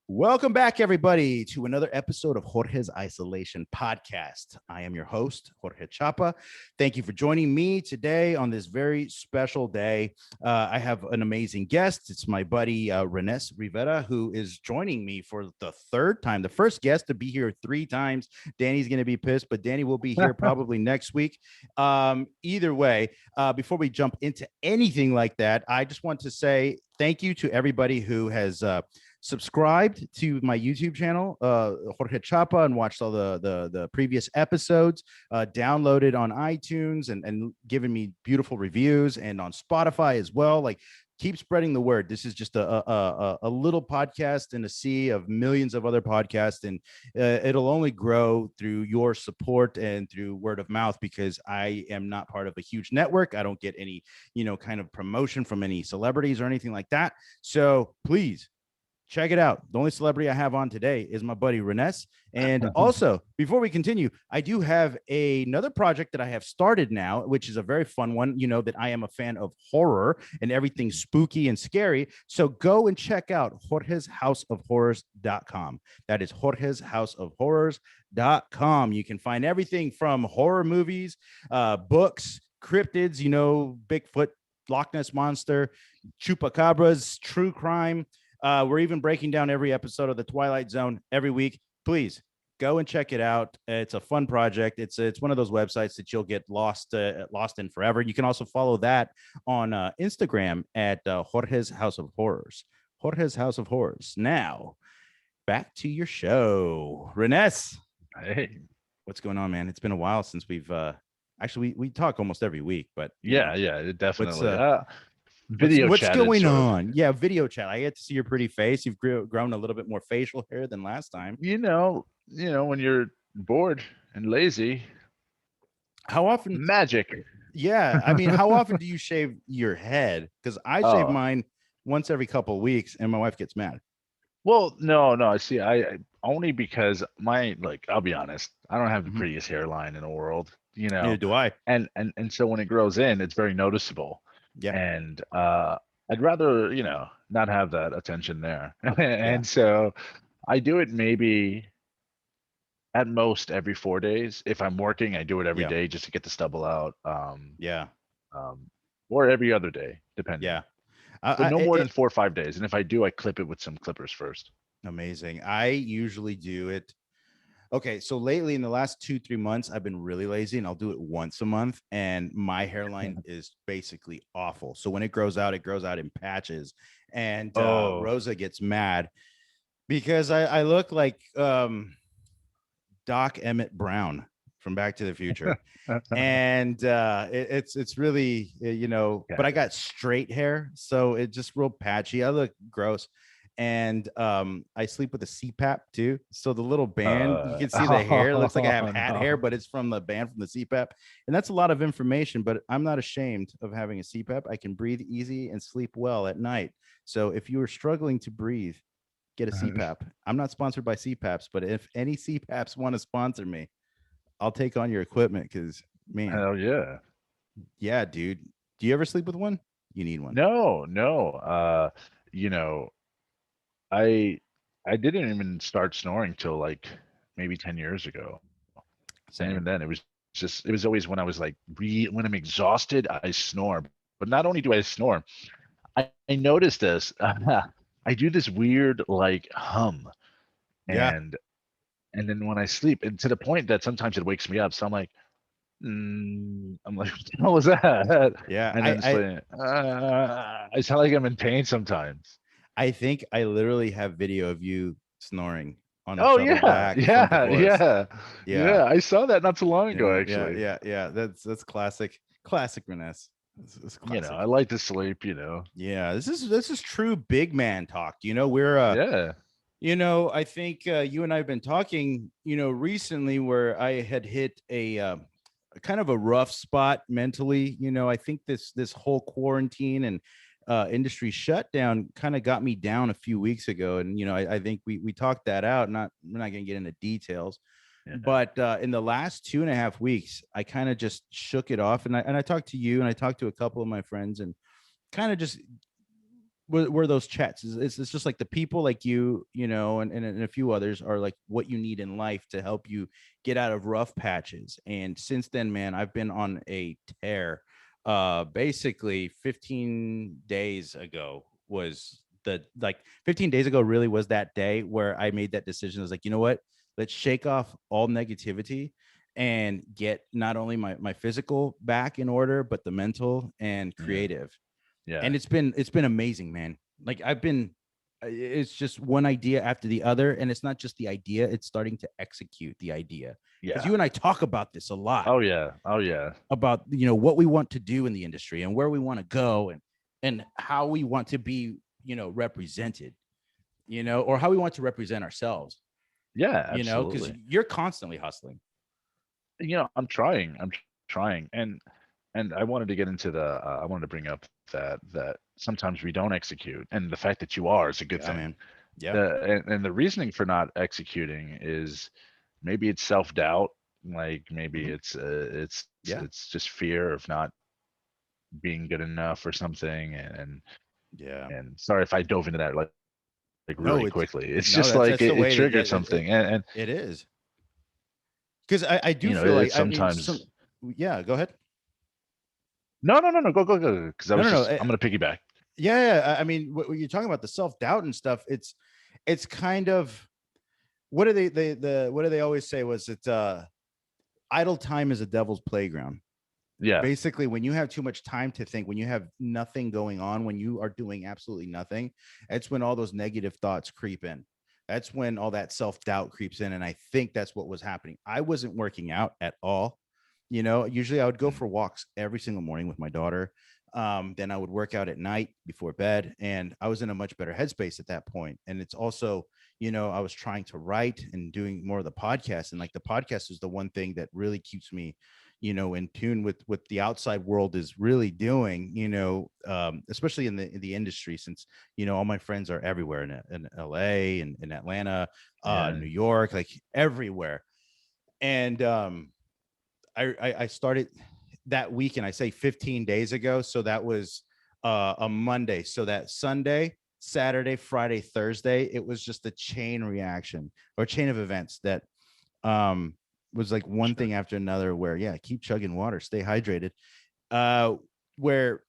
Welcome back, everybody, to another episode of Jorge's Isolation Podcast. I am your host, Jorge Chapa. Thank you for joining me today on this very special day. I have an amazing guest. It's my buddy, Renes Rivera, who is joining me for the third time. The first guest to be here 3 times. Danny's going to be pissed, but Danny will be here probably next week. Either way, before we jump into anything like that, I just want to say thank you to everybody who has subscribed to my YouTube channel, Jorge Chapa, and watched all the previous episodes, downloaded on iTunes and given me beautiful reviews, and on Spotify as well. Like, keep spreading the word. This is just a little podcast in a sea of millions of other podcasts, and it'll only grow through your support and through word of mouth, because I am not part of a huge network. I don't get any, kind of promotion from any celebrities or anything like that. So please check it out. The only celebrity I have on today is my buddy Renes. And also, before we continue, I do have another project that I have started now, which is a very fun one. You know that I am a fan of horror and everything spooky and scary. So go and check out jorgeshouseofhorrors.com. That is jorgeshouseofhorrors.com. You can find everything from horror movies, books, cryptids, Bigfoot, Loch Ness Monster, chupacabras, true crime. We're even breaking down every episode of The Twilight Zone every week. Please go and check it out. It's a fun project. It's one of those websites that you'll get lost in forever. You can also follow that on Instagram at Jorge's House of Horrors. Jorge's House of Horrors. Now, back to your show. Renes. Hey. What's going on, man? It's been a while since we've actually we talk almost every week, but yeah, it definitely. What's going on? Yeah, video chat. I get to see your pretty face. You've grown a little bit more facial hair than last time. When you're bored and lazy. How often? Magic. Yeah, I mean, how often do you shave your head? Because I shave mine once every couple of weeks, and my wife gets mad. Well, no. I see. I only because I'll be honest. I don't have the prettiest hairline in the world. Neither do I. And so when it grows in, it's very noticeable. Yeah. And I'd rather, not have that attention there. And Yeah. so I do it maybe at most every 4 days. If I'm working, I do it every day just to get the stubble out. Or every other day, depending. Yeah. But no more than 4 or 5 days. And if I do, I clip it with some clippers first. Amazing. I usually do it. Okay, so lately in the last 2-3 months, I've been really lazy, and I'll do it once a month, and my hairline is basically awful. So when it grows out in patches, and Rosa gets mad because I look like Doc Emmett Brown from Back to the Future. And it's really, but I got straight hair, so it's just real patchy. I look gross. And I sleep with a CPAP too. So the little band, you can see the hair. It looks like I have hat hair, but it's from the band from the CPAP. And that's a lot of information, but I'm not ashamed of having a CPAP. I can breathe easy and sleep well at night. So if you are struggling to breathe, get a CPAP. I'm not sponsored by CPAPs, but if any CPAPs want to sponsor me, I'll take on your equipment, because, man. Hell yeah. Yeah, dude. Do you ever sleep with one? You need one. No. I didn't even start snoring till like maybe 10 years ago. And even then, it was always when I was like, when I'm exhausted, I snore. But not only do I snore, I noticed this. I do this weird like hum, and then when I sleep, and to the point that sometimes it wakes me up. So I'm like, what was that? Yeah, and then I sound like I'm in pain sometimes. I think I literally have video of you snoring on the shuttle back. Yeah. I saw that not too long ago, actually. Yeah. That's classic Renes. It's classic. I like to sleep. Yeah, this is true big man talk. We're I think you and I have been talking, recently, where I had hit a kind of a rough spot mentally. I think this whole quarantine and industry shutdown kind of got me down a few weeks ago, and I think we talked that out. We're not going to get into details, but in the last 2.5 weeks, I kind of just shook it off, and I talked to you, and I talked to a couple of my friends, and kind of just were those chats. It's just like the people like you know, and a few others are like what you need in life to help you get out of rough patches. And since then, man, I've been on a tear. Basically 15 days ago was the like 15 days ago really was that day where I made that decision. I was like, you know what? Let's shake off all negativity and get not only my physical back in order, but the mental and Yeah. creative. Yeah. And it's been amazing, man. Like I've been it's just one idea after the other, and it's not just the idea, it's starting to execute the idea. Because Yeah. you and I talk about this a lot, Oh yeah. Oh yeah. about what we want to do in the industry and where we want to go, and how we want to be represented, or how we want to represent ourselves, Yeah, because absolutely. you're constantly hustling. I'm trying. I'm trying. And I wanted to get into I wanted to bring up that sometimes we don't execute, and the fact that you are is a good Yeah, thing. man. Yeah. And the reasoning for not executing is maybe it's self-doubt, like maybe Hmm. Yeah. it's just fear of not being good enough or something. Yeah. And sorry if I dove into that like No, really it's quickly. It's no, just that's like the it way triggered that something. And it is. Because I do you know, feel like, it's I mean, some. sometimes Yeah, go ahead. no, go, because No, no, no. I'm gonna piggyback. Yeah, yeah. I mean, what you're talking about, the self doubt and stuff. It's kind of, what do what do they always say? Was it idle time is a devil's playground? Yeah. Basically, when you have too much time to think, when you have nothing going on, when you are doing absolutely nothing, that's when all those negative thoughts creep in. That's when all that self-doubt creeps in. And I think that's what was happening. I wasn't working out at all. Usually I would go Mm, for walks every single morning with my daughter. Then I would work out at night before bed, and I was in a much better headspace at that point. And it's also, I was trying to write and doing more of the podcast. And like the podcast is the one thing that really keeps me, in tune with what the outside world is really doing, especially in the industry, since, all my friends are everywhere in LA and in Atlanta, yeah. New York, like everywhere. And I started that week, and I say 15 days ago. So that was a Monday. So that Sunday, Saturday, Friday, Thursday, it was just a chain reaction or chain of events that um was like one Sure. thing after another, where yeah, keep chugging water, stay hydrated. uh where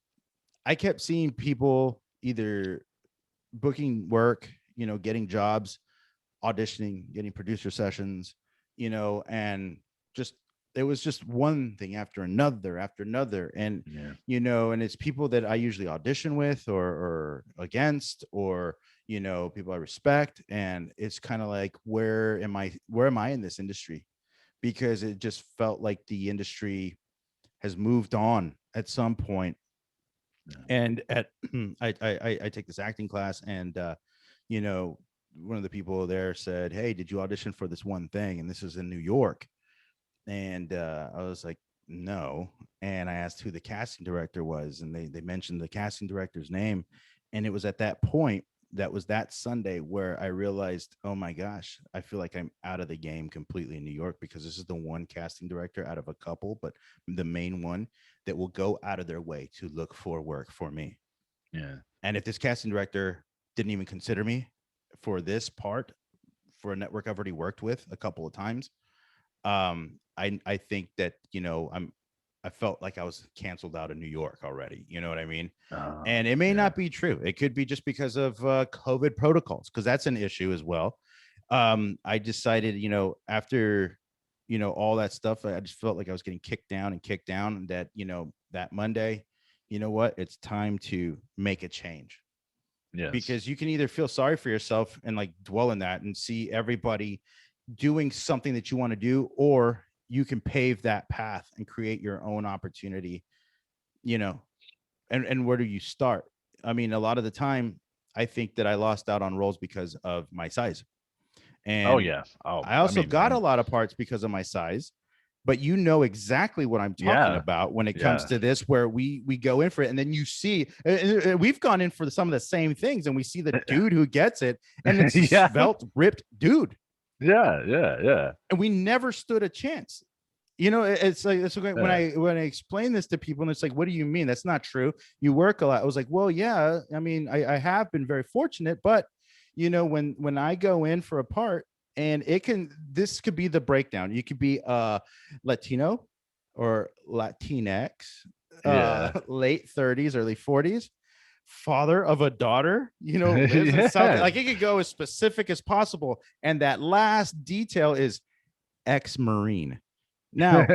I kept seeing people either booking work, getting jobs, auditioning, getting producer sessions, and just, it was just one thing after another. And Yeah. and it's people that I usually audition with or against, or people I respect. And it's kind of like, where am I in this industry? Because it just felt like the industry has moved on at some point. Yeah. And at I take this acting class, and you know one of the people there said, hey, did you audition for this one thing? And this is in New York. And I was like, no. And I asked who the casting director was, and they mentioned the casting director's name. And it was at that point, that was that Sunday, where I realized, oh my gosh, I feel like I'm out of the game completely in New York, because this is the one casting director out of a couple, but the main one that will go out of their way to look for work for me. Yeah. And if this casting director didn't even consider me for this part, for a network I've already worked with a couple of times, I think that, I felt like I was canceled out of New York already. You know what I mean? And it may Yeah. not be true. It could be just because of COVID protocols, because that's an issue as well. I decided, after all that stuff, I just felt like I was getting kicked down and kicked down, and that, that Monday, you know what? It's time to make a change. Yes. Because you can either feel sorry for yourself and like dwell in that and see everybody doing something that you want to do, or you can pave that path and create your own opportunity, you know. And where do you start? I mean, a lot of the time I think that I lost out on roles because of my size. Oh And yeah. Oh, I I also mean, got a and lot of parts because of my size. But you know exactly what I'm talking yeah. about when it comes Yeah. to this, where we go in for it, and then you see, we've gone in for some of the same things, and we see the dude who gets it, and it's a Yeah. svelte, ripped dude, Yeah. Yeah. Yeah. and we never stood a chance. it's okay when Yeah, I explain this to people, and it's like, what do you mean? That's not true. You work a lot. I was like, well, yeah. I mean, I have been very fortunate, but when I go in for a part, and this could be the breakdown. You could be Latino or Latinx, yeah, late 30s, early 40s, father of a daughter, lives in South. yeah. Like, it could go as specific as possible, and that last detail is ex-Marine. Now,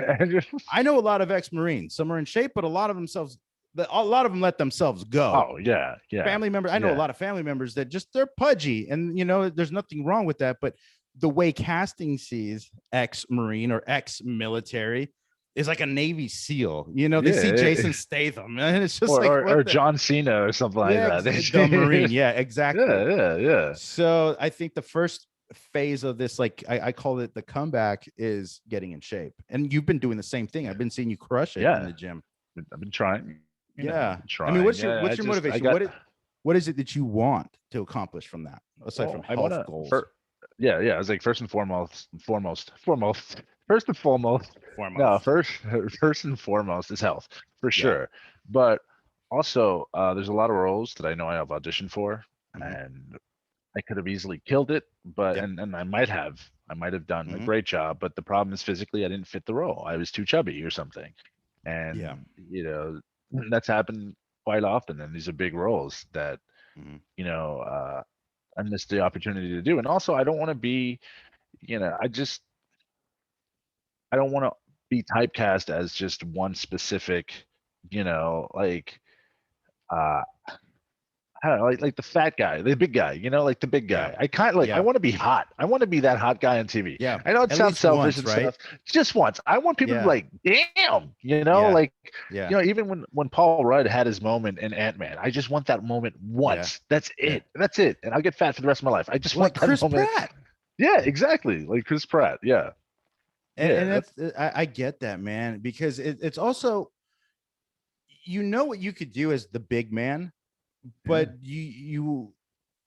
I know a lot of ex-Marines. Some are in shape, but a lot of them let themselves go. Oh yeah, yeah, Family members, I know a yeah, lot of family members that they're pudgy, and there's nothing wrong with that. But the way casting sees ex-Marine or ex-military is like a Navy SEAL. They see yeah. Jason Statham, and it's just or like, or, what or the John Cena or something like yeah, that. the Marine, yeah, exactly. Yeah, yeah, yeah, So I think the first phase of this, like I call it the comeback, is getting in shape. And you've been doing the same thing. I've been seeing you crush it in yeah. the gym. I've been trying, Yeah. I mean, trying. Yeah, what's your I motivation? got. What is it that you want to accomplish from that, aside from Well, I health wanna. goals? Yeah, yeah. I was like first and first and foremost. No, Foremost. first and foremost is health for Yeah. sure. But also, there's a lot of roles that I know I have auditioned for, Hmm. and I could have easily killed it, but Yeah. and I might have done a Hmm. great job, but the problem is physically I didn't fit the role. I was too chubby or something. Yeah. And that's happened quite often, and these are big roles that, Hmm. I missed the opportunity to do. And also I don't want to be, I don't want to be typecast as just one specific, like uh I don't know, like the fat guy, the big guy, like the big Yeah. guy. I kind of like, I Yeah. want to be hot. I want to be that hot guy on TV. Yeah. I know it At sounds least selfish once, and right? stuff. Just once. I want people to be Yeah. like, damn, Yeah. like, Yeah. even when Paul Rudd had his moment in Ant-Man, I just want that moment Yeah. once. That's Yeah. it. That's it. And I'll get fat for the rest of my life. I just Like want that Chris moment. Pratt. Yeah, exactly. Like Chris Pratt. Yeah. Yeah. And that's, I get that, man, because it's also, what you could do as the big man, Yeah. but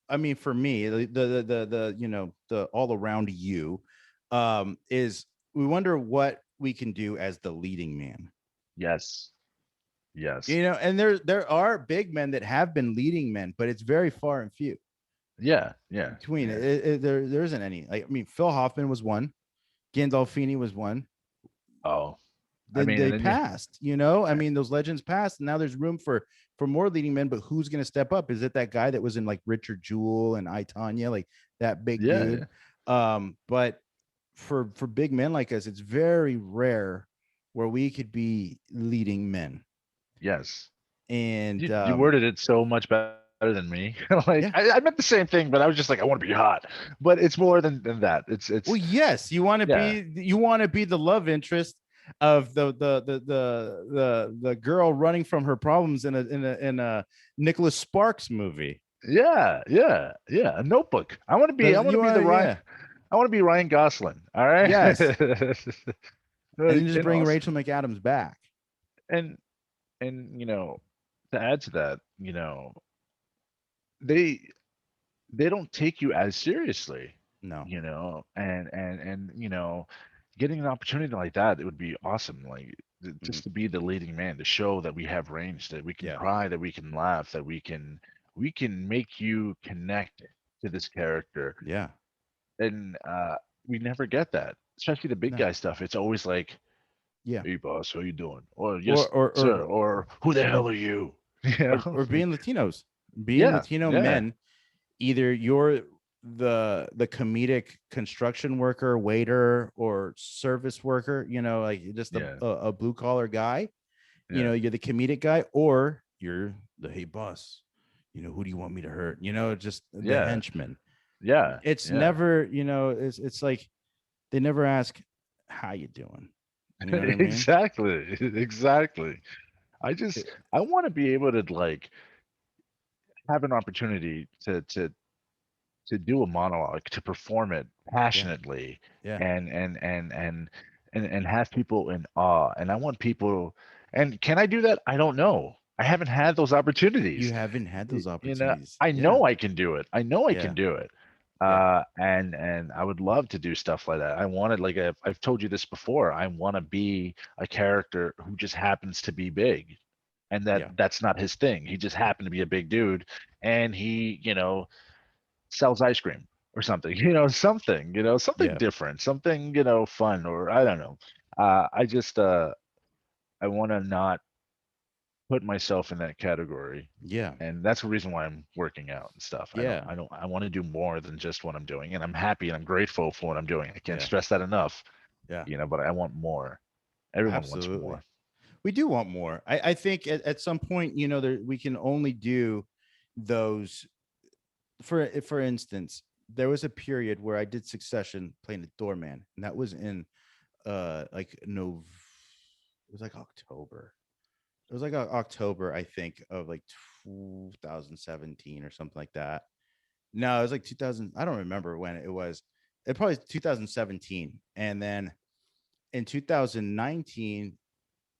I mean, for me, the all around you, is, we wonder what we can do as the leading man. Yes. Yes. And there are big men that have been leading men, but it's very far and few Yeah. Yeah. between. Yeah. There isn't any. Like, I mean, Phil Hoffman was one, Gandolfini was one. Oh, I mean, They and then you, passed. I mean, those legends passed, and now there's room for more leading men. But who's going to step up? Is it that guy that was in like Richard Jewell and I, Tonya, like that big yeah. dude? Yeah. But for big men like us, it's very rare where we could be leading men. Yes. And You worded it so much better than me. Like yeah, I meant the same thing, but I was just like, I want to be hot. But it's more than that. well, It's yes, yeah, you want to be the love interest of the girl running from her problems in a Nicholas Sparks movie. yeah, yeah, yeah. A notebook. I want to You be the want, Ryan. yeah, I want to be Ryan Gosling. All right. yes, and then just And bring also, Rachel McAdams back. and to add to that, they they don't take you as seriously, No. and getting an opportunity like that, it would be awesome. Like Mhm. just to be the leading man, to show that we have range, that we can Yeah, cry, that we can laugh, that we can make you connect to this character. yeah, And we never get that, especially the big no, guy stuff. It's always like, yeah, hey boss, how you doing? Or or yes or sir, or or who the yeah, hell are you? You know, or being Latinos, being yeah, Latino yeah, men. Either you're the comedic construction worker, waiter, or service worker, like just yeah, a blue collar guy. yeah, You're the comedic guy, or you're the, hey boss, who do you want me to hurt? Just the yeah, henchman. yeah, It's yeah. never, it's like they never ask how you doing. You know what I mean? Exactly, exactly. It- I want to be able to like have an opportunity to do a monologue, to perform it yeah, passionately, yeah. and have people in awe. And I want people. And can I do that? I don't know. I haven't had those You opportunities. haven't had those You know, opportunities. I Yeah, know I can do it. I know I yeah, can do it. Yeah. And I would love to do stuff like that. I wanted like I've told you this before. I want to be a character who just happens to be big, and Yeah. that's not his thing. He just happened to be a big dude, and he sells ice cream or something. Something something Yeah. different, something fun, or I don't know. I just I want to not put myself in that category, Yeah. and that's the reason why I'm working out and stuff. Yeah. I want to do more than just what I'm doing, and I'm happy and I'm grateful for what I'm doing. I can't Yeah. stress that enough, Yeah. but I want more. Everyone wants Absolutely. more. We do want more. I think at some point, there we can only do those. For instance, there was a period where I did Succession playing a doorman, and that was in like no, it was like October. It was like October, I think, of like 2017 or something like that. No, it was like 2000. I don't remember when it was. It probably 2017, and then in 2019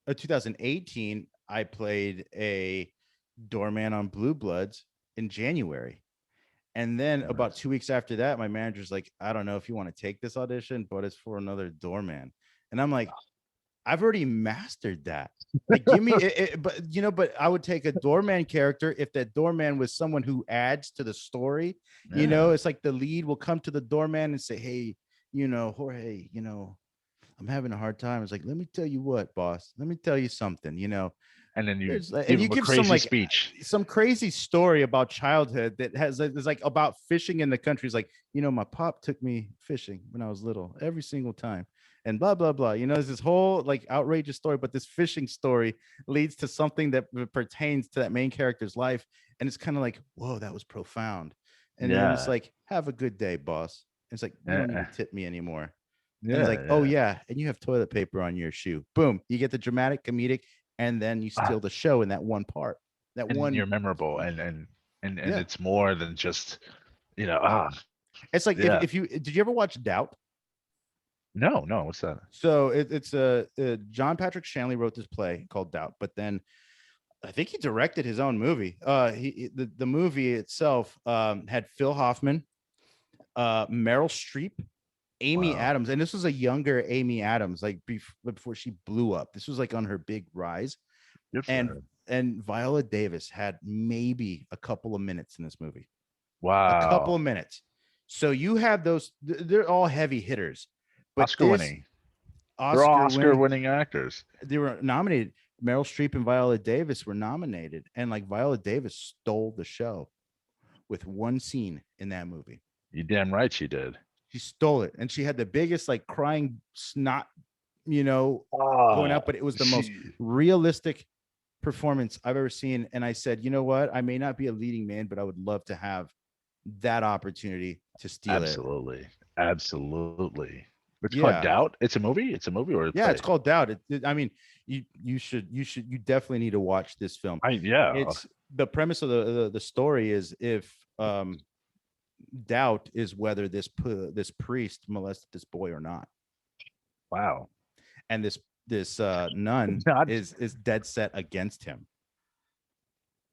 or 2018, I played a doorman on Blue Bloods in January. And then about Nice. 2 weeks after that, my manager's like, I don't know if you want to take this audition, but it's for another doorman. And I'm like, I've already mastered that. Like, give me it, but I would take a doorman character if that doorman was someone who adds to the story. Yeah, It's like the lead will come to the doorman and say, hey, Jorge, I'm having a hard time. It's like, let me tell you what, boss. Let me tell you something. and then you And give you them a give some crazy like speech. some crazy story about childhood that has is like about fishing in the country. It's like, my pop took me fishing when I was little every single time, and blah blah blah. There's this whole like outrageous story, but this fishing story leads to something that pertains to that main character's life, and it's kind of like, whoa, that was profound. And then it's Yeah, like, have a good day, boss. And it's like, you don't need yeah, to tip me anymore. And it's yeah, like, oh yeah. yeah, and you have toilet paper on your shoe. Boom, you get the dramatic, comedic, and then you Ah, steal the show in that one part. That and one, you're memorable, and yeah. it's more than just ah, It's like yeah. if you did you ever watch Doubt? No, no, what's that? So it's John Patrick Shanley wrote this play called Doubt, but then I think he directed his own movie. The movie itself had Phil Hoffman, Meryl Streep, Amy Wow, Adams, and this was a younger Amy Adams, like before she blew up. This was like on her big rise, good for and her. Viola Davis had maybe a couple of minutes in this movie, a couple of Wow, minutes. So you have those; they're all heavy hitters, but Oscar this winning. They're all Oscar Oscar winning, winning actors. they were nominated. Meryl Streep and Viola Davis were nominated, and like Viola Davis stole the show with one scene in that movie. You damn right she did. She stole it, and she had the biggest like crying snot, you know, going Ah, out. But it was the most she realistic performance I've ever seen. And I said, you know what? I may not be a leading man, but I would love to have that opportunity to steal it. absolutely, absolutely. It's called Yeah. Doubt. It's a movie. It's a movie or a Yeah, it's play. called Doubt. I mean, you definitely need to watch this film. Yeah. It's the premise of the story is if doubt is whether this priest molested this boy or not, Wow. and this nun Not is dead set against him.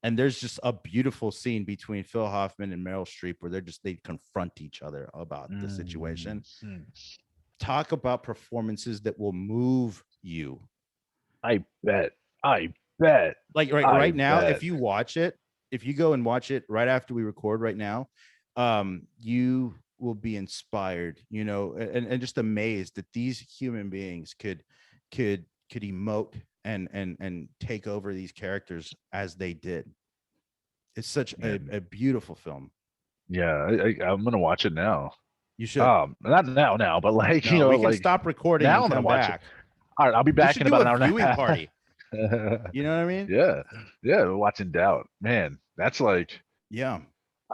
And there's just a beautiful scene between Phil Hoffman and Meryl Streep where they confront each other about the situation. mm. Talk about performances that will move you. I bet. I bet. Like I right now, bet. if you watch it, if you go and watch it right after we record right now, you will be inspired, and just amazed that these human beings could emote and take over these characters as they did. It's such Man. a beautiful film. Yeah, I'm gonna watch it now. You should. Not now, but like No, we can like stop recording now and I'm gonna come watch it. back. All right, I'll be We back should in do about a an hour and a viewing half. party. You know what I mean? Yeah, yeah, we're watching Doubt. Man, that's like Yeah.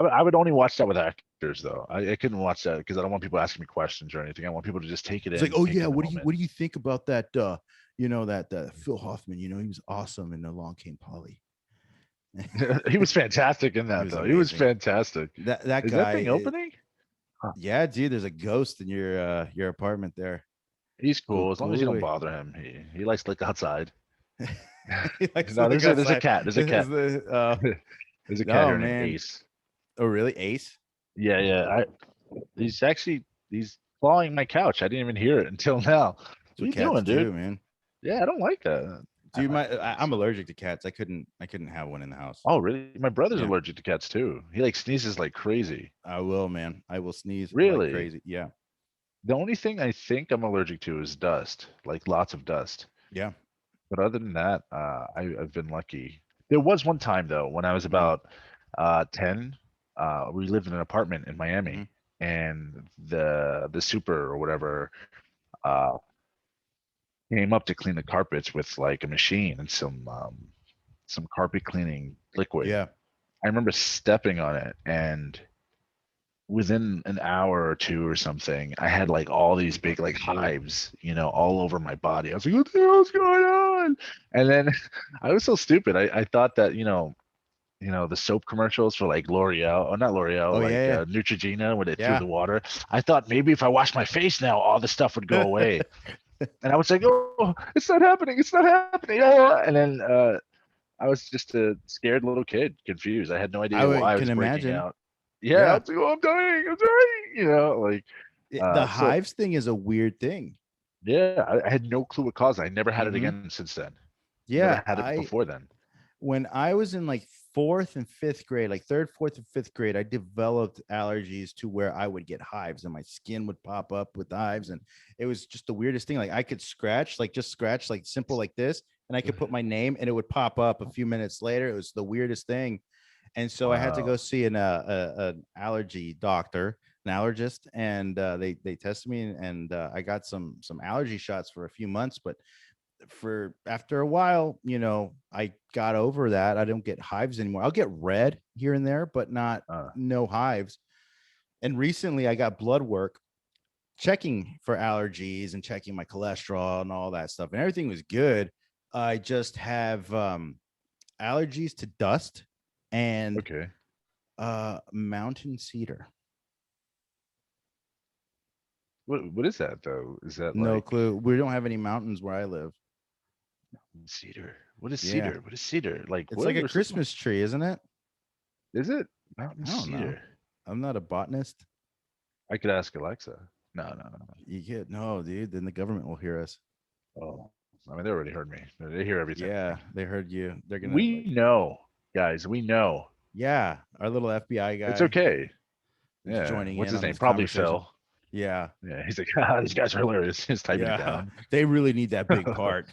I would only watch that with actors though. I couldn't watch that because I don't want people asking me questions or anything. I want people to just take it It's like, in, oh take yeah, in the what moment. do you think about that? That Phil Hoffman. He was awesome in Along Came Polly. He was fantastic in He that was though. He was amazing. fantastic. That Is that guy. thing opening? Huh. Yeah, dude. There's a ghost in your apartment there. He's Go cool as long go as you don't away. bother him. He likes to look outside. He likes to No, look there's a outside. cat. There's a cat. There's a cat Oh here named man. Ace. Oh really? Ace? Yeah, yeah. he's clawing my couch. I didn't even hear it until now. That's What are what you cats doing, do, dude? man. Yeah, I don't like that. Dude, I'm It's- allergic to cats. I couldn't have one in the house. oh, really? My brother's Yeah, allergic to cats too. He like sneezes like crazy. I will, man. I will sneeze like Really? crazy. Yeah, The only thing I think I'm allergic to is dust, like lots of dust. yeah. But other than that, I've been lucky. There was one time though when I was Hmm. about 10. We lived in an apartment in Hmm. Miami, and the super or whatever uh, came up to clean the carpets with like a machine and some carpet cleaning liquid. Yeah. I remember stepping on it, and within an hour or two or something, I had like all these big like hives, all over my body. I was like, what the hell's going on? And then I was so stupid. I thought that, the soap commercials for like L'Oreal, or not L'Oreal, Oh like yeah, Neutrogena when they threw yeah, the water. I thought maybe if I wash my face now, all the stuff would go yeah. away. And I was like, oh, it's not happening. It's not happening. Ah. And then I was just a scared little kid, confused. I had no idea why I Can was breaking imagine. out. Yeah, I Yeah. was like, oh, I'm dying. I'm dying. Like, The so hives thing is a weird thing. yeah, I had no clue what caused it. I never had it Hmm. again since then. I never Yeah, had it before then. when I was in like fourth and fifth grade, like third, fourth, and fifth grade, I developed allergies to where I would get hives and my skin would pop up with hives. And it was just the weirdest thing. Like I could scratch, like just scratch, like simple like this, and I could put my name and it would pop up a few minutes later. It was the weirdest thing. And so I had to go Wow. see an allergy doctor, an allergist, and they tested me and I got some allergy shots for a few months, but for after a while, I got over that. I don't get hives anymore. I'll get red here and there, but not Uh, no hives. And recently I got blood work checking for allergies and checking my cholesterol and all that stuff. And everything was good. I just have allergies to dust and okay. mountain cedar. What is that though? Is that No like clue. We don't have any mountains where I live. cedar? What is Yeah. cedar? What is cedar? Like It's like wood a or something? Christmas tree, isn't it? Is it mountain I don't know. cedar? I'm not a botanist. I could ask Alexa. No, no, no, no. You get no, dude. Then the government will hear us. Oh, I mean, they already heard me. They hear everything. Yeah, they heard you. They're gonna We like, know, guys. We know. yeah. Our little FBI It's guy okay. is Yeah. joining What's in his on name? this Probably conversation. Phil. Yeah, Yeah. He's like, ah, these guys are hilarious. He's typing it yeah. down. They really need that big part.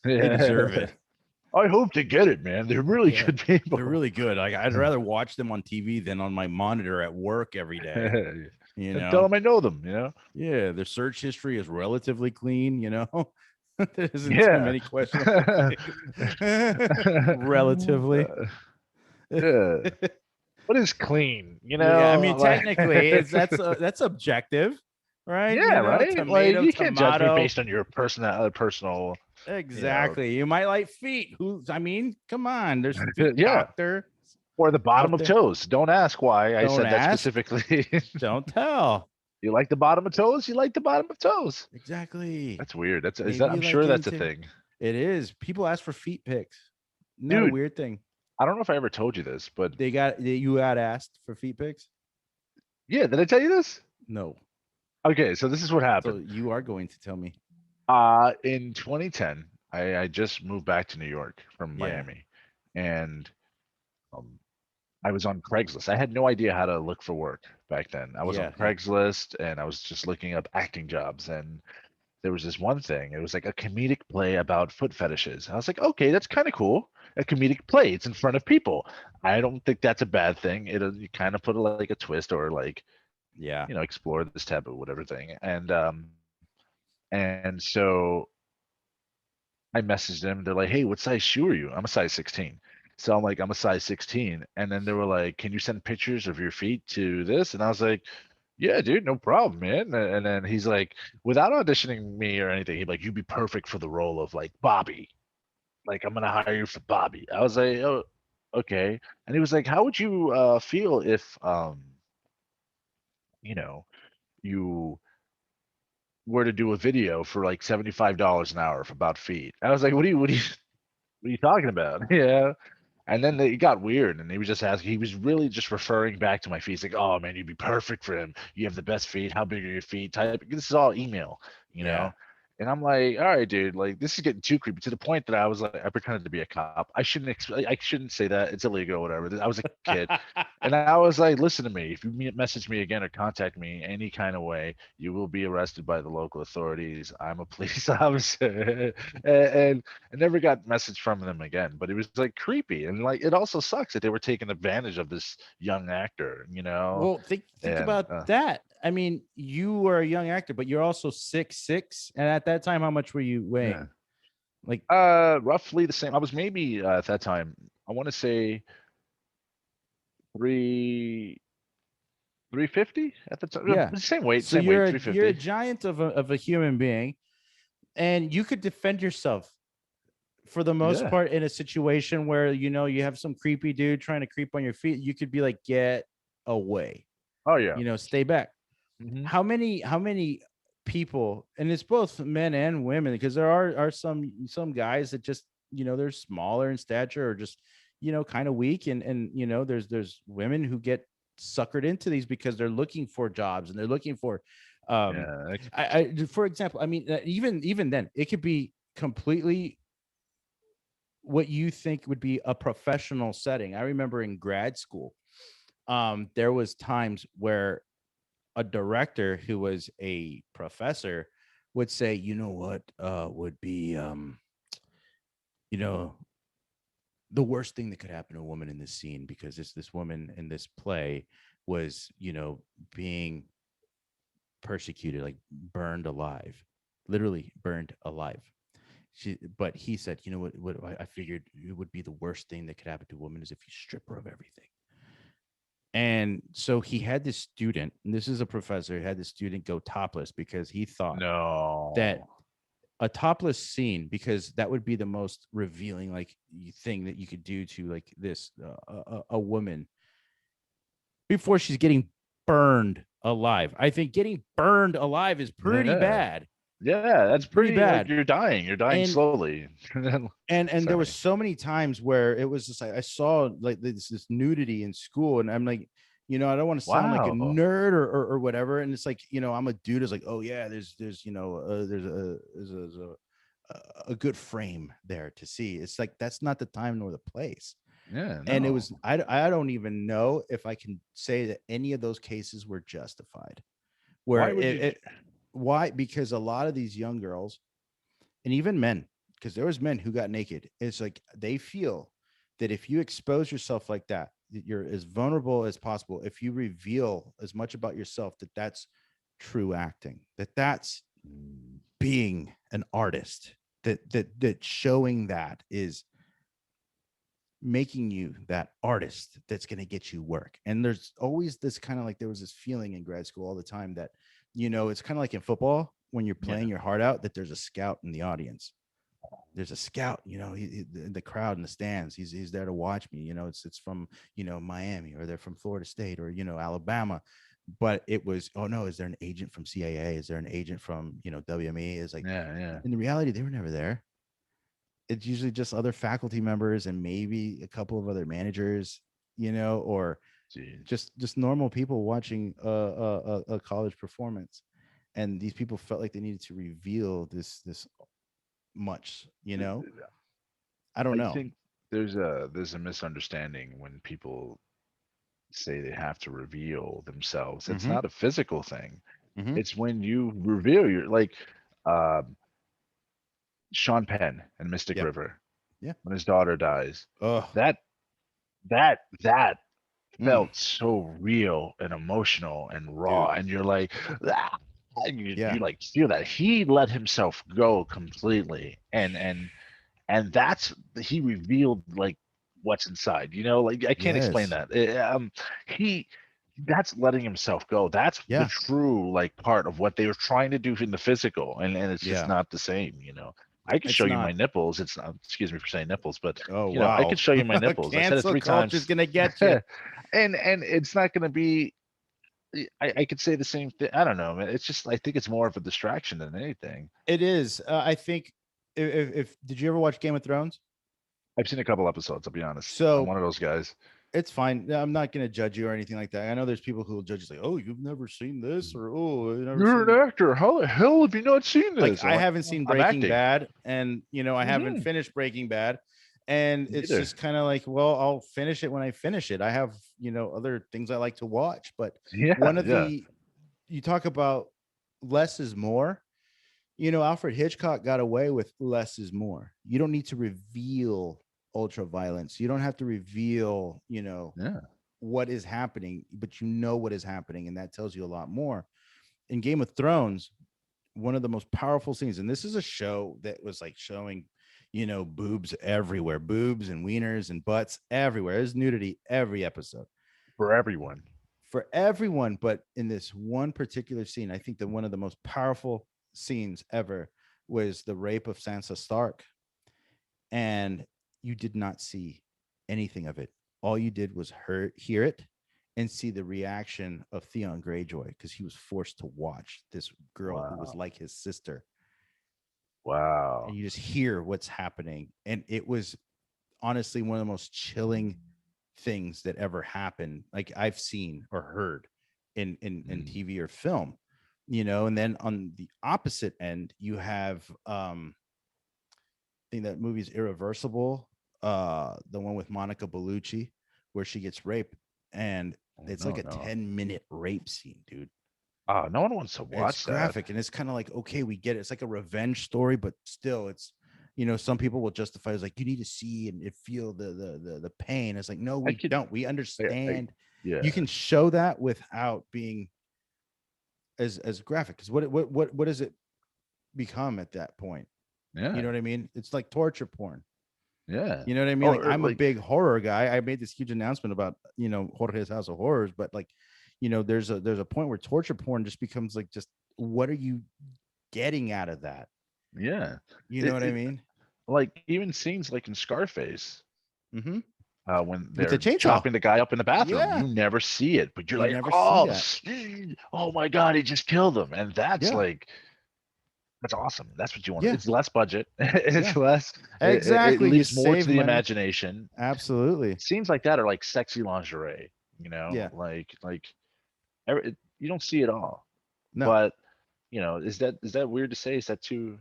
They deserve Yeah. it. I hope to get it, man. They're really Yeah, good they're people. really good. Like I'd rather watch them on TV than on my monitor at work every day. You And tell know. them I know them. Yeah, their search history is relatively clean. There isn't too Yeah. many questionable things. Relatively. Yeah. What is clean? Yeah, I mean, Like technically, it's that's objective, right? yeah, right? Like Tomato, you can't judge me tomato. based on your personal, you know, Exactly. You might like feet. I mean, come on. There's feet yeah. doctor Or the bottom out of there. toes. Don't ask why I Don't said that ask, specifically. don't tell. You like the bottom of toes? You like the bottom of toes. Exactly. That's weird. That's is Maybe that I'm you like sure getting that's a to. thing. It is. People ask for feet pics. Isn't that a Dude, weird thing? I don't know if I ever told you this, but You got asked for feet pics? yeah, did I tell you this? No. Okay, so this is what So happened. you are going to tell me. In 2010, I just moved back to New York from Yeah. Miami, and um, I was on Craigslist. I had no idea how to look for work back then. I was on Yeah. Yeah. Craigslist, and I was just looking up acting jobs, and there was this one thing. It was like a comedic play about foot fetishes. I was like, okay, that's kind of cool. A comedic play. It's in front of people. I don't think that's a bad thing. You kind of put like a twist or like Yeah. explore this taboo, whatever thing. And so I messaged them. They're like, hey, what size shoe are you? I'm a size 16. So I'm like, I'm a size 16. And then they were like, can you send pictures of your feet to this? And I was like, yeah, dude, no problem, man. And then he's like, without auditioning me or anything, he'd like, you'd be perfect for the role of like Bobby. Like, I'm gonna hire you for Bobby. I was like, oh, okay. And he was like, how would you feel if you know, you were to do a video for like $75 an hour for about feet? I was like, what are you talking about? Yeah. And then it got weird, and he was just asking. He was really just referring back to my feet. He's like, "Oh man, you'd be perfect for him. You have the best feet. How big are your feet?" Type. This is all email, you Yeah. know. And I'm like, "All right, dude. Like, this is getting too creepy to the point that I was like, I pretended to be a cop. I shouldn't say that. It's illegal, or whatever. I was a kid, and I was like, listen to me. If you message me again or contact me any kind of way, you will be arrested by the local authorities. I'm a police officer, and I never got message from them again, but it was like creepy and like it also sucks that they were taking advantage of this young actor, Well, think and about that. I mean, you were a young actor, but you're also 6'6", and at that time, how much were you yeah, weighing? Like, roughly the same. I was maybe at that time, I want to say three 350 at the time. yeah. Same weight, So same weight, you're a 350. giant of a human being, and you could defend yourself for the most Yeah. part in a situation where you have some creepy dude trying to creep on your feet. You could be like, get away, Oh yeah. stay back. Hmm. How many people, and it's both men and women, because there are some guys that just they're smaller in stature or just kind of weak, and there's women who get suckered into these because they're looking for jobs and they're looking for um Yeah. for example, I mean, even then it could be completely what you think would be a professional setting. I remember in grad school, there was times where a director who was a professor would say, you know what, would be, you know, the worst thing that could happen to a woman in this scene, because this woman in this play was, being persecuted, like burned alive, literally burned alive. But he said, you know what I figured it would be the worst thing that could happen to a woman is if you strip her of everything. And so he had this student, and this is a professor, had this student go topless because he thought that No. a topless scene, because that would be the most revealing like thing that you could do to like this a woman before she's getting burned alive. I think getting burned alive is pretty Yeah. bad. Yeah. That's It's pretty pretty like bad. you're dying. You're dying And slowly. and there was Sorry. so many times where it was just like I saw like this nudity in school, and I'm like, I don't want to sound like a Wow. nerd or whatever. And it's like, I'm a dude who's like, oh yeah, there's a good frame there to see. It's like that's not the time nor the place. Yeah. And it No. was I don't even know if I can say that any of those cases were justified. Where Why would you? why? Because a lot of these young girls and even men, because there was men who got naked. It's like they feel that if you expose yourself like that, you're as vulnerable as possible. If you reveal as much about yourself, that's true acting. That's Mm. being an artist. That showing that is making you that artist that's going to get you work. And there's always this kind of like there was this feeling in grad school all the time that it's kind of like in football when you're Yeah. playing your heart out, that there's a scout in the audience. There's a scout, in the crowd in the stands. He's there to watch me. It's from Miami, or they're from Florida State, or Alabama. But it was, oh no, is there an agent from CIA? Is there an agent from WME? Is like, Yeah. Yeah. in reality they were never there. It's usually just other faculty members and maybe a couple of other managers, or Jeez. just normal people watching a college performance. And these people felt like they needed to reveal this much. I don't I know. think there's a misunderstanding when people say they have to reveal themselves. It's Mm-hmm. not a physical thing. Mm-hmm. It's when you reveal your like um Sean Penn and Mystic Yep. River Yeah. when his daughter dies. Oh. That that Mm. felt so real and emotional and raw, Dude. and you're like, ah, and you Yeah. like feel that he let himself go completely, and that's he revealed like what's inside. Like I can't explain Yes. that. He that's letting himself go. That's the Yeah. true like part of what they were trying to do in the physical, and it's just Yeah. not the same. I can It's show you my not. nipples. It's not, excuse me for saying nipples, but Oh I could wow. show you my nipples. I said it Cancel three culture is times, gonna get you. and it's not going to be. I could say the same thing. I don't know, man. It's just I think it's more of a distraction than anything. It is. I think if did you ever watch Game of Thrones? I've seen a couple episodes. I'll be honest. I'm So one of those guys. it's fine. I'm not going to judge you or anything like that. I know there's people who will judge you like, oh, you've never seen this, or oh, you've never You're seen. an actor. How the hell have you not seen Like this? I'm I like, haven't seen I'm Breaking acting. Bad, and I haven't Hmm. finished Breaking Bad, and it's Neither. just kind of like, well, I'll finish it when I finish it. I have other things I like to watch, but one Yeah, of yeah. the you talk about less is more. Alfred Hitchcock got away with less is more. You don't need to reveal ultra violence. You don't have to reveal, Yeah. what is happening, but you know what is happening, and that tells you a lot more. In Game of Thrones, one of the most powerful scenes, and this is a show that was like showing, boobs everywhere, boobs and wieners and butts everywhere. There's nudity every episode For everyone. for everyone, but in this one particular scene, I think that one of the most powerful scenes ever was the rape of Sansa Stark, and you did not see anything of it. All you did was hear it and see the reaction of Theon Greyjoy, because he was forced to watch this girl who was Wow. like his sister, and Wow. you just hear what's happening. And it was honestly one of the most chilling things that ever happened, like I've seen or heard in Mm. TV or film. And then on the opposite end, you have I think that movie's Irreversible, the one with Monica Bellucci, where she gets raped, and Oh, it's like no, a no. 10-minute rape scene, dude. No one wants to It's watch that. graphic, and it's kind of like, okay, we get it. It's like a revenge story, but still, it's some people will justify it as like, you need to see and feel the pain. It's like, no, I we could. don't. We understand. Yeah. You can show that without being as graphic. Because what does it become at that point? You Yeah. know what I mean? It's like torture porn. Yeah. You know what I mean? Like, Or I'm a like, big horror guy. I made this huge announcement about, Jorge's House of Horrors, but like, there's a point where torture porn just becomes like, just what are you getting out of that? yeah. You know It, what I it mean? like even scenes like in Scarface, Mm-hmm. when With the they're chainsaw. chopping the guy up in the bathroom, Yeah. you never see it, but you're You like, never see oh, that. oh my god, he just killed him, and that's Yeah. like that's awesome. That's what you want. Yeah. It's less budget. It's Yeah. less. It Exactly. You leaves more to save the money. imagination. Absolutely. Scenes like that are like sexy lingerie. Yeah. You don't see it all. No. But is that weird to say? Is that too?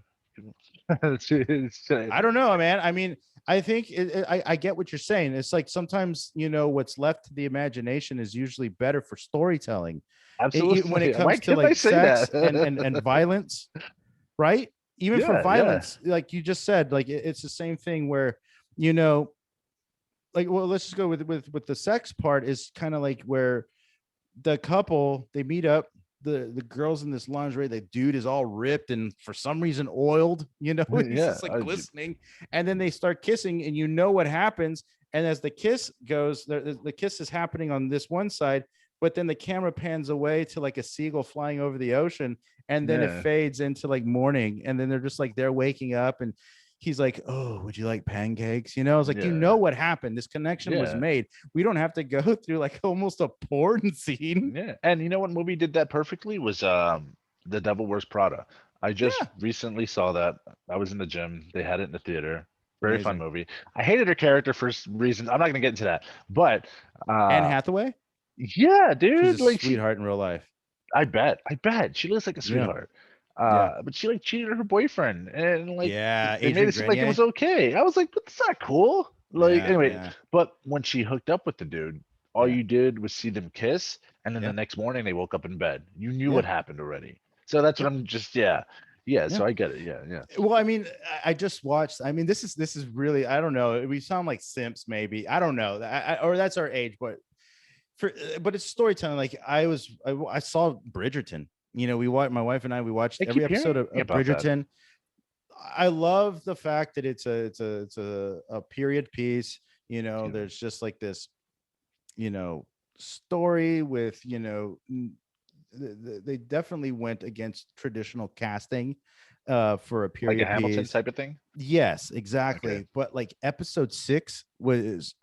I don't know, man. I mean, I think I get what you're saying. It's like sometimes, what's left to the imagination is usually better for storytelling. When Absolutely. it Why comes to can't I like say sex and that? violence, right? Even for Yeah, yeah, violence, like you just said, like it's the same thing where, you know, like, well, let's just go with the sex part, is kind of like where the couple, they meet up, the girls in this lingerie, the dude is all ripped and for some reason oiled, he's yeah. just like glistening, and then they start kissing, and what happens. And as the kiss goes, the kiss is happening on this one side, but then the camera pans away to like a seagull flying over the ocean, and then it Yeah, fades into like morning, and then they're just like, they're waking up, and he's like, oh, would you like pancakes? It's like, yeah, what happened. This connection was yeah, made. We don't have to go through like almost a porn scene. yeah. And you know what movie did that perfectly was The Devil Wears Prada. I just Yeah. recently saw that. I was in the gym. They had it in the theater. Very fun Amazing. movie. I hated her character for reasons. I'm not gonna get into that. But Anne uh Hathaway, yeah, she's a dude, like sweetheart in real life. I bet she looks like a Yeah. sweetheart. Yeah. But she like cheated on her boyfriend, and like Yeah. they made Adrian it seem like it Grenier. was okay. I was like, but that's not cool. Like Yeah. anyway, Yeah. but when she hooked up with the dude, all Yeah. you did was see them kiss, and then the Yeah. next morning they woke up in bed. You knew Yeah. what happened already. So that's what Yep. I'm just yeah. Yeah, Yeah. so I get it. Yeah, yeah. Well, I mean, I just watched. I mean, this is really. I don't know. We sound like simps, maybe. I don't know. Or that's our age, but it's storytelling. Like I saw Bridgerton. We watched, my wife and I. We watched I every keep episode hearing of about that. Bridgerton. I love the fact that it's a period piece. Excuse There's just like this, story with, they definitely went against traditional casting for a like a period Hamilton piece. type of thing? Yes, Okay. exactly. But like episode 6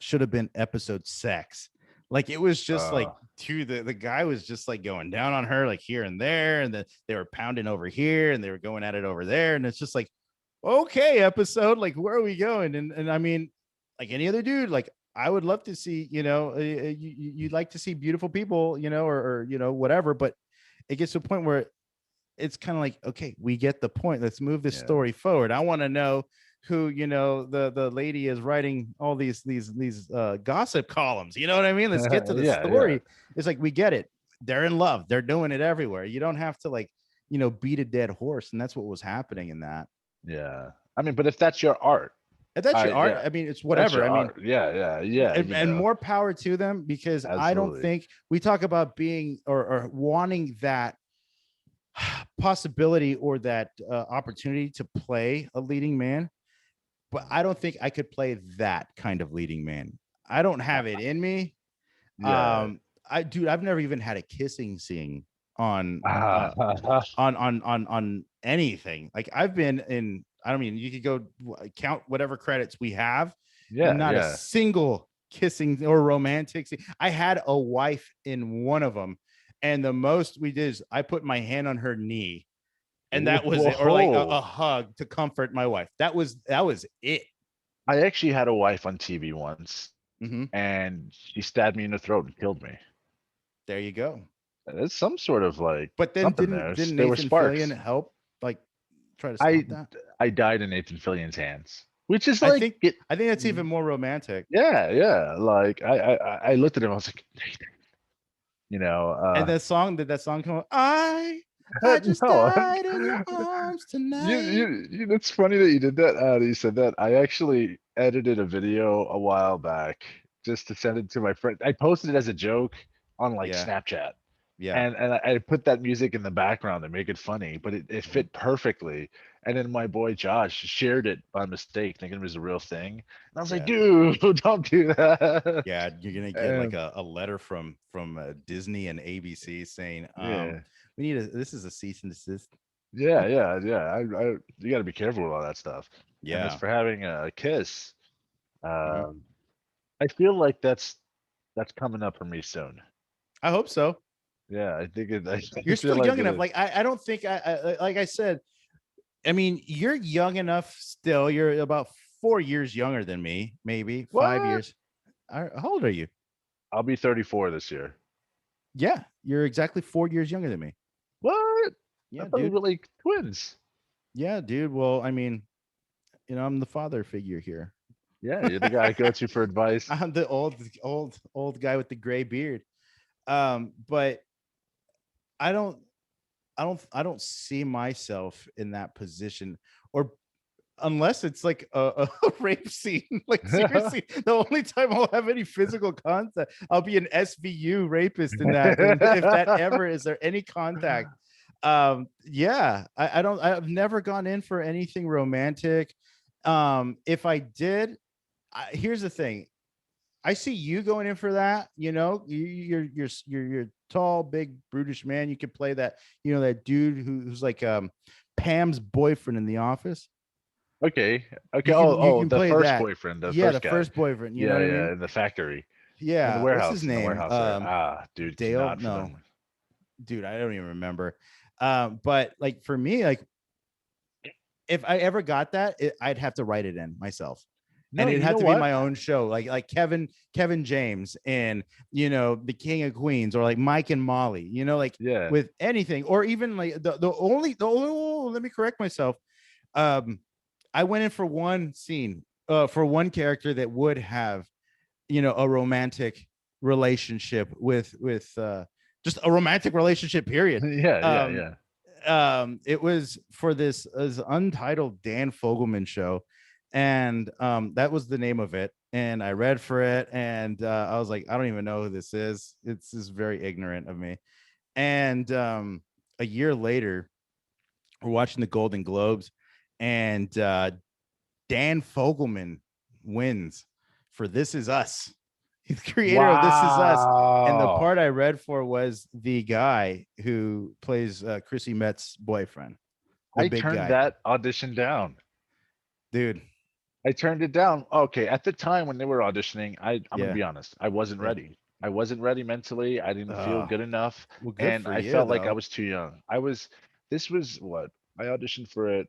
should have been episode sex. Like it was just Uh like, the guy was just like going down on her like here and there, and then they were pounding over here and they were going at it over there, and it's just like, okay, episode, like where are we going? And I mean, like any other dude, like I would love to see, you'd like to see beautiful people, or whatever, but it gets to a point where it's kind of like, okay, we get the point. Let's move this Yeah. story forward. I want to know who, the lady is writing all these gossip columns. You know what I mean? Let's get to the Yeah, yeah, story. It's like we get it. They're in love. They're doing it everywhere. You don't have to like, beat a dead horse. And that's what was happening in that. yeah. I mean, but if that's your art, And that's I your art. yeah, I mean, it's that's whatever. your I mean, art. Yeah, yeah, yeah. and more power to them, because I don't Absolutely. think we talk about being or wanting that possibility or that opportunity to play a leading man, but I don't think I could play that kind of leading man. I don't have it in me. Yeah. I've never even had a kissing scene on uh Ah, on anything. Like I've been in, I don't mean, you could go count whatever credits we have, yeah, not a yeah. single kissing or romantic scene. I had a wife in one of them, and the most we did is I put my hand on her knee, and that was it, or like a Whoa. hug to comfort my wife. That was it. I actually had a wife on TV once, Hmm. and she stabbed me in the throat and killed me. There you go. There's some sort of like But then something didn't there. didn't There were Nathan Fillion sparks. help, like, try to I stop that? I died in Nathan Fillion's hands, which is I like think it. I think that's even more romantic. Yeah, yeah. Like I looked at him. I was like, you know, And that song come up, I just no. died in your arms tonight. It's funny that you did that. That you said that. I actually edited a video a while back just to send it to my friend. I posted it as a joke on like Yeah, Snapchat, yeah. and I put that music in the background to make it funny, but it Mhm. fit perfectly. And then my boy Josh shared it by mistake, thinking it was a real thing. And I was like, Yeah. dude, don't do that. Yeah, you're gonna get like And a letter from Disney and ABC saying, yeah, we need this is a cease and desist. yeah, yeah, yeah. You got to be careful with all that stuff. And as Yeah. for having a kiss, Mhm. um, I feel like that's coming up for me soon. I hope so. Yeah, I think it. I You're feel still like young it enough. is. Like I don't think like I said, I mean, you're young enough still. You're about 4 years younger than me, maybe five What? years. How old are you? I'll be 34 this year. Yeah, you're exactly 4 years younger than me. What? I Yeah, thought we dude. were like twins. Yeah, dude. Well, I mean, I'm the father figure here. Yeah, you're the guy I go to for advice. I'm the old guy with the gray beard. But I don't, I don't see myself in that position, or unless it's like a rape scene. Like seriously, the only time I'll have any physical contact, I'll be an SVU rapist in that. If that ever is there any contact, yeah, I don't. I've never gone in for anything romantic. If I did, here's the thing. I see you going in for that. You're tall, big, brutish man. You could play that. That dude who's like Pam's boyfriend in The Office. Okay. Okay. You Oh, can you oh, can the play first that. boyfriend, the Yeah, the first guy. first boyfriend. You know Yeah, what I yeah, mean? in the factory, in the Yeah. What's his warehouse, in the name? warehouse there. Ah, dude, Dale? cannot for No, them. dude, I don't even remember. But like for me, like if I ever got that, I'd have to write it in myself. And No, it'd you have know to be what? my own show, like Kevin James and the King of Queens, or like Mike and Molly, like Yeah. with anything, or even like oh, let me correct myself. Um, I went in for one scene, for one character that would have, a romantic relationship with just a romantic relationship, period. Yeah, yeah, Um, yeah. it was for this Untitled Dan Fogelman show, and that was the name of it. And I read for it, and I was like, I don't even know who this is. It's just very ignorant of me. And a year later, we're watching the Golden Globes, and Dan Fogelman wins for This Is Us. He's the creator of This Is Us. And the Wow. part I read for was the guy who plays Chrissy Metz's boyfriend, the I big turned guy. that audition down. Dude. I turned it down. Okay, at the time when they were auditioning, I'm gonna Yeah. be honest, I wasn't Yeah. ready. I wasn't ready mentally. I didn't feel good enough, Well, good and for I you, felt like I though. was too young. This was what I auditioned for it.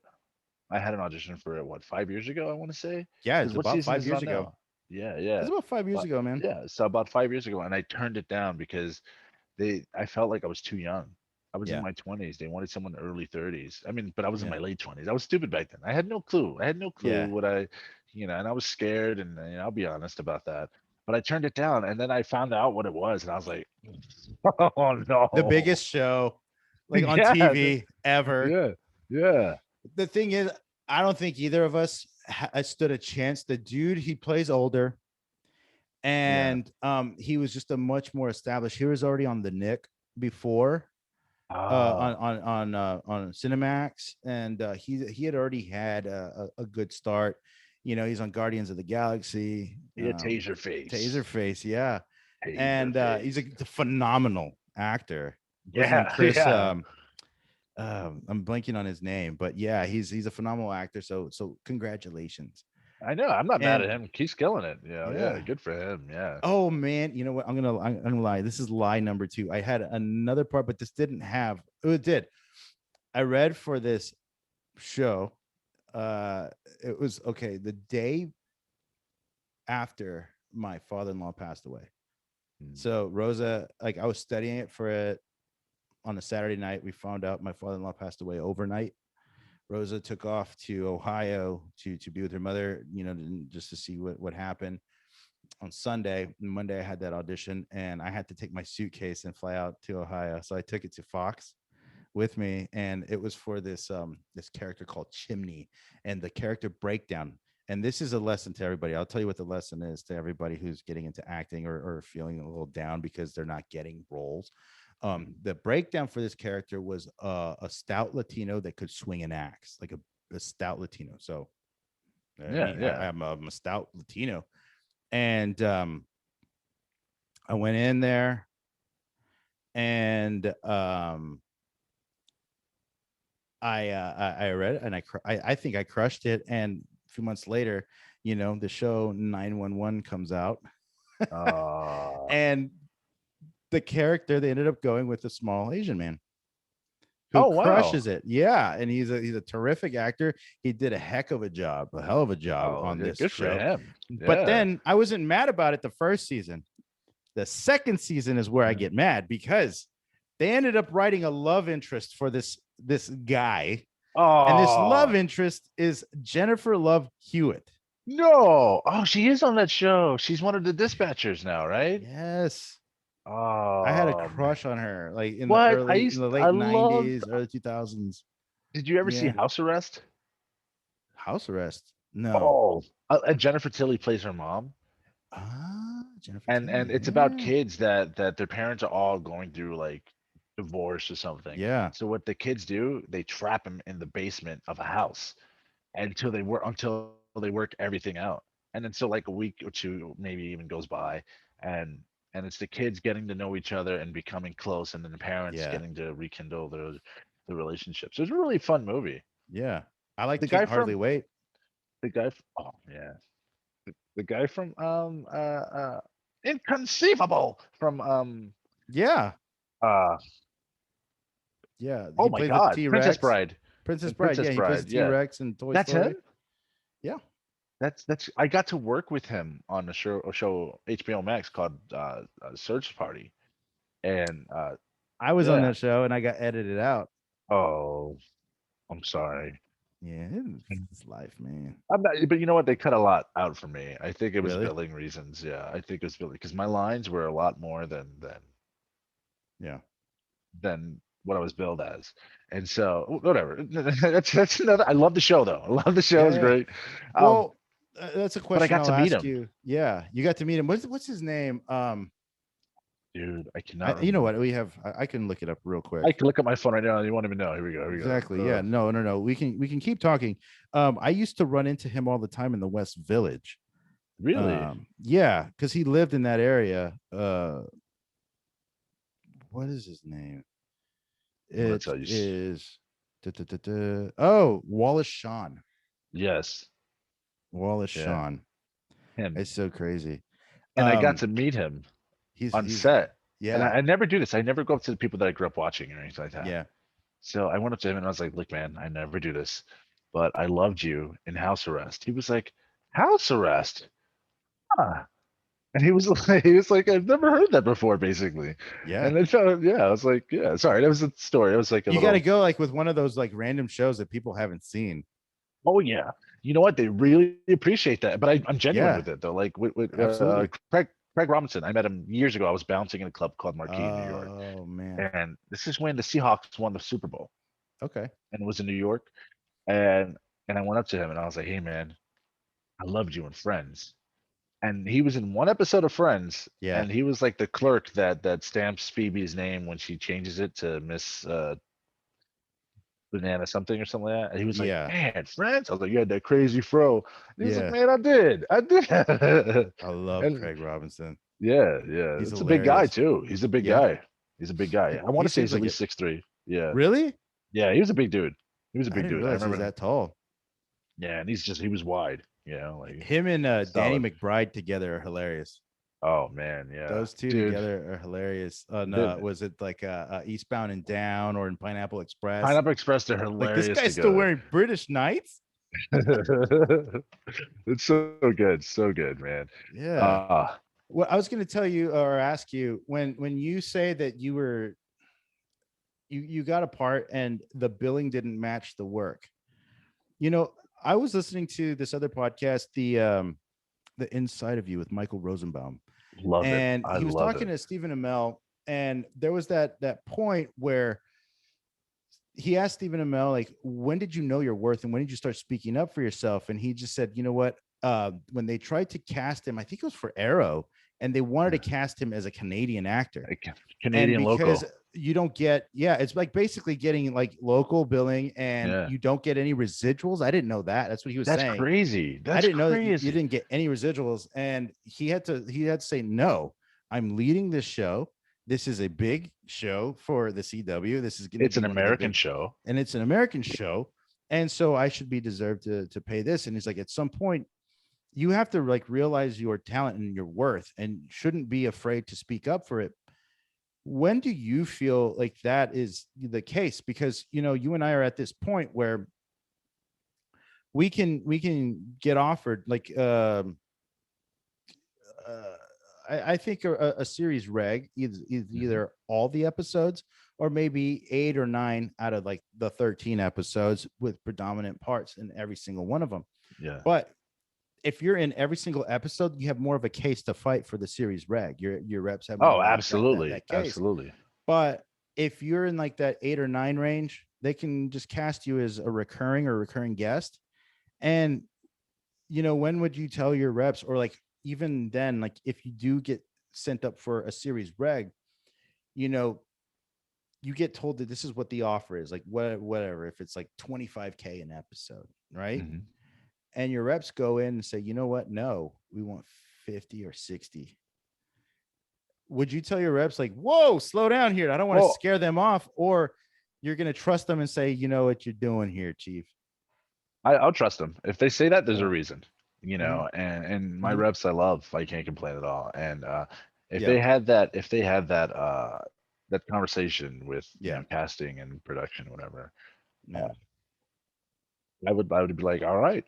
I had an audition for it, what, 5 years ago, I want to say? Yeah, Because it's what about season five is it years on ago. now? Yeah, That's yeah. about 5 years But ago, man. yeah, so about 5 years ago, and I turned it down because I felt like I was too young. I was in Yeah, my 20s. They wanted someone early 30s. I mean, but I was in yeah, my late 20s. I was stupid back then. I had no clue. I had no clue yeah. what and I was scared, and I'll be honest about that. But I turned it down, and then I found out what it was, and I was like, oh The no. biggest show, like on Yeah, TV ever. yeah, yeah. The thing is, I don't think either of us stood a chance. The dude, he plays older, Yeah. and he was just a much more established. He was already on the Nick before, Oh, on Cinemax, and he had already had a good start. He's on Guardians of the Galaxy, yeah, taser face. Taserface, yeah, Taser and he's face. a phenomenal actor. What's his name? Yeah, Chris. yeah. I'm blanking on his name, but yeah, he's a phenomenal actor. So congratulations. I know. I'm not mad at And him. He's killing it. Yeah, yeah. good for him. Yeah. Oh man, you know what? I'm gonna lie. This is lie number two. I had another part, but this didn't have. Oh, it did. I read for this show. Uh, it was okay. The day after my father-in-law passed away. Mm. So Rosa, like I was studying it for it on a Saturday night. We found out my father-in-law passed away overnight. Rosa took off to Ohio to be with her mother, just to see what happened on Sunday. And Monday, I had that audition, and I had to take my suitcase and fly out to Ohio. So I took it to Fox with me, and it was for this character called Chimney, and the character breakdown. And this is a lesson to everybody. I'll tell you what the lesson is to everybody who's getting into acting or feeling a little down because they're not getting roles. The breakdown for this character was a stout Latino that could swing an axe, like a stout Latino. So I Yeah, mean, yeah. I'm a stout Latino, and I went in there, and I read it, and I think I crushed it. And a few months later, the show 911 comes out, Uh, and the character they ended up going with a small Asian man who oh wow. crushes it. Yeah, and he's a terrific actor. He did a heck of a job, a hell of a job Oh on yeah, this good for show. him. But Yeah. then I wasn't mad about it the first season. The second season is where I Yeah. get mad because they ended up writing a love interest for this guy, and this love Oh interest is Jennifer Love Hewitt. no. Oh, she is on that show. She's one of the dispatchers now, right? Yes, I had a Oh man. crush on her, like What? in the I late loved. '90s, early 2000s. Did you ever see Yeah, House Arrest? House Arrest. No. Oh, and Jennifer Tilly plays her mom. Jennifer And Tilly. it's about Yeah, kids that their parents are all going through like divorce or something. yeah, So what the kids do, they trap them in the basement of a house until they work everything out. And then so like a week or two maybe even goes by, and it's the kids getting to know each other and becoming close, and then the parents yeah, getting to rekindle their relationships. It's a really fun movie. yeah. I like The Can't guy Hardly from Wait. oh yeah, the guy from Inconceivable from Yeah, uh yeah. oh He my plays the God, T Princess Rex. Bride. Princess And Bride. Princess Yeah, he plays the Bride, T yeah. Rex in Toy That's Story. him? Yeah. That's I got to work with him on a show HBO Max called Search Party. And I was on yeah. that show and I got edited out. Oh, I'm sorry. Yeah, it's life, man. I'm not, but you know what? They cut a lot out for me. I think it was Really? billing reasons. Yeah, I think it was billing because my lines were a lot more Yeah. than what I was billed as. And so whatever. That's another. I love the show though. I love the show. Yeah, It's yeah. great. Um, Well, that's a but I question got I'll to meet ask him, you. Yeah, you got to meet him. What's his name? dude. I cannot You know remember. what? I can look it up real I quick. can look at my phone right now. You want to know? Here we go. Here we Exactly. go. Yeah. No, no, no. We can keep talking. I used to run into him all the time in the West Village. Really? Yeah, because he lived in that area. What is his name? I'm gonna It tell you. is oh, Wallace Shawn. Yes. Wallace Yeah. Shawn. Him. It's so crazy. And I got Um, to meet him on he's set. And yeah, I never do this. I never go up to the people that I grew up watching or anything like that. yeah, So I went up to him and I was like, "Look, man, I never do this, but I loved you in House Arrest." He was like, "House Arrest? huh. And he was like, I've never heard that before, basically. Yeah. And then, yeah, I was like, yeah, sorry, that was a story. It was like a You got to little, go like with one of those like random shows that people haven't seen. oh yeah, you know what? They really appreciate that. But I'm genuine Yeah, with it though. Like with absolutely. Craig Robinson, I met him years ago. I was bouncing in a club called Marquee in New York, Oh man. and this is when the Seahawks won the Super Bowl, Okay. and it was in New York. And I went up to him and I was like, hey man, I loved you in Friends. And he was in one episode of Friends, Yeah. and he was like the clerk that stamps Phoebe's name when she changes it to Miss Banana something or something like that. And he was like, Yeah. "Man, Friends." I was like, "You had that crazy fro." And he was like, Yeah. "Man, I did." I love And Craig Robinson. yeah, yeah, He's it's a big guy hilarious. too. He's a big Yeah. guy. He's a big guy. I want He to say seems he's at like it. least 6'3". Yeah, Really? yeah, he was a big dude. He was a I big didn't dude. I realize he was remember. that tall. Yeah, and he was wide. Like Him and Danny solid. McBride together are hilarious. Oh man, yeah, Those two dude. together are hilarious. The Was it like Eastbound and Down or in Pineapple Express? Pineapple Express, they're Like this hilarious guy's still together. wearing British Knights. It's so good, so good, man. Yeah. Uh Well, I was going to tell you or ask you when you say that you got a part and the billing didn't match the work. You know, I was listening to this other podcast, the Inside of You with Michael Rosenbaum, Love it. and I he was love talking it. to Stephen Amell, and there was that point where he asked Stephen Amell, like, when did you know your worth and when did you start speaking up for yourself? And he just said, you know what? When they tried to cast him, I think it was for Arrow, and they wanted to cast him as a Canadian actor. Like And Canadian because local. you don't get, yeah, it's like basically getting like local billing and Yeah. you don't get any residuals. I didn't know that. That's what he was That's saying. crazy. I That's didn't know that you crazy. didn't get any residuals. And he had to say, no, I'm leading this show. This is a big show for the CW. This is going to It's be an one of the American big, show. and it's an American show. And so I should be deserved to pay this. And he's like, at some point, you have to like realize your talent and your worth and shouldn't be afraid to speak up for it. When do you feel like that is the case? Because you and I are at this point where we can get offered like uh I think a series reg is Mhm. either all the episodes or maybe 8 or 9 out of like the 13 episodes with predominant parts in every single one of them. Yeah. But if you're in every single episode, you have more of a case to fight for the series reg. Your reps have more Oh, of that absolutely. case. Absolutely. But if you're in like that 8 or 9 range, they can just cast you as a recurring guest. And when would you tell your reps, or like even then, like if you do get sent up for a series reg, you know, you get told that this is what the offer is, like whatever, if it's like 25K an episode, right? Mhm. And your reps go in and say, you know what? No, we want 50 or 60. Would you tell your reps like, whoa, slow down here? I don't want to Well, scare them off, or you're going to trust them and say, you know what you're doing here, chief? I'll trust them. If they say that, there's Yeah. a reason, Mm-hmm. and my Mm-hmm. reps I love. I can't complain at all. And Yeah. if they had that conversation with, Yeah. casting and production, whatever, Yeah. uh, I would be like, all right,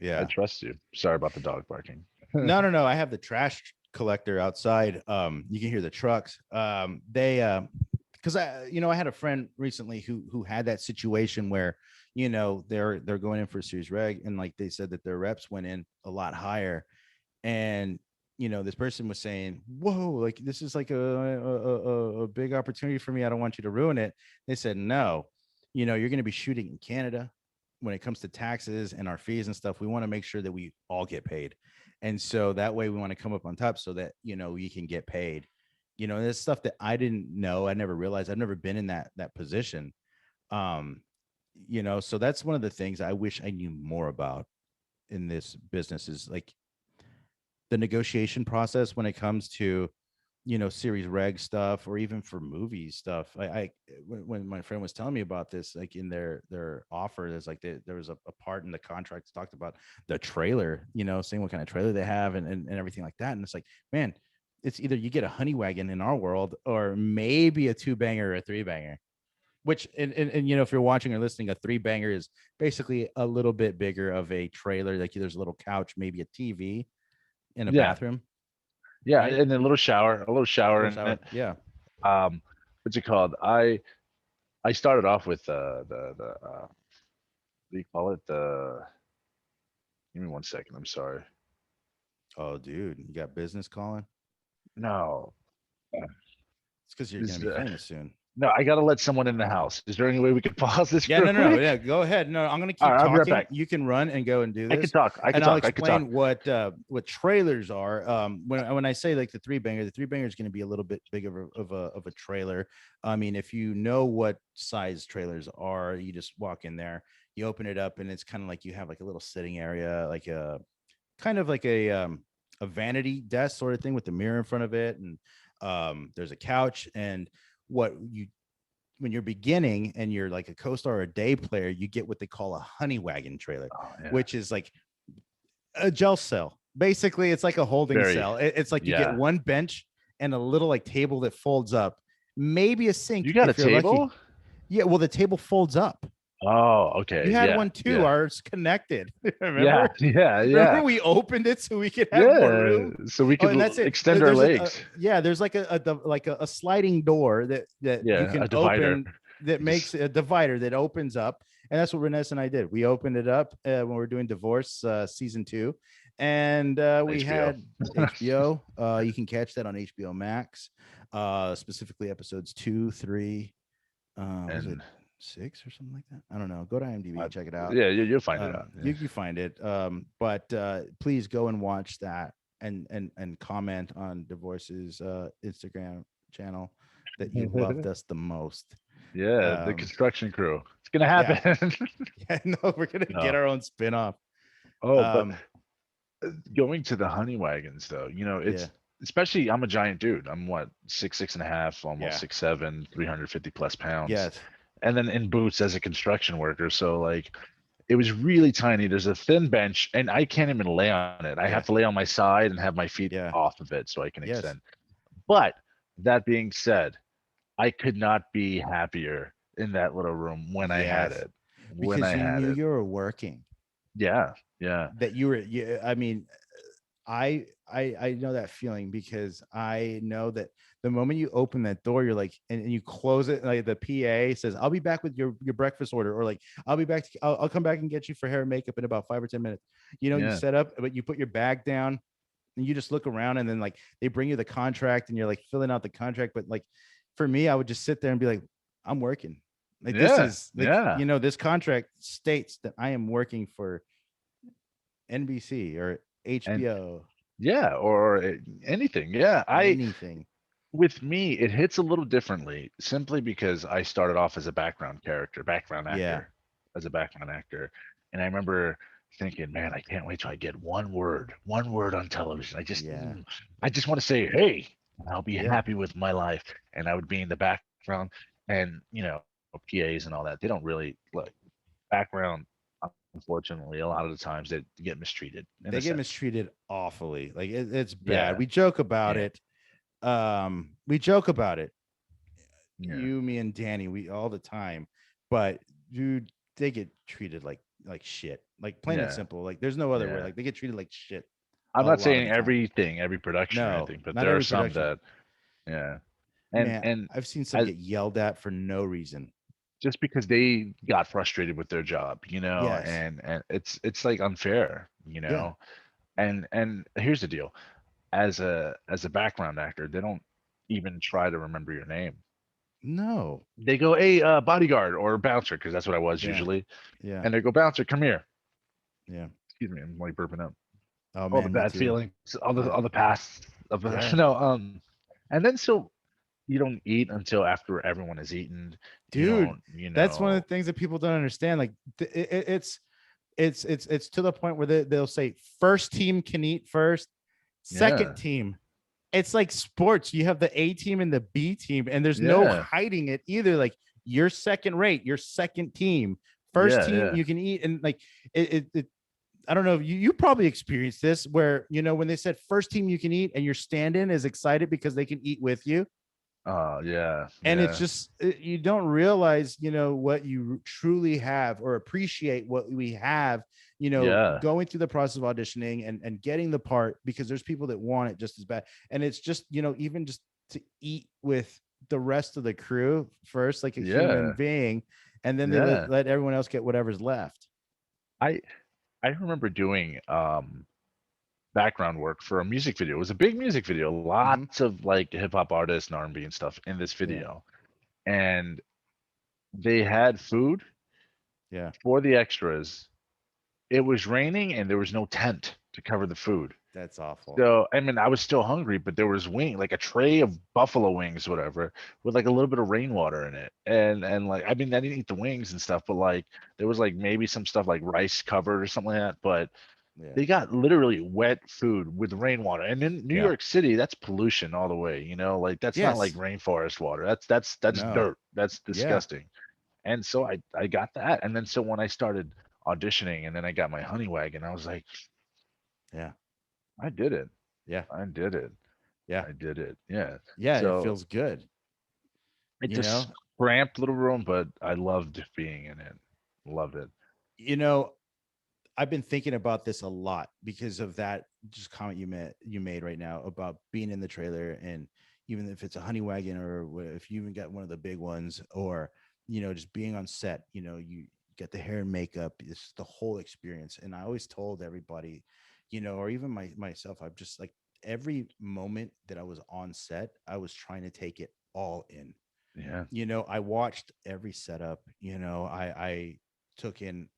I Yeah. trust you. Sorry about the dog barking. No, no, no. I have the trash collector outside. You can hear the trucks. They because I had a friend recently who had that situation where they're going in for a series reg, and like they said that their reps went in a lot higher, and this person was saying, whoa, like this is like a big opportunity for me. I don't want you to ruin it. They said, no, you're going to be shooting in Canada. When it comes to taxes and our fees and stuff, we want to make sure that we all get paid. And so that way we want to come up on top so that, you can get paid. There's stuff that I didn't know. I never realized. I've never been in that position. Um, so that's one of the things I wish I knew more about in this business is like the negotiation process when it comes to series reg stuff or even for movie stuff. When my friend was telling me about this, like in their offer, there's like there was a part in the contract that talked about the trailer, saying what kind of trailer they have and everything like that. And it's like, man, it's either you get a honey wagon in our world or maybe a 2-banger or a 3-banger. Which and if you're watching or listening, a 3-banger is basically a little bit bigger of a trailer. Like there's a little couch, maybe a TV, in a Yeah, bathroom, yeah, right? and then a little shower Little in it. shower. Yeah. What's it called? I started off with what do you call it? Give me 1 second. I'm sorry. Oh, dude, you got business calling? No, It's because you're gonna is be famous soon. no. I gotta let someone in the house. Is there any way we could pause this Yeah, real no. quick? Yeah, go ahead. No, I'm gonna All keep right, I'll be right talking. back. You can run and go and do I could this, talk. I could and I'll talk. I could talk. explain what trailers are. When I say like the three banger is going to be a little bit big of a trailer. I mean, if you know what size trailers are, you just walk in there, you open it up, and it's kind of like you have like a little sitting area, like a kind of like a vanity desk sort of thing with the mirror in front of it, and there's a couch. And what you when you're beginning and you're like a co-star or a day player, you get what they call a honey wagon trailer, Oh, yeah. which is like a jail cell. Basically, it's like a holding Very. cell. It's like you get Yeah. one bench and a little like table that folds up, maybe a You sink got a if you're lucky. table? Yeah, well, the table folds up. Oh, You okay. had Yeah. one too. Yeah. Ours connected. Yeah. Remember? Yeah. Remember Yeah. we opened it so we could have more Yeah. room. So we Oh, could and that's it. extend our There's legs. yeah. There's like a sliding door that you Yeah. can A divider. open that You makes just a divider that opens up, and that's what Renes and I did. We opened it up when we were doing Divorce season 2, and we HBO. had HBO. You can catch that on HBO Max, specifically episodes 2, 3. Was it And 6 or something like that? I don't know. Go to IMDb I, and check it out. yeah, you'll find it out. Yeah. You find it. But please go and watch that and comment on Divorce's Instagram channel that you loved us the most. Yeah. The construction crew. It's gonna Yeah, happen. yeah. No, we're gonna get No. our own spin-off. Oh, but Um, going to the honey wagons though, yeah, it's especially I'm a giant dude. I'm what, 6'6.5", almost yeah, 6'7", 350 plus pounds. yes, And then in boots as a construction worker. So like it was really tiny. There's a thin bench and I can't even lay on it. I yeah, have to lay on my side and have my feet yeah, off of it so I can yes. extend. But that being said, I could not be happier in that little room when I had Yes, it. When because I you had knew it. you were working. Yeah. Yeah. That you were. Yeah, I mean, I know that feeling because I know that the moment you open that door, you're like, and you close it, like the PA says, "I'll be back with your breakfast order," or like, "I'll be back. I'll come back and get you for hair and makeup in about 5 or 10 minutes." You Yeah. set up, but you put your bag down and you just look around, and then like they bring you the contract, and you're like filling out the contract. But like for me, I would just sit there and be like, "I'm working." Like this Yeah. is like Yeah. this contract states that I am working for NBC or And HBO, yeah, or anything. Yeah. anything. With me, it hits a little differently simply because I started off as a background Yeah. actor, as a background actor. And I remember thinking, man, I can't wait till I get one word on television. Yeah. I just want to say, hey, and I'll be Yeah. happy with my life. And I would be in the background and, PAs and all that. They don't really look background. Unfortunately, a lot of the times they get mistreated in They a get sense. mistreated awfully. Like it's bad. Yeah. We joke about Yeah. it. We joke about it. Yeah. You, me, and Danny, we all the time. But dude, they get treated like shit. Like plain and Yeah. simple. Like there's no other way. Yeah. Like they get treated like shit I'm a not lot of saying the time. everything, every production or No, anything, but not there are every some production. that, yeah, and Man, and I've seen some as get yelled at for no reason. just because they got frustrated with their job, Yes. and it's like unfair, Yeah. and here's the deal: as a background actor, they don't even try to remember your name. No. They go, hey, bodyguard or bouncer, because that's what I was Yeah. usually, Yeah. and they go, bouncer, come here. Yeah. Excuse me, I'm like burping up. Oh All the man, me bad too. feelings, all the Yeah. all the past of Yeah. no, and then so you don't eat until after everyone has eaten. You Dude, don't, that's one of the things that people don't understand. Like it's to the point where they'll say first team can eat first, second yeah, team. It's like sports. You have the A team and the B team, and there's no yeah, hiding it either. Like you're second rate, you're second team. First yeah, team yeah, you can eat, and like it I don't know. You probably experienced this where when they said first team you can eat, and your stand-in is excited because they can eat with you. Yeah, And it's yeah, just you don't realize, what you truly have, or appreciate what we have, yeah, going through the process of auditioning and getting the part, because there's people that want it just as bad. And it's just, even just to eat with the rest of the crew first, like a human yeah, being, and then they let, yeah. let everyone else get whatever's left. I I remember doing background work for a music video. It was a big music video, Hmm. lots of like hip hop artists and R&B and stuff in this Yeah. video. And they had food Yeah. for the extras. It was raining and there was no tent to cover the food. That's awful. So, I mean, I was still hungry, but there was like a tray of buffalo wings, whatever, with like a little bit of rainwater in it. And like, I mean, I didn't eat the wings and stuff, but like there was like maybe some stuff like rice covered or something like that. But Yeah. they got literally wet food with rainwater. And in New Yeah. York City, that's pollution all the way, like that's not like Yes. rainforest water. That's No. dirt. That's Yeah. disgusting. And so I got that. And then so when I started auditioning and then I got my honey wagon, I was like, Yeah. I did it. Yeah. I did it. Yeah. I did it. Yeah. Yeah. It So feels good. it's you a know cramped little room, but I loved being in it. Loved it. you know I've been thinking about this a lot because of that just comment you made right now about being in the trailer, and even if it's a honey wagon, or if you even got one of the big ones, or just being on set, you get the hair and makeup, it's the whole experience. And I always told everybody, or even myself, I've just like, every moment that I was on set, I was trying to take it all in. Yeah. I watched every setup. I took in,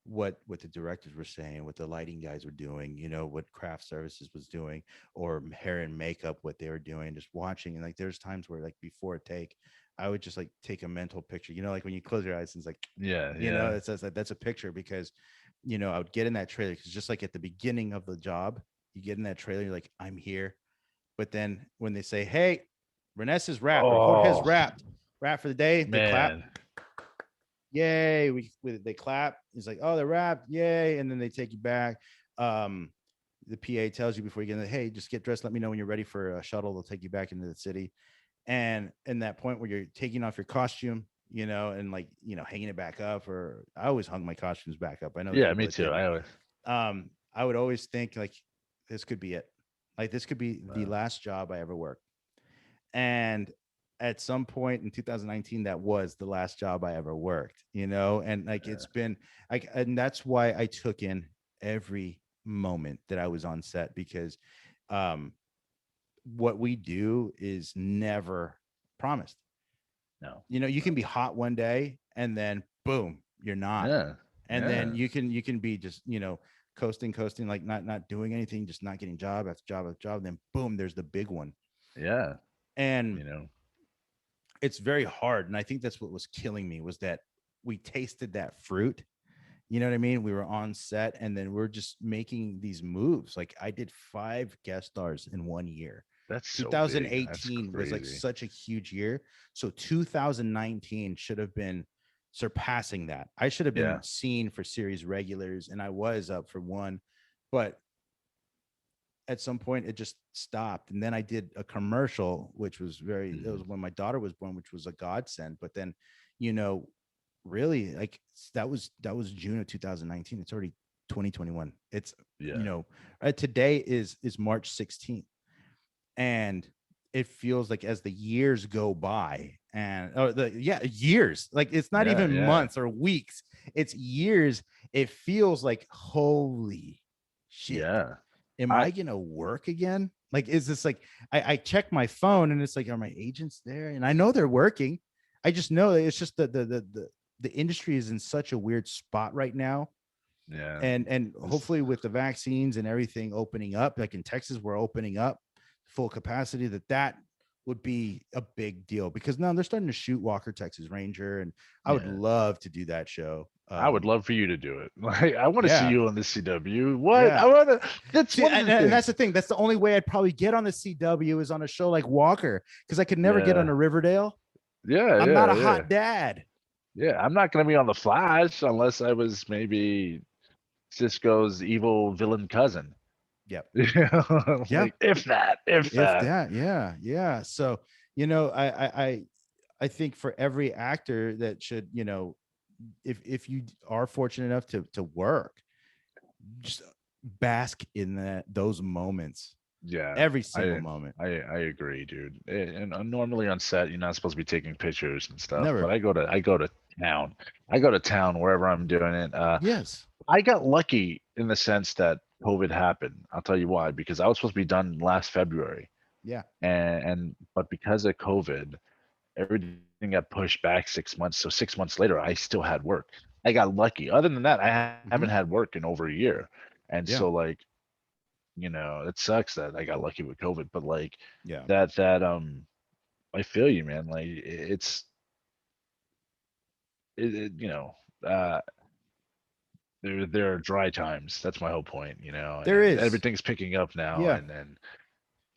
what the directors were saying, what the lighting guys were doing, what craft services was doing, or hair and makeup, what they were doing, just watching. And like, there's times where, like, before a take, I would just like take a mental picture, like when you close your eyes and it's like, Yeah. Yeah. it says that that's a picture, because, I would get in that trailer, because just like at the beginning of the job, you get in that trailer, you're like, I'm here. But then when they say, hey, Renes is wrapped, or Jorge's Oh wrapped for the day, they clap. man. Yay. They clap. It's like, oh, they're wrapped. Yay. And then they take you back. Um, the PA tells you before you get in, hey, just get dressed. Let me know when you're ready for a shuttle. They'll take you back into the city. And in that point where you're taking off your costume, and like, hanging it back up, or I always hung my costumes back up. I know Yeah, people me that too. didn't. I always I would always think like, this could be it. Like, this could be the uh, last job I ever worked. And at some point in 2019, that was the last job I ever worked, and like, it's been like, and that's why I took in every moment that I was on set, because um what we do is never promised. no. You can No. be hot one day, and then boom, you're not. Yeah. And then Yeah. you can be just, coasting, like not doing anything, just not getting job after job after job, and then boom, there's the big one. Yeah. And You know. it's very hard. And I think that's what was killing me, was that we tasted that fruit. You know what I mean? We were on set, and then we're just making these moves. Like, I did 5 guest stars in 1 year. That's so big. That's 2018 was like crazy. such a huge year. So 2019 should have been surpassing that. I should have been Yeah. seen for series regulars, and I was up for one, but at some point it just stopped. And then I did a commercial, which was it was Mhm. when my daughter was born, which was a godsend. But then, you know really, like, that was June of 2019. It's already 2021. It's, Yeah. today is March 16th. And it feels like, as the years go by, and years, like, it's not Yeah. even Yeah. months or weeks, it's years. It feels like, holy shit, Yeah. am I I gonna work again? Like, is this like, I check my phone, and it's like, are my agents there? And I know they're working. I just know that it's just the industry is in such a weird spot right now. yeah. And This hopefully, with the vaccines and everything opening up, like in Texas, we're opening up full capacity, that would be a big deal, because now they're starting to shoot Walker Texas Ranger, and I would yeah. love to do that show. I would love for you to do it. Like I want to see Yeah. you on the CW. What? I Yeah. want to. That's See, one of and, the and that's things. the thing. That's the only way I'd probably get on the CW, is on a show like Walker, because I could never get on Yeah. a Riverdale. Yeah. I'm not Yeah. a Yeah. hot dad. Yeah. I'm not gonna be on the Flash unless I was maybe Cisco's evil villain cousin. Yep. You know, Yeah. like if that, if If that. that, yeah, yeah. So, I think for every actor that should, if you are fortunate enough to work, just bask in those moments, Yeah, every single moment. I agree, dude. And normally on set, you're not supposed to be taking pictures and stuff, but Never. I go to town. I go to town wherever I'm doing it. Yes. I got lucky in the sense that COVID happened. I'll tell you why, because I was supposed to be done last February, Yeah. and but because of COVID, everything got pushed back 6 months. So 6 months later, I still had work. I got lucky. Other than that, I haven't had Hmm. work in over a year, and so Yeah. like it sucks that I got lucky with COVID, but like Yeah. that I feel you, man. Like it uh there are dry times. That's my whole point, There and is. everything's picking up now, Yeah. and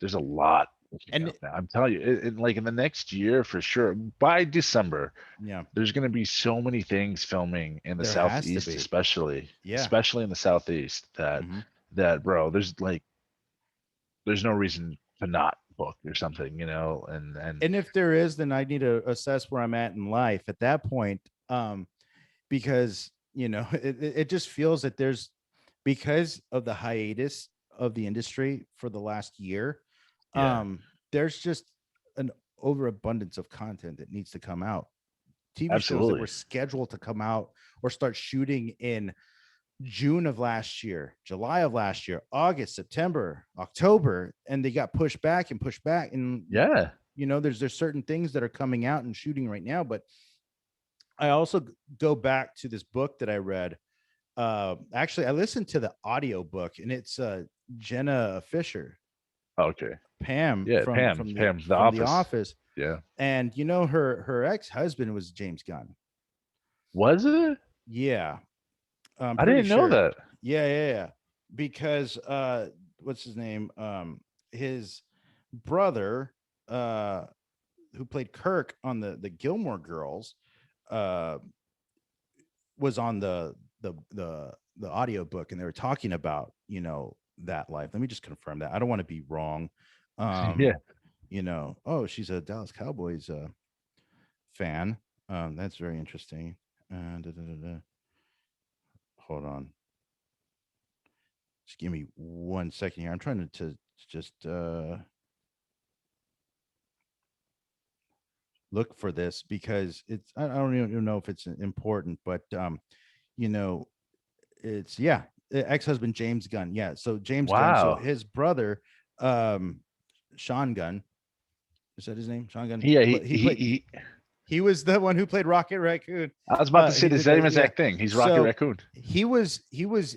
there's a lot picking And up now. I'm telling you, like in the next year for sure, by December, yeah, there's going to be so many things filming in the there has to southeast, be. especially, Yeah. in the southeast Hmm. that bro, there's no reason to not book or something, and And if there is, then I need to assess where I'm at in life at that point. Because it just feels that there's, because of the hiatus of the industry for the last year, yeah, there's just an overabundance of content that needs to come out. TV shows that were absolutely. scheduled to come out or start shooting in June of last year, July of last year, August, September, October, and they got pushed back and pushed back. And Yeah. there's certain things that are coming out and shooting right now. But I also go back to this book that I read. Actually, I listened to the audio book, and it's Jenna Fisher, Okay. Pam Yeah, from Pam. from the Pam, The from the Office. Office, Yeah. and her ex-husband was James Gunn. Was it? Yeah, I'm I pretty didn't know sure. that. Yeah, yeah, yeah. Because what's his name? His brother, uh, who played Kirk on the Gilmore Girls, uh, was on the audio book, and they were talking about that life. Let me just confirm that. I don't want to be wrong. Yeah. Oh, she's a Dallas Cowboys fan. That's very interesting. Da, da, da, da. Hold on. Just give me 1 second here. I'm trying to just look for this because I don't even know if it's important, but you know, it's yeah, ex-husband James Gunn. Yeah, so James Gunn, so Wow. his brother, um, Sean Gunn, is that his name? Sean Gunn. Yeah, He played. He was the one who played Rocket Raccoon. I was about to say He the did same that. Yeah. exact thing. He's Rocky So Raccoon. he was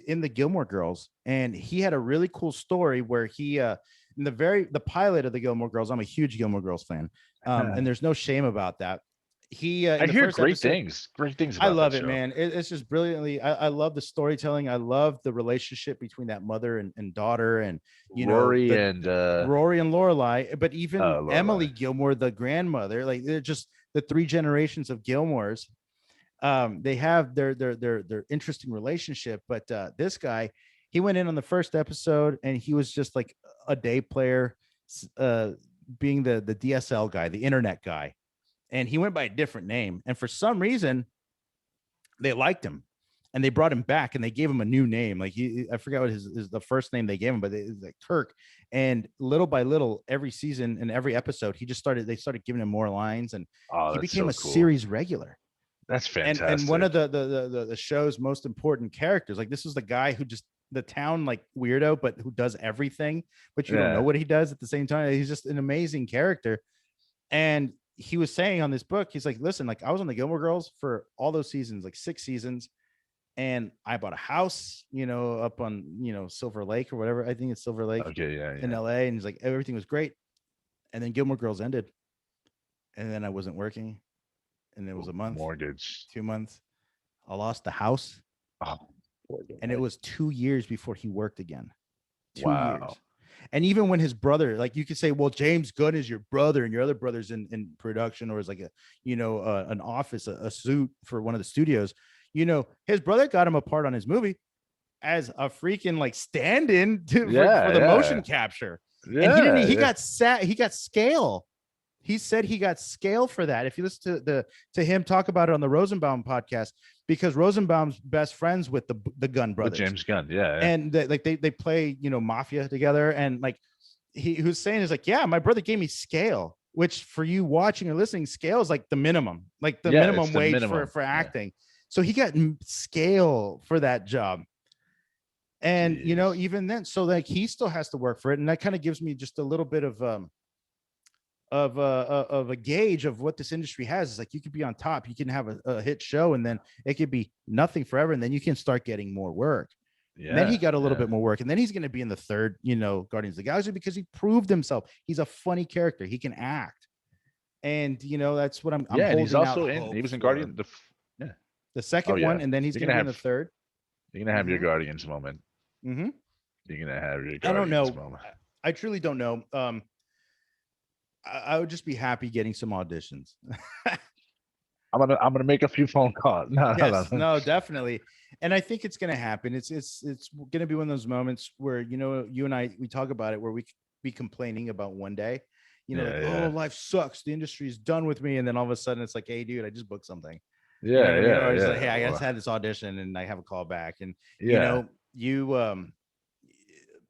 in the Gilmore Girls, and he had a really cool story where he in the pilot of the Gilmore Girls. I'm a huge Gilmore Girls fan, and there's no shame about that. He I in the hear first great episode, things. Great things I about that love it, show. man. It's just brilliantly. I love the storytelling. I love the relationship between that mother and daughter, and Rory the and Rory and Lorelai, but even Emily Lorelai. Gilmore, the grandmother. Like they're just the three generations of Gilmores. They have their interesting relationship. But this guy, he went in on the first episode, and he was just like a day player, uh, being the DSL guy, the internet guy, and he went by a different name. And for some reason, they liked him, and they brought him back, and they gave him a new name. Like I forgot what his the first name they gave him, but it was like Kirk. And little by little, every season and every episode, they started giving him more lines, and Oh, he that's became so a cool. series regular. That's And one of fantastic. the show's most important characters, like this was the guy who just the town like weirdo, but who does everything, but you don't know Yeah. what he does at the same time. He's just an amazing character. And he was saying on this book, he's like, listen, like I was on the Gilmore Girls for all those seasons, like 6 seasons, and I bought a house, up on, Silver Lake or whatever. I think it's Silver Lake Okay. Yeah. in Yeah. LA. And he's like, everything was great. And then Gilmore Girls ended. And then I wasn't working. And it was a month, Mortgage. 2 months. I lost the house. Oh, poor And it guy. was 2 years before he worked again. 2 years. Wow. And even when his brother, like you could say, well, James Gunn is your brother, and your other brother's in production, or is like an office, a suit for one of the studios. His brother got him a part on his movie as a freaking like stand-in for Yeah. the Yeah. motion capture, and he didn't. Yeah. He Yeah. got he got scale. he said he got scale for that. If you listen to him talk about it on the Rosenbaum podcast, because Rosenbaum's best friends with the Gunn With brothers, James Gunn, yeah, and like they play mafia together, and like he was saying is like, yeah, my brother gave me scale, which for you watching or listening, scale is like the yeah. It's minimum the wage minimum. for Yeah. acting. So he got scale for that job. And Jeez. even then, so like he still has to work for it, and that kind of gives me just a little bit of a gauge of what this industry has. Is like you could be on top, you can have a hit show, and then it could be nothing forever, and then you can start getting more work. And then he Yeah, got a little yeah, bit more work, and then he's going to be in the third, Guardians of the Galaxy, because he proved himself. He's a funny character. He can act, and that's what I'm yeah. And he's holding out also in. He hopes was in for Guardian. Yeah. the Oh second one, yeah. and then he's You're going to gonna be in the have. third. You're gonna have your Mm-hmm. Guardians moment. Mm-hmm. You're gonna have your I don't Guardians know. moment. I truly don't know. I would just be happy getting some auditions. I'm gonna make a few phone calls. No, no, Yes, no. no, definitely. And I think it's going to happen. It's going to be one of those moments where you and I we talk about it, where we could be complaining about one day, like, Yeah, oh, yeah, life sucks, the industry is done with me, and then all of a sudden it's like, hey, dude, I just booked something. You know yeah, what I mean? yeah, Or it's like, yeah. hey, I just Well, had this audition and I have a call back, and yeah. you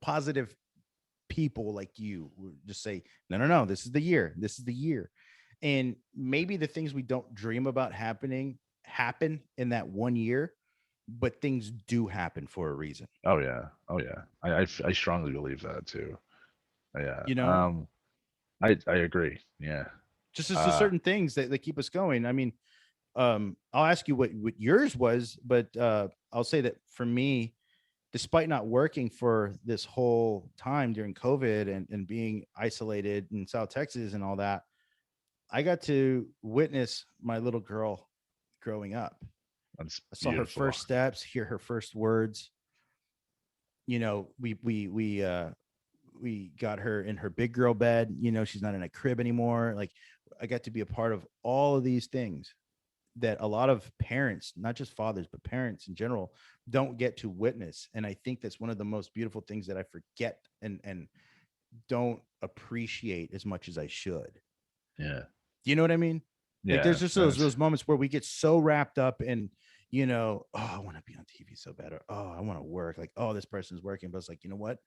positive people like you would just say, no, no, no, this is the year. This is the year. And maybe the things we don't dream about happening happen in that one year, but things do happen for a reason. Oh yeah. Oh yeah. I strongly believe that too. Yeah. You know, I agree. Yeah. just as to Uh certain things that keep us going. I mean, I'll ask you what yours was, but I'll say that for me, despite not working for this whole time during COVID and being isolated in South Texas and all that, I got to witness my little girl growing up. that's I saw her beautiful. first steps, hear her first words. We got her in her big girl bed. She's not in a crib anymore. Like, I got to be a part of all of these things that a lot of parents, not just fathers, but parents in general, don't get to witness. And I think that's one of the most beautiful things that I forget and don't appreciate as much as I should. Yeah. Do you know what I mean? Like, there's Yeah. just those That's those moments where we get so wrapped up in, oh, I want to be on TV so bad, or oh, I want to work. Like, oh, this person's working, but it's like, you know what?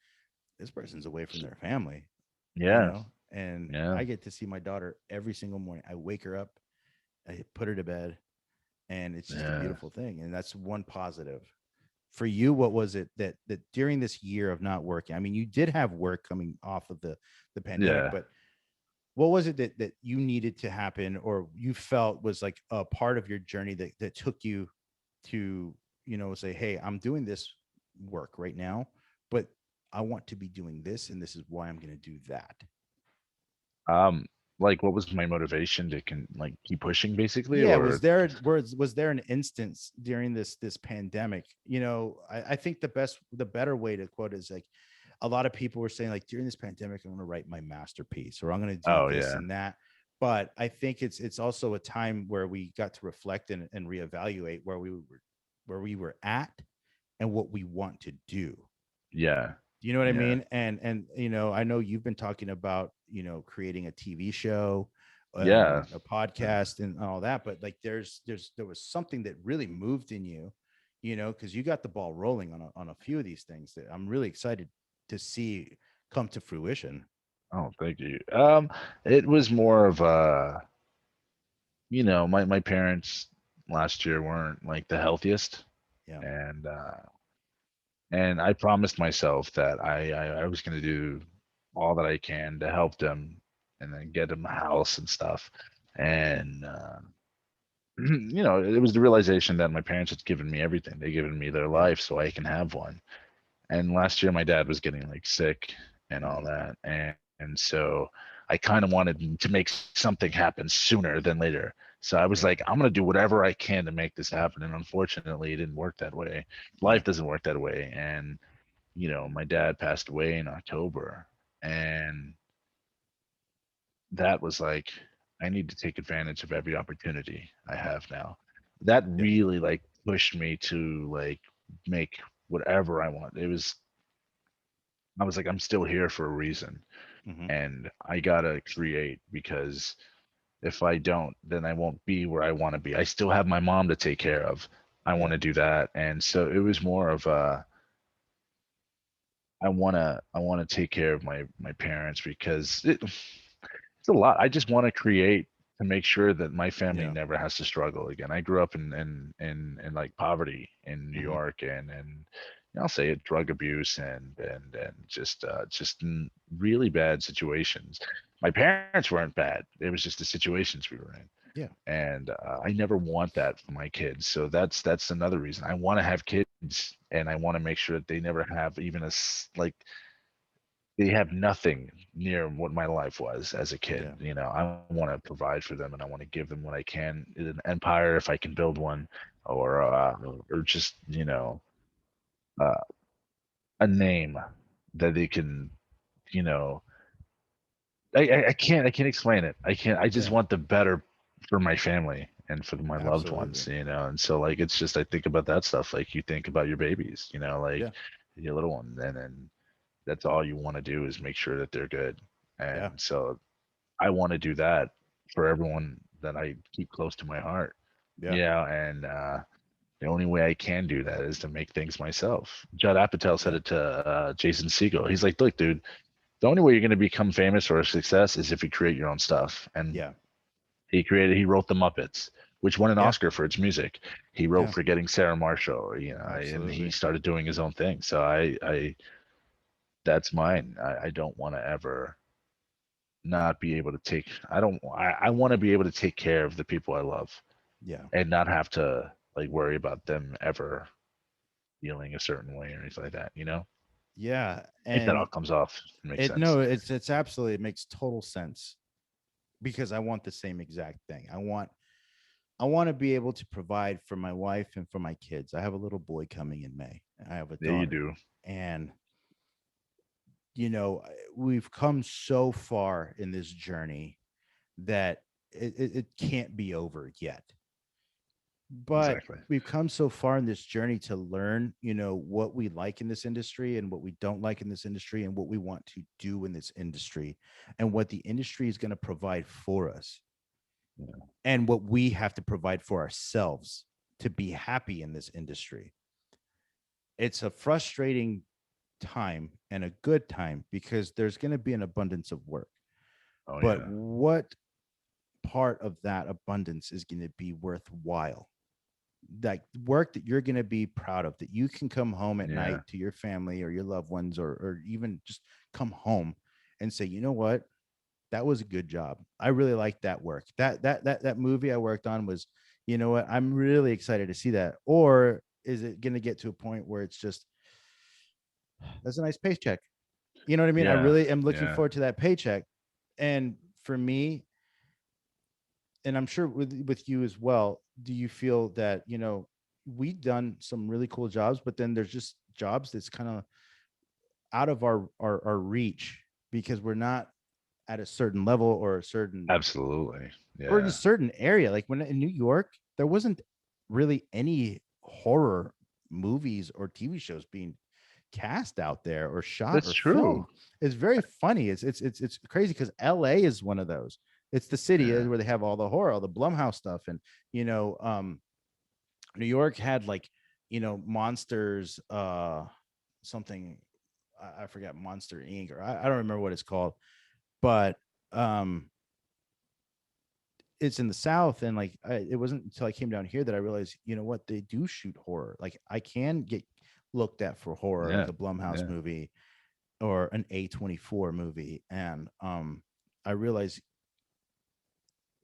This person's away from their family, yeah. and Yeah. I get to see my daughter every single morning. I wake her up, I put her to bed, and it's just a Yeah. beautiful thing. And that's one positive. For you, what was it that during this year of not working? I mean, you did have work coming off of the pandemic, Yeah. but what was it that you needed to happen, or you felt was like a part of your journey that took you to say, hey, I'm doing this work right now, but I want to be doing this, and this is why I'm going to do that. Um like what was my motivation to like keep pushing basically Yeah, or was there an instance during this pandemic? I think the better way to quote is like, a lot of people were saying, like, during this pandemic, I'm going to write my masterpiece, or I'm going to do oh this yeah. and that. But I think it's also a time where we got to reflect and reevaluate where we were at and what we want to do. Yeah. Do you know what I Yeah. mean? And I know you've been talking about creating a TV show Yeah. and a podcast and all that, but like there was something that really moved in you, because you got the ball rolling on a few of these things that I'm really excited to see come to fruition. Oh, thank you. It was more of my parents last year weren't like the healthiest, Yeah, and I promised myself that I was going to do all that I can to help them and then get them a house and stuff. And it was the realization that my parents had given me everything. They given me their yeah, life so I can have one. And last year my dad was getting like sick and all mhm, that, and so I kind of wanted to make something happen sooner than later. So I was yeah, like, I'm gonna do whatever I can to make this happen. And unfortunately, it didn't work that way. yeah, Life doesn't work that way. And my dad passed away in October, and that was like, I need to take advantage of every opportunity I have now. That yeah, really like pushed me to like make whatever I want. I was like, I'm still here for a reason. Hmm. and I gotta create because if I don't, then I won't be where I want to be. I still have my mom to take care of. I want Yeah. to do that, and so it was more of a I want to take care of my parents because it's a lot. I just want to create to make sure that my family Yeah. never has to struggle again. I grew up in like poverty in New Hmm. York and I'll say it, drug abuse and just really bad situations. My parents weren't bad. It was just the situations we were in, Yeah. and I never want that for my kids. So that's another reason I want to have kids, and I want to make sure that they never have even like they have nothing near what my life was as a kid. Yeah. I want to provide for them, and I want to give them what I can, an empire if I can build one, or just uh, a name that they can, you know, I can't explain it. I just Yeah. want the better for my family and for my loved Absolutely. ones, and so like it's just I think about that stuff like you think about your babies, like Yeah. your little one, and then that's all you want to do is make sure that they're good. Yeah. And so I want to do that for everyone that I keep close to my heart. Yeah. And the only way I can do that is to make things myself. Judd Apatow said Yeah. it to Jason Segel. He's like, "Look, dude, the only way you're going to become famous or a success is if you create your own stuff." And Yeah. he wrote the Muppets, which won an Yeah. Oscar for its music. He wrote Yeah. Forgetting Sarah Marshall, and he Absolutely. started doing his own thing. So I that's mine. I don't want to ever not be able to take I don't I want to be able to take care of the people I love Yeah. and not have to like worry about them ever feeling a certain way or anything like that, Yeah. if that all And comes off, it makes it sense. no, it's absolutely, it makes total sense because I want the same exact thing. I want to be able to provide for my wife and for my kids. I have a little boy coming in May. I have a Yeah, you daughter. do. And we've come so far in this journey that it can't be over yet. But Exactly. we've come so far in this journey to learn, what we like in this industry and what we don't like in this industry and what we want to do in this industry and what the industry is going to provide for us Yeah. and what we have to provide for ourselves to be happy in this industry. It's a frustrating time and a good time because there's going to be an abundance of work. Oh But yeah. what part of that abundance is going to be worthwhile? Like work that you're going to be proud of, that you can come home at Yeah. night to your family or your loved ones, or even just come home and say, you know what, that was a good job. I really liked that work. That movie I worked on was, you know what, I'm really excited to see that. Or is it going to get to a point where it's just, that's a nice paycheck? You know what I mean? I Yeah. really am looking Yeah. forward to that paycheck. And for me, and I'm sure with you as well, do you feel that, we've done some really cool jobs, but then there's just jobs that's kind of out of our reach because we're not at a certain level or a certain, Absolutely. or in a Yeah. certain area. Like when in New York, there wasn't really any horror movies or TV shows being cast out there or shot That's or true. filmed. It's very funny. It's crazy because LA is one of those. It's the city Yeah. where they have all the horror, all the Blumhouse stuff, and New York had like monsters, something, I forget, Monster Inc. or I don't remember what it's called, but um it's in the South, and like it wasn't until I came down here that I realized, what, they do shoot horror. Like I can get looked at for horror, Yeah. like a Blumhouse Yeah. movie or an A24 movie. And I realize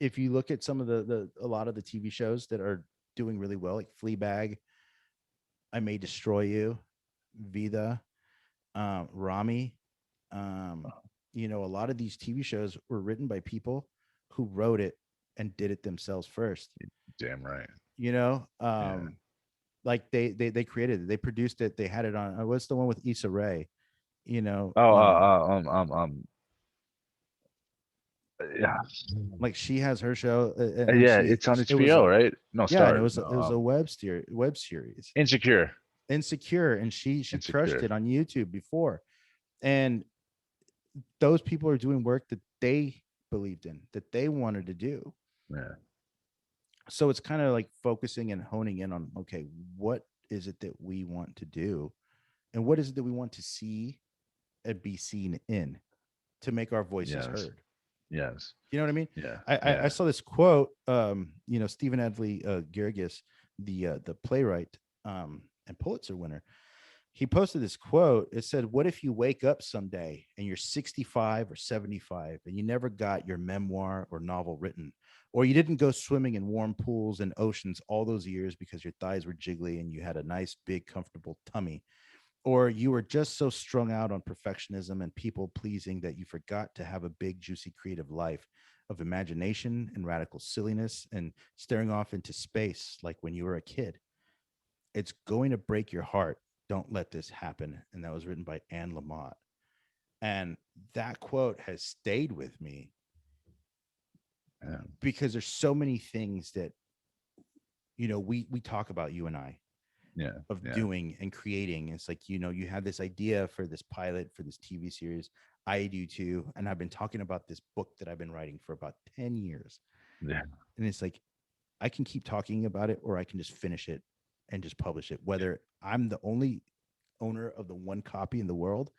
if you look at some of the a lot of the TV shows that are doing really well, like Fleabag, I May Destroy You, Vida, Rami, um, a lot of these TV shows were written by people who wrote it and did it themselves first. Damn right. You know, Yeah. like they created it, they produced it, they had it on. What's the one with Issa Rae? You know, Oh, um, yeah. like she has her show, and Yeah, she it's on it was HBO, right? No, yeah, and it Stars. was No, it was a web series, Insecure. Insecure, and she crushed Insecure. it on YouTube before. And those people are doing work that they believed in, that they wanted to do. Yeah. So it's kind of like focusing and honing in on, okay, what is it that we want to do, and what is it that we want to see and be seen in, to make our voices Yes. heard. Yes. You know what I mean? Yeah. I Yeah. saw this quote. Stephen Adley Gergis, the playwright and Pulitzer winner, he posted this quote. It said, "What if you wake up someday and you're 65 or 75 and you never got your memoir or novel written, or you didn't go swimming in warm pools and oceans all those years because your thighs were jiggly and you had a nice, big, comfortable tummy, or you were just so strung out on perfectionism and people pleasing that you forgot to have a big, juicy, creative life of imagination and radical silliness and staring off into space like when you were a kid. It's going to break your heart. Don't let this happen." And that was written by Anne Lamott. And that quote has stayed with me Yeah. because there's so many things that, we talk about, you and I, Yeah. of Yeah. doing and creating. It's like, you have this idea for this pilot, for this TV series. I do too. And I've been talking about this book that I've been writing for about 10 years. Yeah. And it's like, I can keep talking about it, or I can just finish it and just publish it, whether I'm the only owner of the one copy in the world,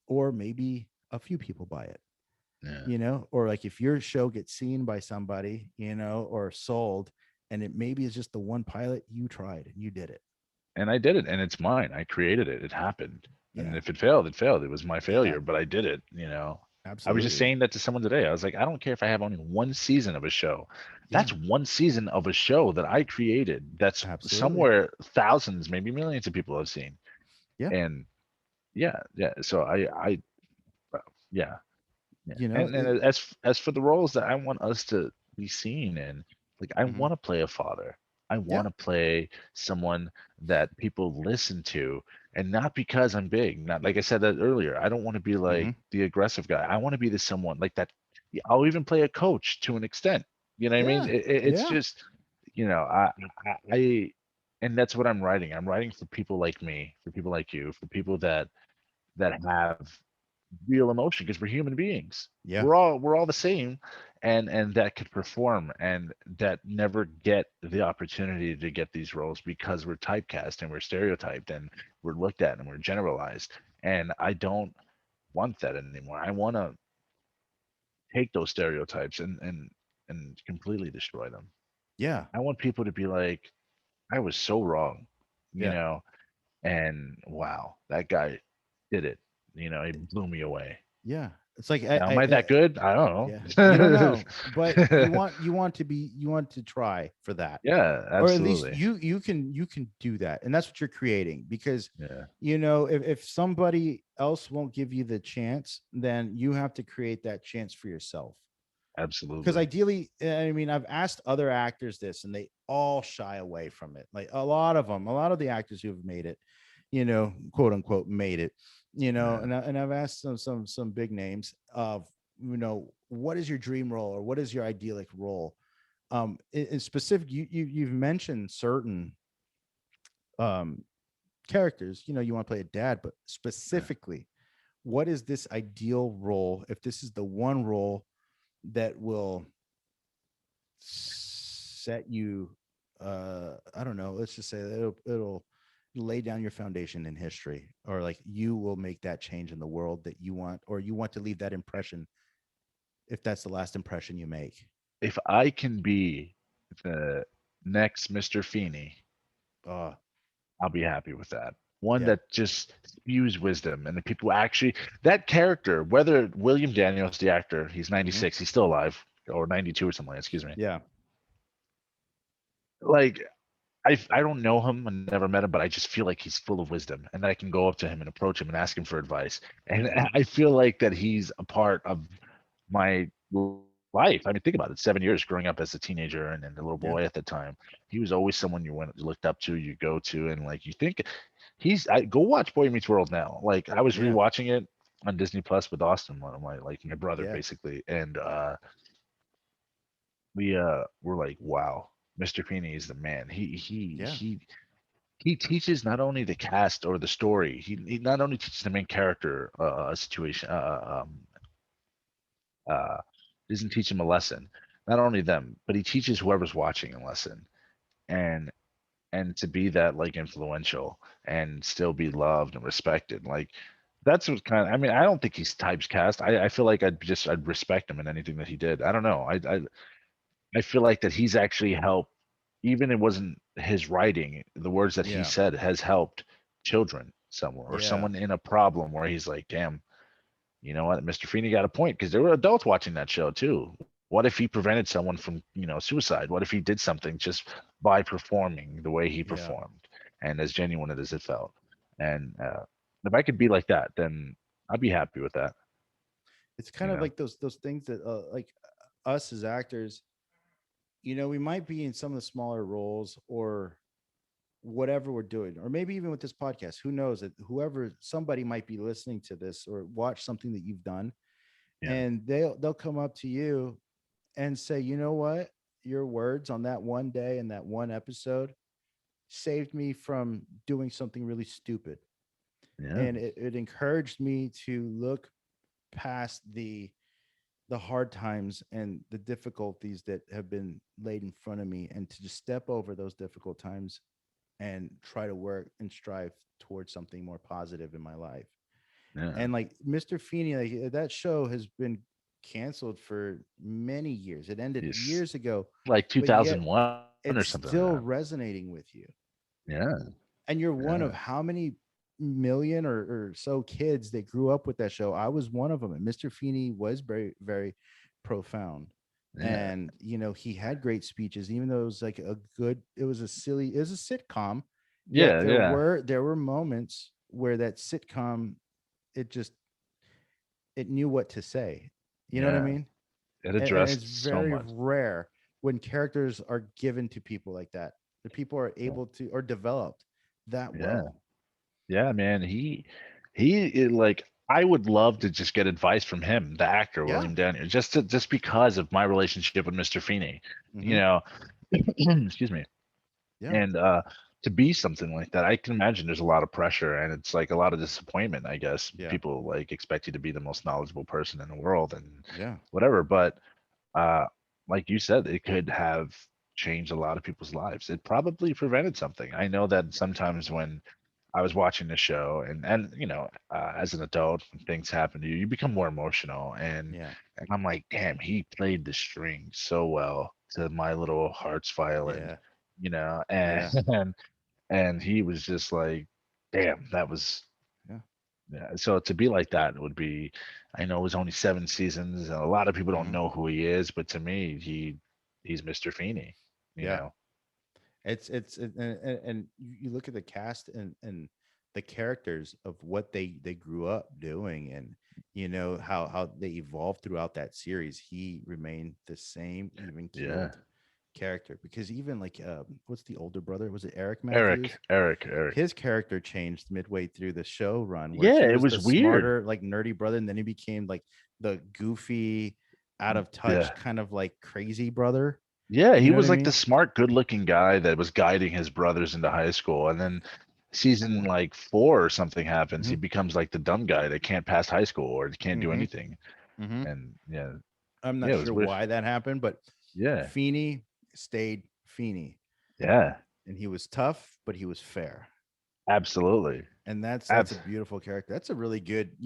or maybe a few people buy it, Yeah. or like if your show gets seen by somebody, or sold, and it maybe is just the one pilot you tried and you did it. And I did it, and it's mine. I created it. It happened. And Yeah. if it failed, it failed. It was my Yeah. failure, but I did it. I was just Absolutely. saying that to someone today. I was like, I don't care if I have only one season of a show. Yeah. That's one season of a show that I created. That's Absolutely. somewhere thousands, maybe millions of people have seen. Yeah. And yeah, yeah. So yeah, yeah. And It. as for the roles that I want us to be seen in, like I Mhm. want to play a father. I Yeah. want to play someone that people listen to, and not because I'm big. Not like I said that earlier. I don't want to be like Mhm. the aggressive guy. I want to be the someone like that. Yeah, I'll even play a coach to an extent. You know what I mean? Yeah. It's Yeah. just, I and that's what I'm writing. I'm writing for people like me, for people like you, for people that have real emotion because we're human beings. Yeah. We're all the same, and that could perform and that never get the opportunity to get these roles because we're typecast and we're stereotyped and we're looked at and we're generalized. And I don't want that anymore. I want to take those stereotypes and completely destroy them. Yeah. I want people to be like, I was so wrong, you Yeah. know, and wow, that guy did it. He blew me away. Yeah. It's like Now, am I that good? I yeah, don't you don't know. know, but you want to try for that, Yeah, or at least absolutely. you can do that, and that's what you're creating. Because Yeah, if somebody else won't give you the chance, then you have to create that chance for yourself. Because absolutely. ideally, I mean, I've asked other actors this and they all shy away from it. Like a lot of them, a lot of the actors who have made it, quote unquote made it, Yeah, and I've asked some big names of, what is your dream role, or what is your idyllic role? In specific, you've mentioned certain um characters, you want to play a dad, but yeah. specifically, what is this ideal role? If this is the one role that will set you, I don't know, let's just say that it'll lay down your foundation in history, or like you will make that change in the world that you want, or you want to leave that impression, if that's the last impression you make. If I can be the next Mr. Feeney, uh I'll be happy with that. One yeah. that just spews wisdom and the people actually that character, whether William Daniels, the actor, he's Hmm. 96, he's still alive, or 92 or something, excuse me. Yeah. Like I don't know him, I never met him, but I just feel like he's full of wisdom, and that I can go up to him and approach him and ask him for advice. And I feel like that he's a part of my life. I mean, think about it: 7 years growing up as a teenager and a little Yeah. boy at the time. He was always someone you looked up to, you go to, and like you think I go watch Boy Meets World now. Like I was Yeah. rewatching it on Disney Plus with Austin, one of my brother Yeah. basically, and we're like, wow, Mr. Feeney is the man. Yeah. He teaches not only the cast or the story. He not only teaches the main character a situation, Uh, doesn't teach them a lesson. Not only them, but he teaches whoever's watching a lesson. And to be that like influential and still be loved and respected, like that's what kind of, I mean, I don't think he's typecast. I feel like I'd respect him in anything that he did. I don't know. I feel like that he's actually helped, even it wasn't his writing, the words that he Yeah. said has helped children somewhere or Yeah. someone in a problem where he's like, damn, you know what, Mr. Feeney got a point because there were adults watching that show too. What if he prevented someone from, suicide? What if he did something just by performing the way he Yeah. performed and as genuine as it felt? And if I could be like that, then I'd be happy with that. It's You kind of know? like those things that like us as actors, we might be in some of the smaller roles or whatever we're doing, or maybe even with this podcast, who knows that whoever somebody might be listening to this or watch something that you've done, Yeah. and they'll come up to you and say, you know what, your words on that one day and that one episode saved me from doing something really stupid, Yeah. and it encouraged me to look past the hard times and the difficulties that have been laid in front of me, and to just step over those difficult times and try to work and strive towards something more positive in my life. Yeah. And like Mr. Feeney, like that show has been canceled for many years. It ended He's years ago, like but yet 2001 or it's something like still that. resonating with you. Yeah. And you're one of Yeah. how many million or so kids that grew up with that show. I was one of them. And Mr. Feeney was very, very profound. Yeah. And he had great speeches, even though it was like it was a sitcom. Yet Yeah. there Yeah. were there were moments where that sitcom, it just it knew what to say. You know what I Yeah. mean? It And it's addressed so very much. rare when characters are given to people like that. The people are Yeah. able to or developed that Yeah. well. Yeah, man. Like I would love to just get advice from him, the actor Yeah. William Daniels, just because of my relationship with Mr. Feeney. You Hmm. know, excuse me. Yeah. And to be something like that, I can imagine there's a lot of pressure and it's like a lot of disappointment, I guess. Yeah. People like expect you to be the most knowledgeable person in the world and Yeah. whatever, but uh like you said, it could have changed a lot of people's lives. It probably prevented something. I know that sometimes when I was watching the show, and as an adult, when things happen to you, you become more emotional, Yeah. and I'm like, damn, he played the string so well to my little heart's violin, Yeah. and Yeah. and he was just like, damn, that was Yeah. yeah. So to be like that would be, I know it was only 7 seasons, and a lot of people don't Hmm. know who he is, but to me, he's Mr. Feeney, you Yeah. know. And you look at the cast and the characters of what they grew up doing, and how they evolved throughout that series. He remained the same, even Yeah, keeled character, because even like what's the older brother, was it Eric Matthews? Eric. His character changed midway through the show run, where Yeah, he it was was the weird. smarter, like nerdy brother, and then he became like the goofy, out of touch, Yeah. kind of like crazy brother. Yeah, You he know what was I like the mean? smart, good-looking guy that was guiding his brothers into high school. And then season Four. like 4 or something happens. He Mm-hmm. becomes like the dumb guy that can't pass high school or can't do Mm-hmm. anything. Mm-hmm. And yeah, I'm not yeah, it sure was weird. why that happened, but Yeah, Feeney stayed Feeney, yeah, and he was tough, but he was fair, absolutely. and that's a Abs beautiful character. That's a really good,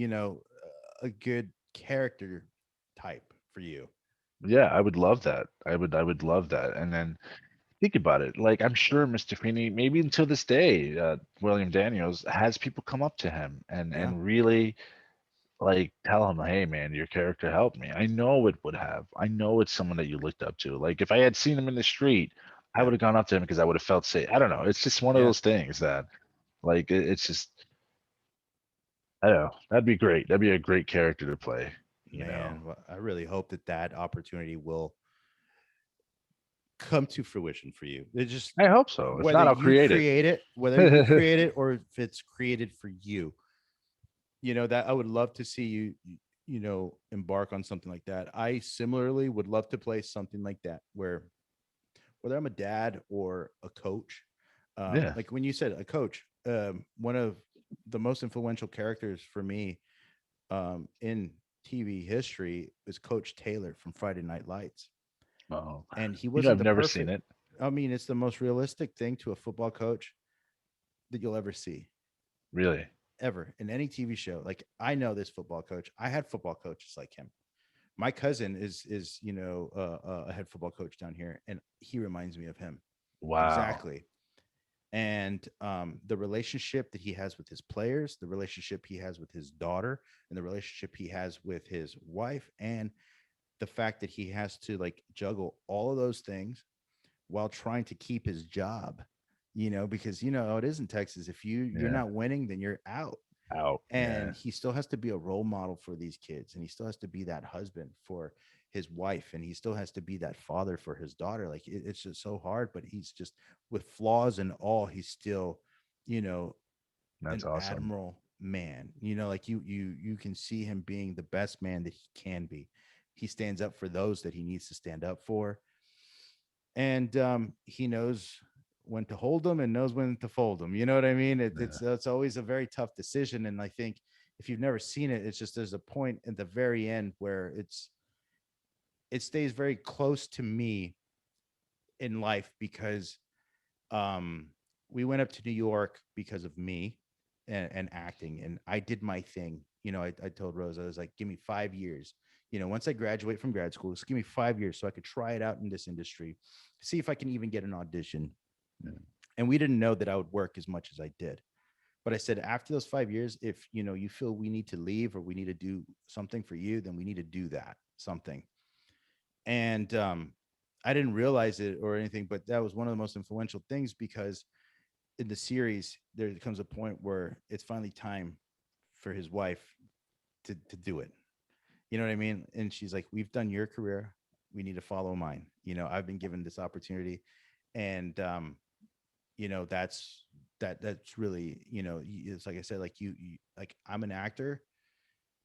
a good character type for you. yeah, I would love that. I would love that. And then think about it. Like I'm sure Mr. Feeney, maybe until this day, William Daniels has people come up to him and Yeah, really like tell him, hey man, your character helped me. I know it would have. I know it's someone that you looked up to. Like if I had seen him in the street, I yeah, would have gone up to him because I would have felt safe. I don't know. It's just one of yeah. those things that like it's just I don't know. That'd be great. That'd be a great character to play, you know. Man, well, I really hope that that opportunity will come to fruition for you. It just, I hope so. If whether not, I'll you create it. create it, or if it's created for you, that I would love to see you, embark on something like that. I similarly would love to play something like that, where whether I'm a dad or a coach, Yeah. like when you said a coach, one of the most influential characters for me, in TV history is Coach Taylor from Friday Night Lights. Oh, And he you know, wasn't I've the never seen perfect, it. I mean, it's the most realistic thing to a football coach that you'll ever see, Really? ever in any TV show. Like, I know this football coach. I had football coaches like him. My cousin is a head football coach down here, and he reminds me of him Wow. exactly. And the relationship that he has with his players, the relationship he has with his daughter, and the relationship he has with his wife, and the fact that he has to like juggle all of those things while trying to keep his job, because you know how it is in Texas. If you're Yeah. not winning, then you're out. Out. And Yeah. he still has to be a role model for these kids, and he still has to be that husband for his wife, and he still has to be that father for his daughter. Like, it's just so hard, but he's just, with flaws and all, he's still, you know That's an awesome. admiral man. Like, you can see him being the best man that he can be. He stands up for those that he needs to stand up for, and he knows when to hold them and knows when to fold them. You know what I mean? Yeah. It's always a very tough decision, and I think if you've never seen it, it's just there's a point at the very end where it stays very close to me in life, because um we went up to New York because of me, and acting, and I did my thing. I told Rose, I was like, give me 5 years. Once I graduate from grad school, just give me 5 years so I could try it out in this industry, see if I can even get an audition. Yeah. And we didn't know that I would work as much as I did. But I said, after those 5 years, if you feel we need to leave, or we need to do something for you, then we need to do that something. And I didn't realize it or anything, but that was one of the most influential things, because in the series there comes a point where it's finally time for his wife to do it. You know what I mean? And she's like, we've done your career, we need to follow mine. I've been given this opportunity. And that's really, it's like I said, like, like, I'm an actor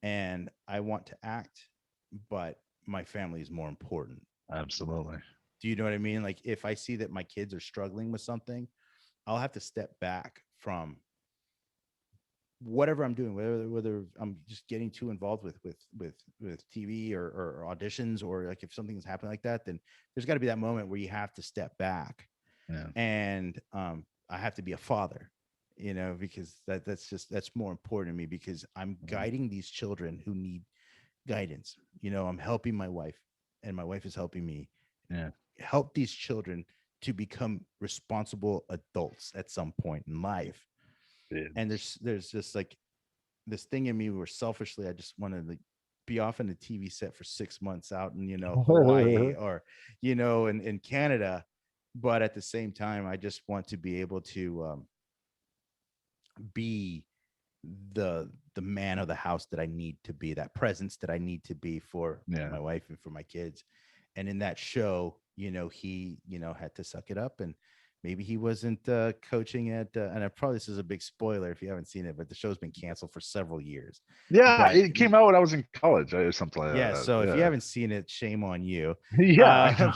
and I want to act, but my family is more important. Absolutely. Do you know what I mean? Like, if I see that my kids are struggling with something, I'll have to step back from whatever I'm doing, whether I'm just getting too involved with TV, or auditions, or like if something's happening like that, then there's got to be that moment where you have to step back. Yeah. And I have to be a father, because that's more important to me, because I'm Mhm. guiding these children who need guidance. I'm helping my wife, and my wife is helping me Yeah. help these children to become responsible adults at some point in life. And It's, there's just like this thing in me where selfishly I just wanted to be off in a TV set for 6 months out in, Hawaii, or, in Canada. But at the same time, I just want to be able to be the man of the house that I need to be, that presence that I need to be for yeah. my wife and for my kids. And in that show, he, had to suck it up, and maybe he wasn't coaching at, and I probably, this is a big spoiler if you haven't seen it, but the show's been canceled for several years. Yeah. But It came out when I was in college or something like yeah, that. so if you Yeah. haven't seen it, shame on you. Yeah.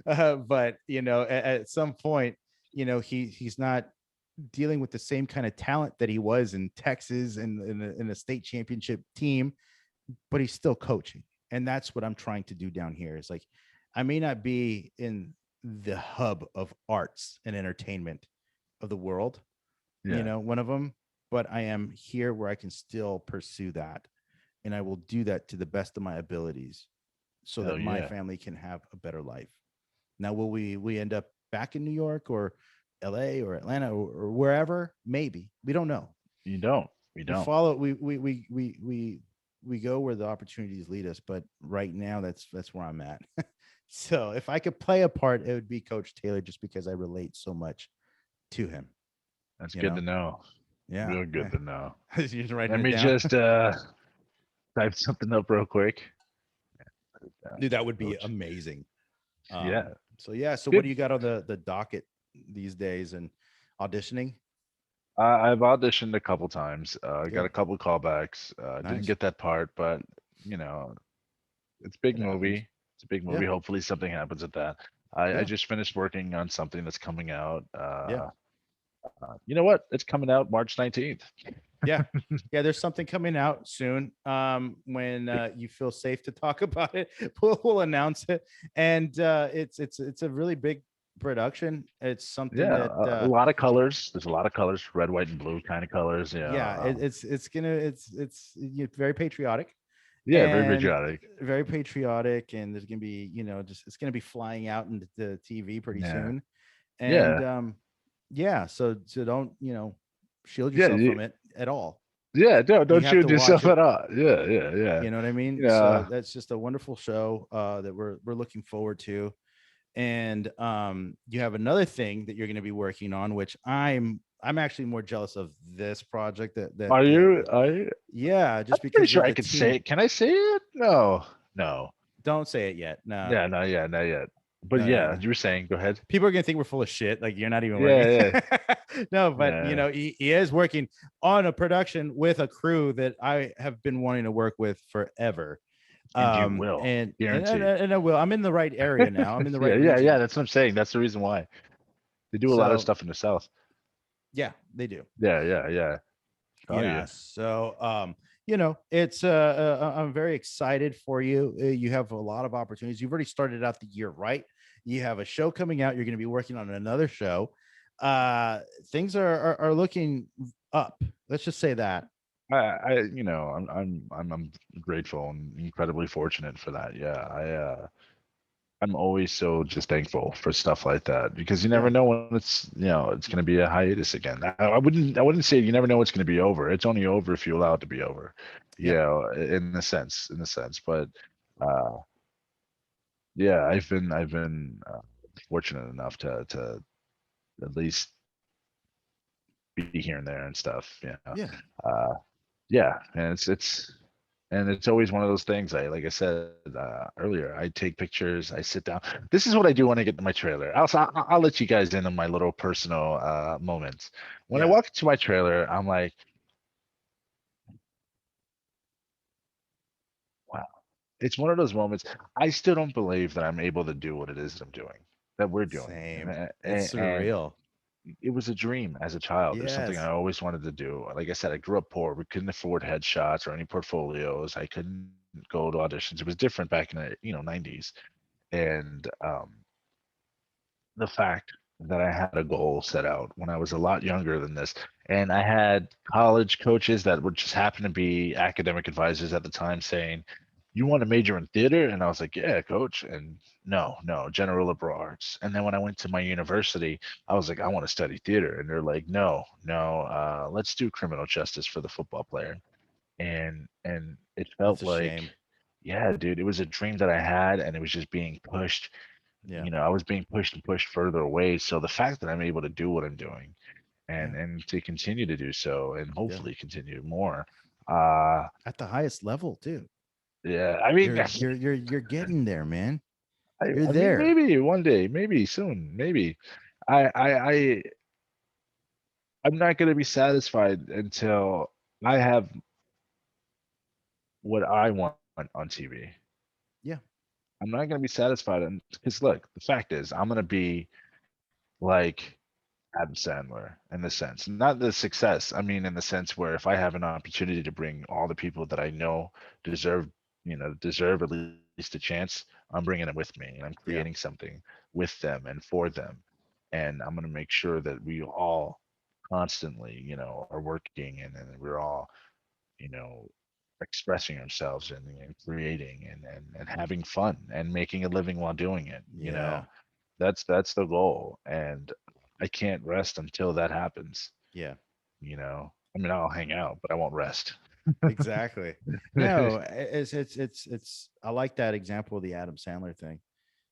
I know. But at some point, he's not dealing with the same kind of talent that he was in Texas, and in a state championship team, but he's still coaching. And that's what I'm trying to do down here. Is like, I may not be in the hub of arts and entertainment of the world, Yeah. one of them, but I am here where I can still pursue that. And I will do that to the best of my abilities, so that Hell my yeah. family can have a better life. Now, will we end up back in New York, or LA, or Atlanta, or wherever? Maybe. We don't know. You don't. We We don't. follow we go where the opportunities lead us, but right now that's where I'm at. So if I could play a part, it would be Coach Taylor, just because I relate so much to him, That's you good know? to know. Yeah. Real good to know. You're just writing Let it me down. just type something up real quick. Dude, that would be Coach. amazing. Yeah. So yeah, so what Good. do you got on the docket these days, and auditioning? I've auditioned a couple times. Got a Good. couple callbacks. Didn't Nice. get that part, but you know, it's a big It happens. movie. It's a big Yeah. movie. Hopefully something happens at that. I Yeah. just finished working on something that's coming out. Yeah. You know what? It's coming out March 19th. Yeah. Yeah, there's something coming out soon. When you feel safe to talk about it, we'll announce it. And it's a really big production. It's something Yeah, that a lot of colors. There's a lot of colors, red, white, and blue kind of colors. yeah, it's very patriotic Yeah, very and patriotic. very patriotic, and there's gonna be, just it's gonna be flying out into the TV pretty Yeah, soon. And yeah, yeah, so don't, shield yeah, yourself from it at all. yeah. You Don't have to shoot watch yourself it. at all. Yeah, yeah, yeah. You know what I mean? So Yeah, that's just a wonderful show that we're looking forward to. And you have another thing that you're going to be working on, which I'm actually more jealous of this project are you? Are you? yeah, I'm just pretty because sure of I the could say team. it. Can I say it? No, no. Don't say it yet. No, Yeah, not yet, not yet. But no, no, yeah, no. you were saying. Go ahead. People are gonna think we're full of shit. Like you're not even working. Yeah, No, but yeah. he is working on a production with a crew that I have been wanting to work with forever. And you will, guaranteed. And I will. I'm in the right area now. I'm in the Yeah, right yeah, yeah. region. That's what I'm saying. That's the reason why they do a lot of So stuff in the South. yeah, they do. Yeah, yeah, yeah. Oh Yeah. yeah. So it's I'm very excited for you. You have a lot of opportunities. You've already started out the year right. You have a show coming out. You're going to be working on another show. Things are looking up. Let's just say that. I'm grateful and incredibly fortunate for that. Yeah, I'm always so just thankful for stuff like that because you never Yeah. know when it's going to be a hiatus again. I wouldn't say you never know it's going to be over. It's only over if you allow it to be over, Yeah. in the sense. But uh, yeah, I've been fortunate enough to at least be here and there and stuff. Yeah. Uh, yeah, and it's always one of those things. Like I said earlier, I take pictures, I sit down. This is what I do when I get to my trailer. I'll let you guys in on my little personal moments. When I Yeah. walk into my trailer, I'm like, wow. It's one of those moments. I still don't believe that I'm able to do what it is that I'm doing, that we're doing, Same. and, It's and surreal. it was a dream as a child. It was something I Yes. always wanted to do. Like I said, I grew up poor. We couldn't afford headshots or any portfolios. I couldn't go to auditions. It was different back in the 90s. And the fact that I had a goal set out when I was a lot younger than this, and I had college coaches that would just happen to be academic advisors at the time saying, "You want to major in theater?" And I was like, "Yeah, coach." And no, no, general liberal arts. And then when I went to my university, I was like, "I want to study theater." And they're like, "No, no, let's do criminal justice for the football player." And it felt That's a like, shame. yeah, dude, it was a dream that I had, and it was just being pushed. Yeah. I was being pushed and pushed further away. So the fact that I'm able to do what I'm doing Yeah. and to continue to do so and Yeah. hopefully continue more, uh, At the highest level too. yeah, I mean, You're getting there, man. I, You're I mean, there. maybe one day, maybe soon, maybe. I, I, I, I'm not gonna be satisfied until I have what I want on TV. Yeah. I'm not gonna be satisfied, because look, the fact is, I'm gonna be like Adam Sandler in the sense, not the success. I mean, in the sense where if I have an opportunity to bring all the people that I know deserve, deserve at least a chance, I'm bringing them with me and I'm creating Yeah. something with them and for them. And I'm going to make sure that we all constantly, are working and we're all, you know, expressing ourselves and creating and having fun and making a living while doing it. Yeah. That's the goal, and I can't rest until that happens. Yeah. I mean, I'll hang out, but I won't rest. Exactly. No, it's I like that example of the Adam Sandler thing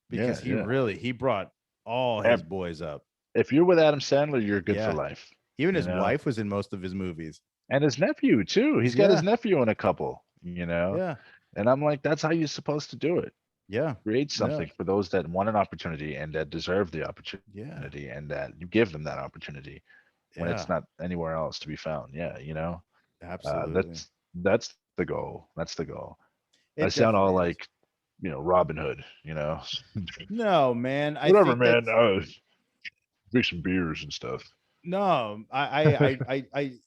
because Yeah, he yeah. really he brought all his Ev- boys up. If you're with Adam Sandler, you're good for Yeah. life, Even you his know. wife was in most of his movies. And his nephew too. He's got his Yeah. nephew in a couple. Yeah. And I'm like, that's how you're supposed to do it. Yeah. Create No. something for those that want an opportunity and that deserve the Yeah. opportunity and that you give them that opportunity when it's Yeah. not anywhere else to be found. Yeah. Absolutely. That's the goal. That's the goal. I It sound all definitely is. like, Robin Hood. No, man. I Whatever, think man. that's Drink some beers and stuff. no. I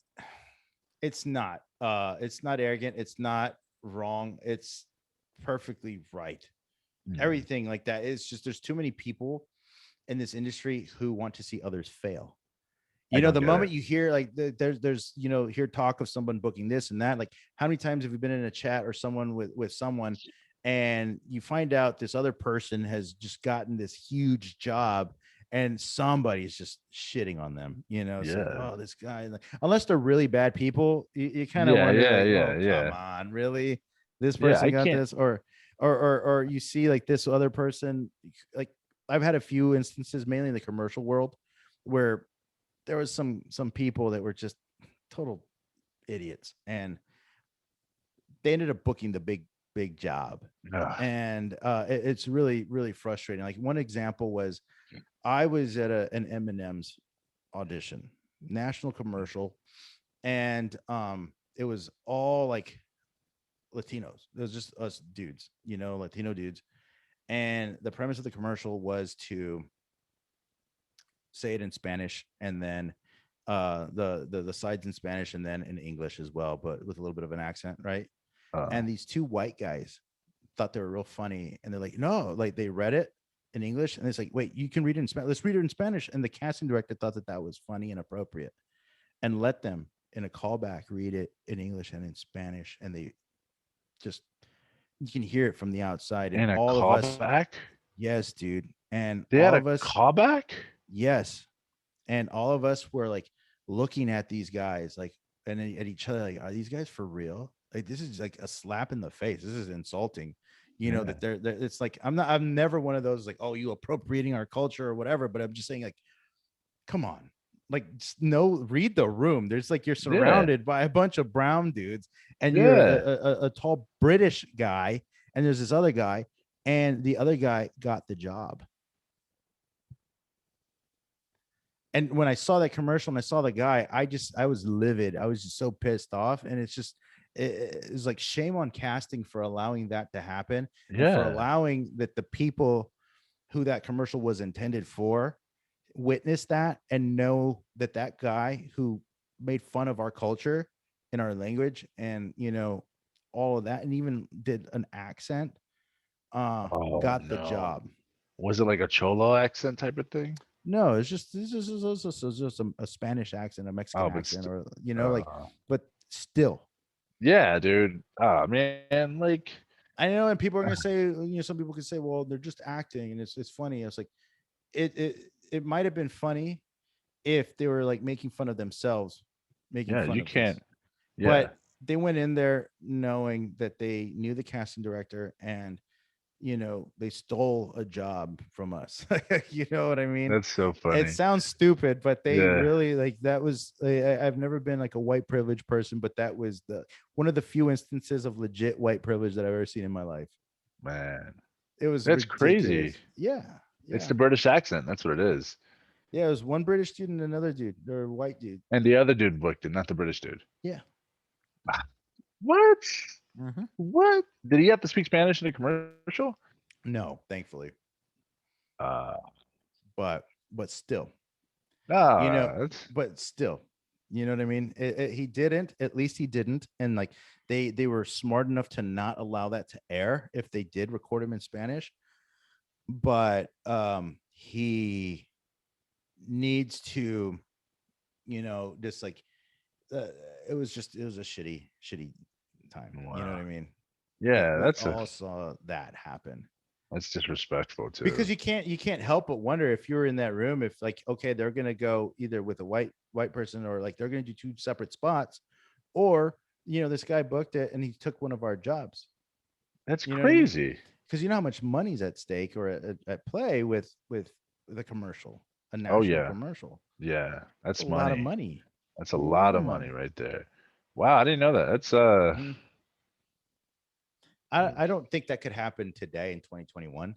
It's not arrogant. It's not wrong. It's perfectly right. Mm. Everything like that. It's just there's too many people in this industry who want to see others fail. I don't The get it. moment you hear like there's hear talk of someone booking this and that, like how many times have you been in a chat or someone with someone, and you find out this other person has just gotten this huge job, and somebody's just shitting on them. It's like, Yeah. oh, this guy, like, unless they're really bad people, you kind of Yeah, wonder yeah, like, yeah, oh, come yeah. on, really, this Yeah, person I got can't. this, or you see like this other person, like I've had a few instances, mainly in the commercial world, where there was some people that were just total idiots, and they ended up booking the big job. Ugh. And it's really really frustrating. Like one example was I was at an M&M's audition, national commercial, and it was all like Latinos. It was just us dudes, Latino dudes. And the premise of the commercial was to say it in Spanish, and then the sides in Spanish, and then in English as well, but with a little bit of an accent, right? Uh, And these two white guys thought they were real funny, and they're like, no, like they read it in English, and it's like, wait, you can read it in Spanish. Let's read it in Spanish. And the casting director thought that that was funny and appropriate, and let them in a callback read it in English and in Spanish, and they just you can hear it from the outside, and and a all of us, callback? yes, dude, and They had all a of us, callback? yes, and all of us were like looking at these guys like and at each other like, are these guys for real? Like this is like a slap in the face. This is insulting. Yeah. That it's like I'm never one of those like, oh, you appropriating our culture or whatever, but I'm just saying like, come on. Like no, read the room. There's like you're Yeah. surrounded by a bunch of brown dudes, and you're Yeah. a tall British guy, and there's this other guy, and the other guy got the job. And when I saw that commercial and I saw the guy, I was livid. I was just so pissed off. And it's just it's like shame on casting for allowing that to happen, and for Yeah. allowing that the people who that commercial was intended for witness that and know that that guy who made fun of our culture and our language, and all of that, and even did an accent, Oh got the no. job. Was it like a cholo accent type of thing? No, it's just a Spanish accent, a Mexican Oh, but accent, or like, uh, but still, yeah, dude. Oh man, like I know. And people are gonna say, some people can say, well, they're just acting, and it's funny. It's like it might have been funny if they were like making fun of themselves, making yeah, fun you of can't. this, Yeah, but they went in there knowing that they knew the casting director, and they stole a job from us. You know what I mean? that's so It funny. sounds stupid, but they Yeah, really like that was I've never been like a white privileged person, but that was the one of the few instances of legit white privilege that I've ever seen in my life. man, It was that's crazy. ridiculous. Yeah. It's Yeah. the British accent. That's what it is. Yeah. It was one British student, and another dude, or white dude. And the other dude booked it, not the British dude. Yeah. Ah, what? Hmm. What? Did he have to speak Spanish in the commercial? No, thankfully. Uh, But still, you know, that's but still, you know what I mean? He didn't, at least he didn't. And like they were smart enough to not allow that to air if they did record him in Spanish. But he needs to, just like uh, it was a shitty time. You know what wow. I mean? And Yeah, we that's a all saw that happen. that's disrespectful Because too. you can't help but wonder if you're in that room, if like, okay, they're gonna go either with a white person, or like they're gonna do two separate spots, or this guy booked it and he took one of our jobs. That's You know what I mean? crazy. Because you know how much money's at stake or at play with the commercial, a Oh national yeah, commercial. yeah. It's a That's lot of money. money. That's A a lot lot of of money money. right there. Wow, I didn't know that. That's Mhm. I don't think that could happen today in 2021.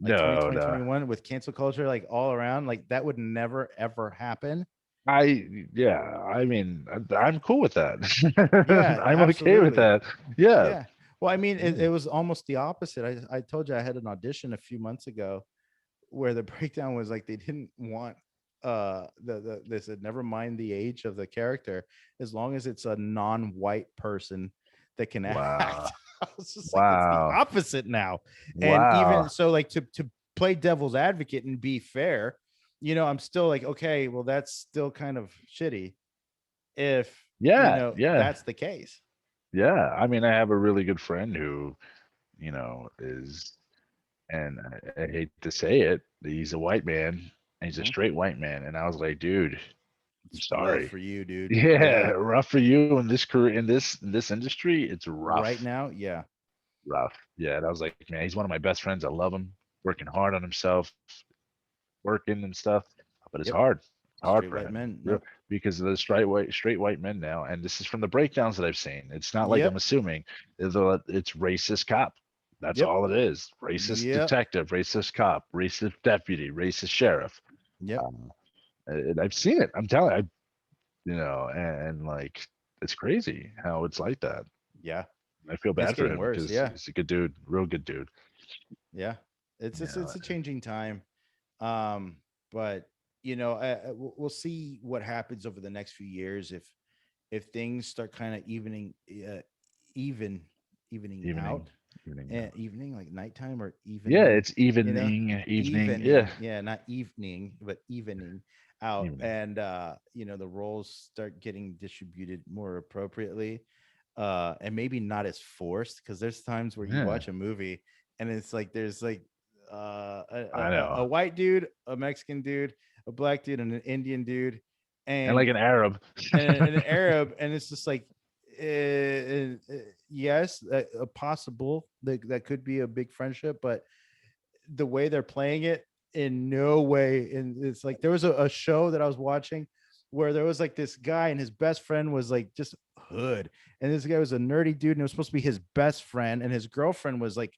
Like no, no. 2021 with cancel culture, like all around, like that would never ever happen. Yeah, I mean, I'm cool with that. Yeah, I'm okay with absolutely. that. Yeah. Yeah. Well, I mean, Yeah. it was almost the opposite. I told you I had an audition a few months ago where the breakdown was like they didn't want they said never mind the age of the character, as long as it's a non-white person that can Wow. act. I was just like, it's the Wow. opposite now. And even Wow. so, like, to play devil's advocate and be fair, I'm still like, okay, well, that's still kind of shitty if Yeah. Yeah. that's the case. Yeah. I mean, I have a really good friend who, is, and I hate to say it, he's a white man and he's a Mhm. straight white man. And I was like, dude, I'm It's rough sorry. for you, dude. Yeah, Yeah. rough for you in this career, in this industry. It's Right rough, now, yeah. rough. Yeah. And I was like, man, he's one of my best friends. I love him, working hard on himself, working and stuff. But it's Yep. hard. It's hard Straight for white him men. Nope. because of the straight white men now. And this is from the breakdowns that I've seen. It's not like I'm Yep. assuming it's racist cop. That's Yep. all it is. Racist Yep. detective, racist cop, racist deputy, racist sheriff. Yep. Um, and I've seen it. I'm telling you, and like it's crazy how it's like that. Yeah. I feel It's bad for getting him worse. because Yeah. he's a good dude, real good dude. Yeah. It's Yeah, a changing time. Um, but we'll see what happens over the next few years if things start kind of even evening evening, out, evening. and evening like nighttime or Yeah, evening, it's you know, evening. Yeah, evening, yeah, not evening, but evening out, evening. and the roles start getting distributed more appropriately, and maybe not as forced, because there's times where you Yeah, watch a movie and it's like there's like I a know. white dude, a Mexican dude, a black dude, and an Indian dude, And like and an Arab. an Arab, and it's just like, yes, a possible that could be a big friendship, but the way they're playing it, in no way. And it's like there was a show that I was watching where there was like this guy and his best friend was like just hood, and this guy was a nerdy dude and it was supposed to be his best friend, and his girlfriend was like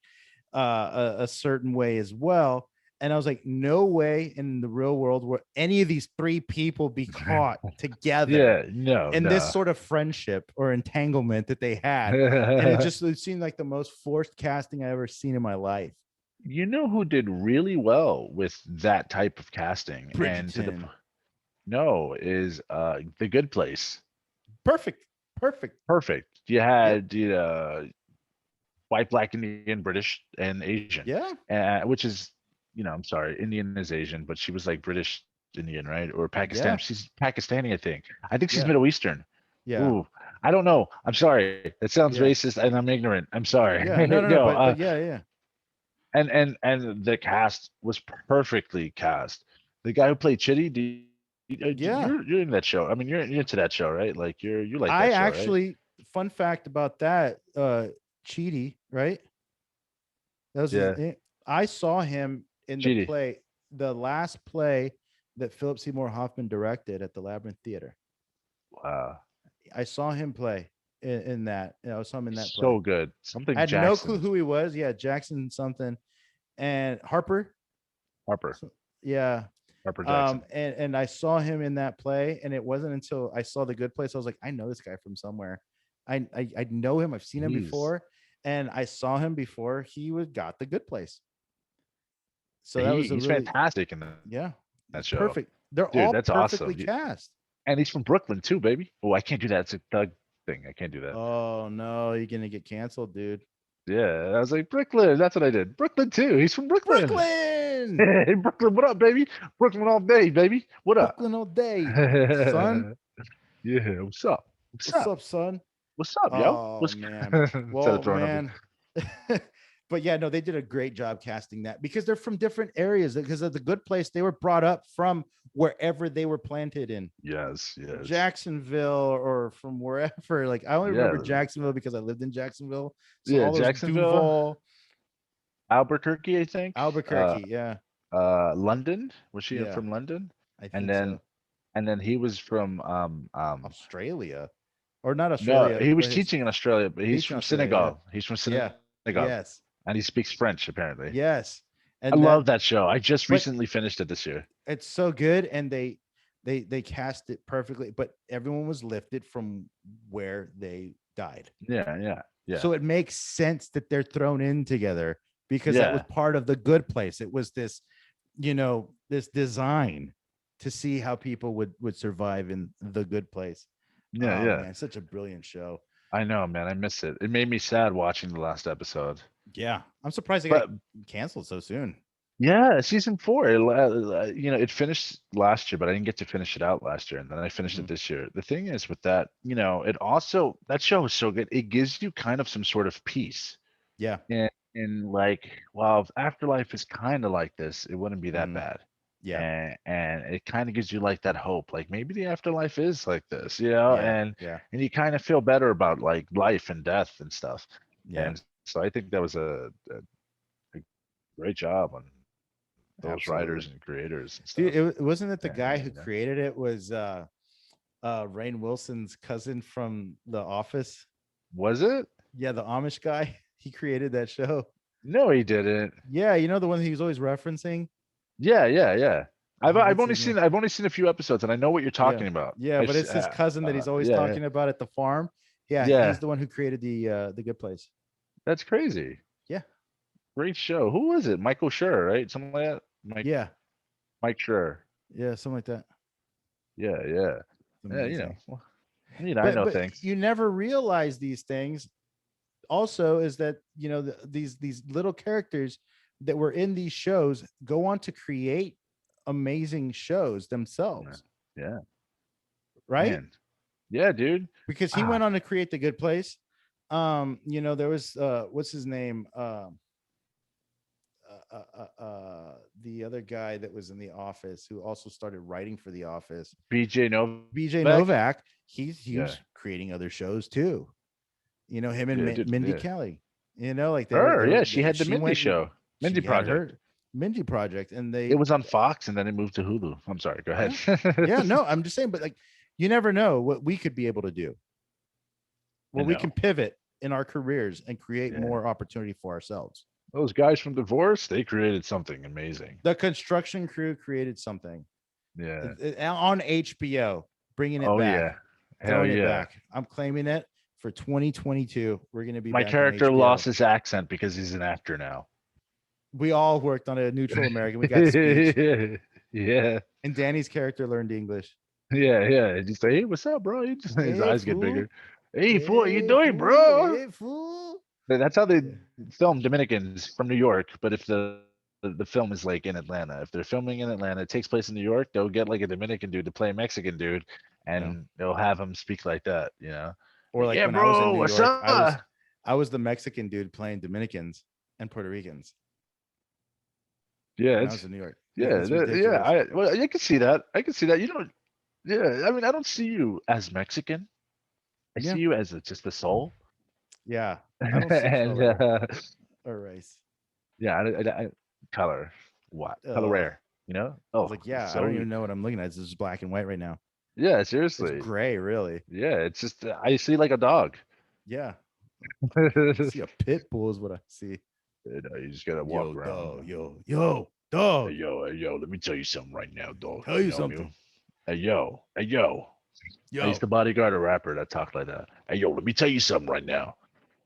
a certain way as well. And I was like, no way in the real world will any of these three people be caught together Yeah, no, in this no. sort of friendship or entanglement that they had. And it seemed like the most forced casting I ever seen in my life. You know who did really well with that type of casting and to the Bridgerton. no is The Good Place. Perfect. Perfect. Perfect. You Yep. had white, black, Indian, British, and Asian, Yeah. which is, I'm sorry, Indian is Asian, but she was like British Indian, right? Or Pakistan. Yeah. She's Pakistani, I think. I think she's Yeah. Middle Eastern. Yeah. Ooh, I don't know. I'm sorry. That sounds Yeah. racist, and I'm ignorant. I'm sorry. Yeah. No, no, no. No, But yeah, yeah. and the cast was perfectly cast. The guy who played Chitty, Yeah. you're in that show. I mean, you're into that show, right? Like you like I that show, right? actually, fun fact about that, Cheaty, right? That was Yeah, I saw him in the Chitty. play, the last play that Philip Seymour Hoffman directed at the Labyrinth Theater. Wow, I saw him play in that. I saw him in that play. so good. I Something had no clue Jackson who he was. Yeah, Jackson something, and Harper. Harper So, yeah. Harper Jackson. And I saw him in that play, and it wasn't until I saw The Good Place I was like, I know this guy from somewhere. I know him. I've seen him He's before, and I saw him before he was got The Good Place. So that was a he's really, fantastic in that show, yeah, it's dude. perfect. That's They're awesome. all perfectly cast. And he's from Brooklyn too, baby. Oh, I can't do that. It's a thug thing. I can't do that. Oh no, you're gonna get canceled, dude. Yeah, I was like Brooklyn. That's what I did. Brooklyn too. He's from Brooklyn. Brooklyn, Hey, Brooklyn, what up, baby? Brooklyn all day, baby. What up? Brooklyn all day, son. Yeah, what's up? What's What's up? up, son? What's up, yo? Oh What's man. instead of Well, throwing up? man. But yeah, no, they did a great job casting that because they're from different areas. Because of The Good Place, they were brought up from wherever they were planted in Yes, yes, Jacksonville or from wherever. Like I only remember yeah, Jacksonville because I lived in Jacksonville. So yeah. all those Jacksonville, Duval, Albuquerque, I think. Albuquerque, yeah, London. Was she yeah, from London? I And think then so. and then he was from Australia, or not no, Australia, he was but his teaching in Australia, but he's teaching from Australia. Senegal. He's from Yeah, Senegal, yeah, yes, and he speaks French apparently. yes, I and love that. that show. I just But recently finished it this year. it's so good, and they cast it perfectly, but everyone was lifted from where they died, Yeah, yeah, yeah, so it makes sense that they're thrown in together because that was yeah. part of The Good Place. It was this, this design to see how people would survive in The Good Place. Yeah, Oh yeah. man, such a brilliant show. I know, man. I miss it. It made me sad watching the last episode. Yeah, I'm surprised it got But canceled so soon. yeah, season four, it finished last year, but I didn't get to finish it out last year, and then I finished Hmm. it this year. The thing is with that, it also that show is so good. It gives you kind of some sort of peace. Yeah. And like, well, if afterlife is kind of like this, it wouldn't be that Hmm. bad. Yeah. And it kind of gives you like that hope, like maybe the afterlife is like this, Yeah. Yeah. and you kind of feel better about like life and death and stuff. Yeah. And so I think that was a great job on those Absolutely. writers and creators and Dude, stuff. wasn't it the guy And who created it was Rainn Wilson's cousin from The Office? was it? Yeah, the Amish guy. He created that show. No, he didn't. Yeah, you know the one he was always referencing? Yeah, yeah, yeah. Oh, I've what's only his name? seen a few episodes, and I know what you're Yeah. talking about. Yeah, but it's his cousin that he's always Yeah, yeah, talking about at the farm. Yeah, he's yeah. the one who created the Good Place. That's crazy. Yeah. Great show. Who was it? Michael Schur, right? Something like that. Yeah. Mike Schur. Yeah, something like that. Yeah, yeah, It's yeah. amazing. Well, I But know but things. you never realize these things. Also, is that these little characters that were in these shows go on to create amazing shows Yeah, themselves, yeah, right? man. Yeah, dude. Because he Ah, went on to create The Good Place. There was what's his name? The other guy that was in The Office who also started writing for The Office, BJ BJ Novak. Novak. He Yeah. was creating other shows too. Him and Yeah, dude. Mindy Yeah. Kelly. Like Her. Yeah, she had the she Mindy went and show. she Mindy had Project. her Mindy project, and It they was on Fox, and then it moved to Hulu. I'm sorry. Go ahead. yeah yeah no, I'm just saying, but like you never know what we could be able to do, I where we can know. pivot in our careers and create Yeah. more opportunity for ourselves. Those guys from Divorce, they created something amazing. The construction crew created something Yeah. on HBO, bringing it Oh back, yeah. Hell throwing it yeah. back. I'm claiming it for 2022. We're going to be My back on character HBO. lost his accent because he's an actor now. We all worked on a neutral American. We got speech, Yeah. and Danny's character learned English. Yeah. Yeah. Just say, hey, what's up, bro? His Hey eyes get fool, bigger. Hey, fool, what you hey doing, fool, bro? hey fool. That's how they Yeah. film Dominicans from New York. But if the film is like in Atlanta, if they're filming in Atlanta, it takes place in New York, they'll get like a Dominican dude to play a Mexican dude, Yeah. and they'll have him speak like that. Or like Yeah, when I was in bro, New what's York, up? I was the Mexican dude playing Dominicans and Puerto Ricans Yeah, when I was in New York. yeah, It's yeah. ridiculous. I can see that. I can see that. Yeah. I mean, I don't see you as Mexican. I Yeah, see you as just the soul. yeah. I don't see And color or race. yeah, color, what color Oh, rare? I was Oh, like, yeah, I don't so even know what I'm looking at. It's just black and white right now. yeah, It's seriously, gray, really. yeah. It's just I see like a dog. Yeah, I You see a pit bull is what I see. you just gotta walk Yo, around. dog, yo, dog. Hey yo, let me tell you something right now, dog. Tell you What I mean? something. Hey yo. I used Yo, to bodyguard a rapper that talked like that. Hey yo, let me tell you something right now.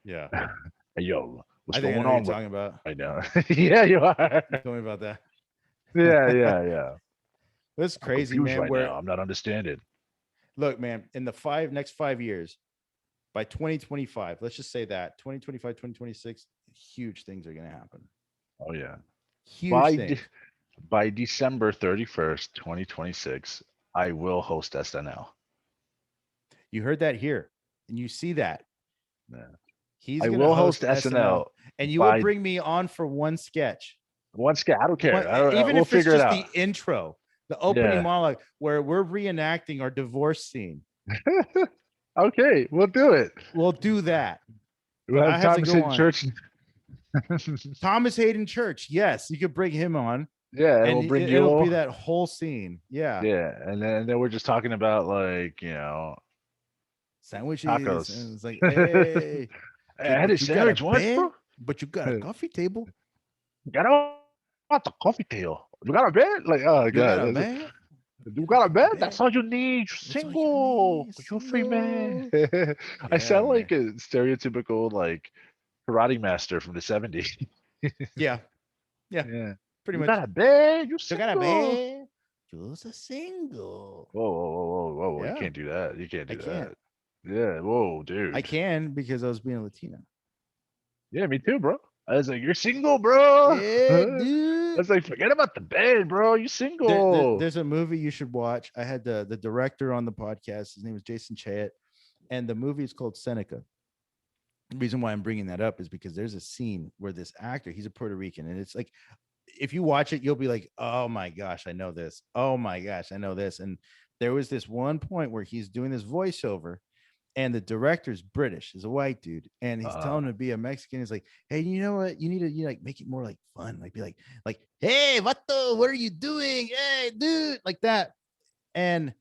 yeah. Hey yo, what's I think I going know what you're on with talking about. right now? Yeah, you are. You told me about that. Yeah, yeah, yeah. That's I'm crazy, confused man. right now. Where I'm not understanding. look, man, in the next 5 years, by 2025, let's just say that 2025, 2026, huge things are going to happen. Oh yeah. Huge By de- things. by December 31st, 2026, I will host SNL. You heard that here, and you see that Yeah. he's I going to will host host SNL, SNL and you will by bring me on for one sketch. one sketch. I don't care. Even We'll if it's figure it just out. the intro, the opening Yeah. monologue where we're reenacting our divorce scene. Okay, we'll do it. We'll do that. We'll But I have have to Thomas go in on. church. Thomas Hayden Church. Yes, you could bring him on, Yeah, and and we'll bring it'll be you. that whole scene. Yeah. Yeah, and then we're just talking about like Sandwiches. tacos. And it's like, Hey, hey, I okay, had a but you got a sandwich once, bed, bro. but you got a coffee table. Got out the coffee table. You got a bed? Like, oh You got god, a bed. you You got a got a bed? That's bed. all you need. That's all you Single. need. You free man. Single. I Yeah, sound man. like a stereotypical like karate master from the 70s. Yeah. Yeah. Yeah. Pretty You much. got a bed? You You got a single? bed. Who's a single? Whoa, whoa, whoa, whoa, whoa, whoa! You Yeah, can't do that. You can't I do can't. that. Yeah. Whoa, I dude. can because I was being a Latina. Yeah, me too, bro. I was like, you're single, bro. Yeah, I dude. was like, forget about the bed, bro. You single. There's a movie you should watch. I had the director on the podcast. His name is Jason Chayet, and the movie is called Seneca. The reason why I'm bringing that up is because there's a scene where this actor, he's a Puerto Rican, and it's like, if you watch it, you'll be like, oh my gosh, I know this. Oh my gosh, I know this. And there was this one point where he's doing this voiceover, and the director's British, is a white dude, and he's telling him to be a Mexican. He's like, hey, you know what? You need to like make it more like fun, like be like, hey, vato, what are you doing? Hey, dude, like that. And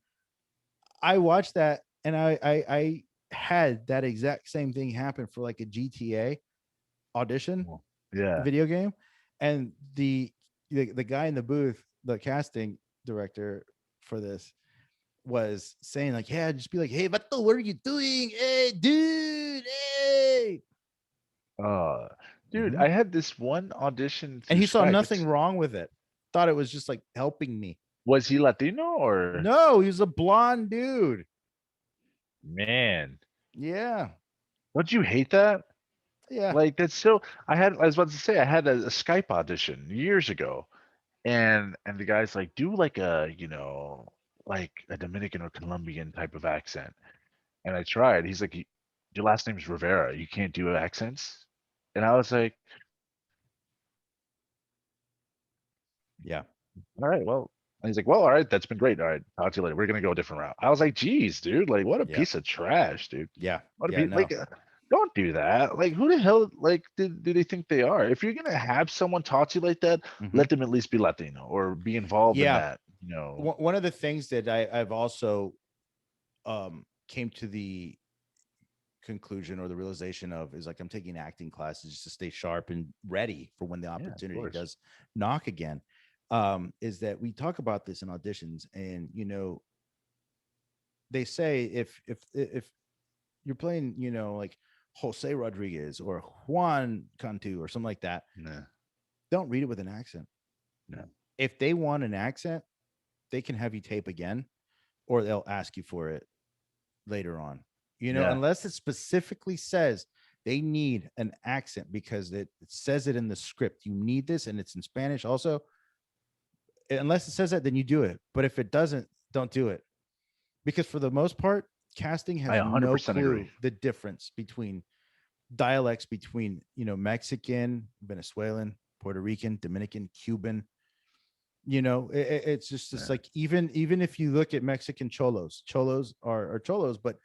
I watched that, and I had that exact same thing happen for like a GTA audition Yeah. video game, and the guy in the booth, the casting director for this, was saying like, yeah, just be like, hey, vato, what are you doing? Hey, dude, hey. Uh, dude, Mhm. I had this one audition And through he saw Skype. nothing wrong with it. Thought it was just like helping me. Was he Latino or No, he was a blonde dude. man? Yeah, Don't you hate that? yeah, Like that's so. I was about to say I had a Skype audition years ago, and the guy's like, do like a like a Dominican or Colombian type of accent, and I tried. He's like, your last name's Rivera. You can't do accents, and I was like, yeah, all right, well. And he's like, well, all right, that's been great. All right, talk to you later. We're gonna go a different route. I was like, geez, dude, like what a yeah, piece of trash, dude. yeah, What a yeah. piece, No, like, don't do that. Like, who the hell, like, do they think they are? If you're gonna have someone talk to you like that, hmm, let them at least be Latino or be involved in yeah. that. You know, One of the things that I've also came to the conclusion or the realization of is like, I'm taking acting classes just to stay sharp and ready for when the yeah, of opportunity course. does knock again. Is that we talk about this in auditions, and they say if you're playing, like Jose Rodriguez or Juan Cantu or something like that, Yeah, don't read it with an accent. yeah, If they want an accent, they can have you tape again, or they'll ask you for it later on. yeah. Unless it specifically says they need an accent because it says it in the script. You need this, and it's in Spanish also. Unless it says that, then you do it. But if it doesn't, don't do it. Because for the most part, casting I has no 100% agree. clue the difference between dialects between, Mexican, Venezuelan, Puerto Rican, Dominican, Cuban. It's just Yeah, like, even if you look at Mexican cholos are cholos, but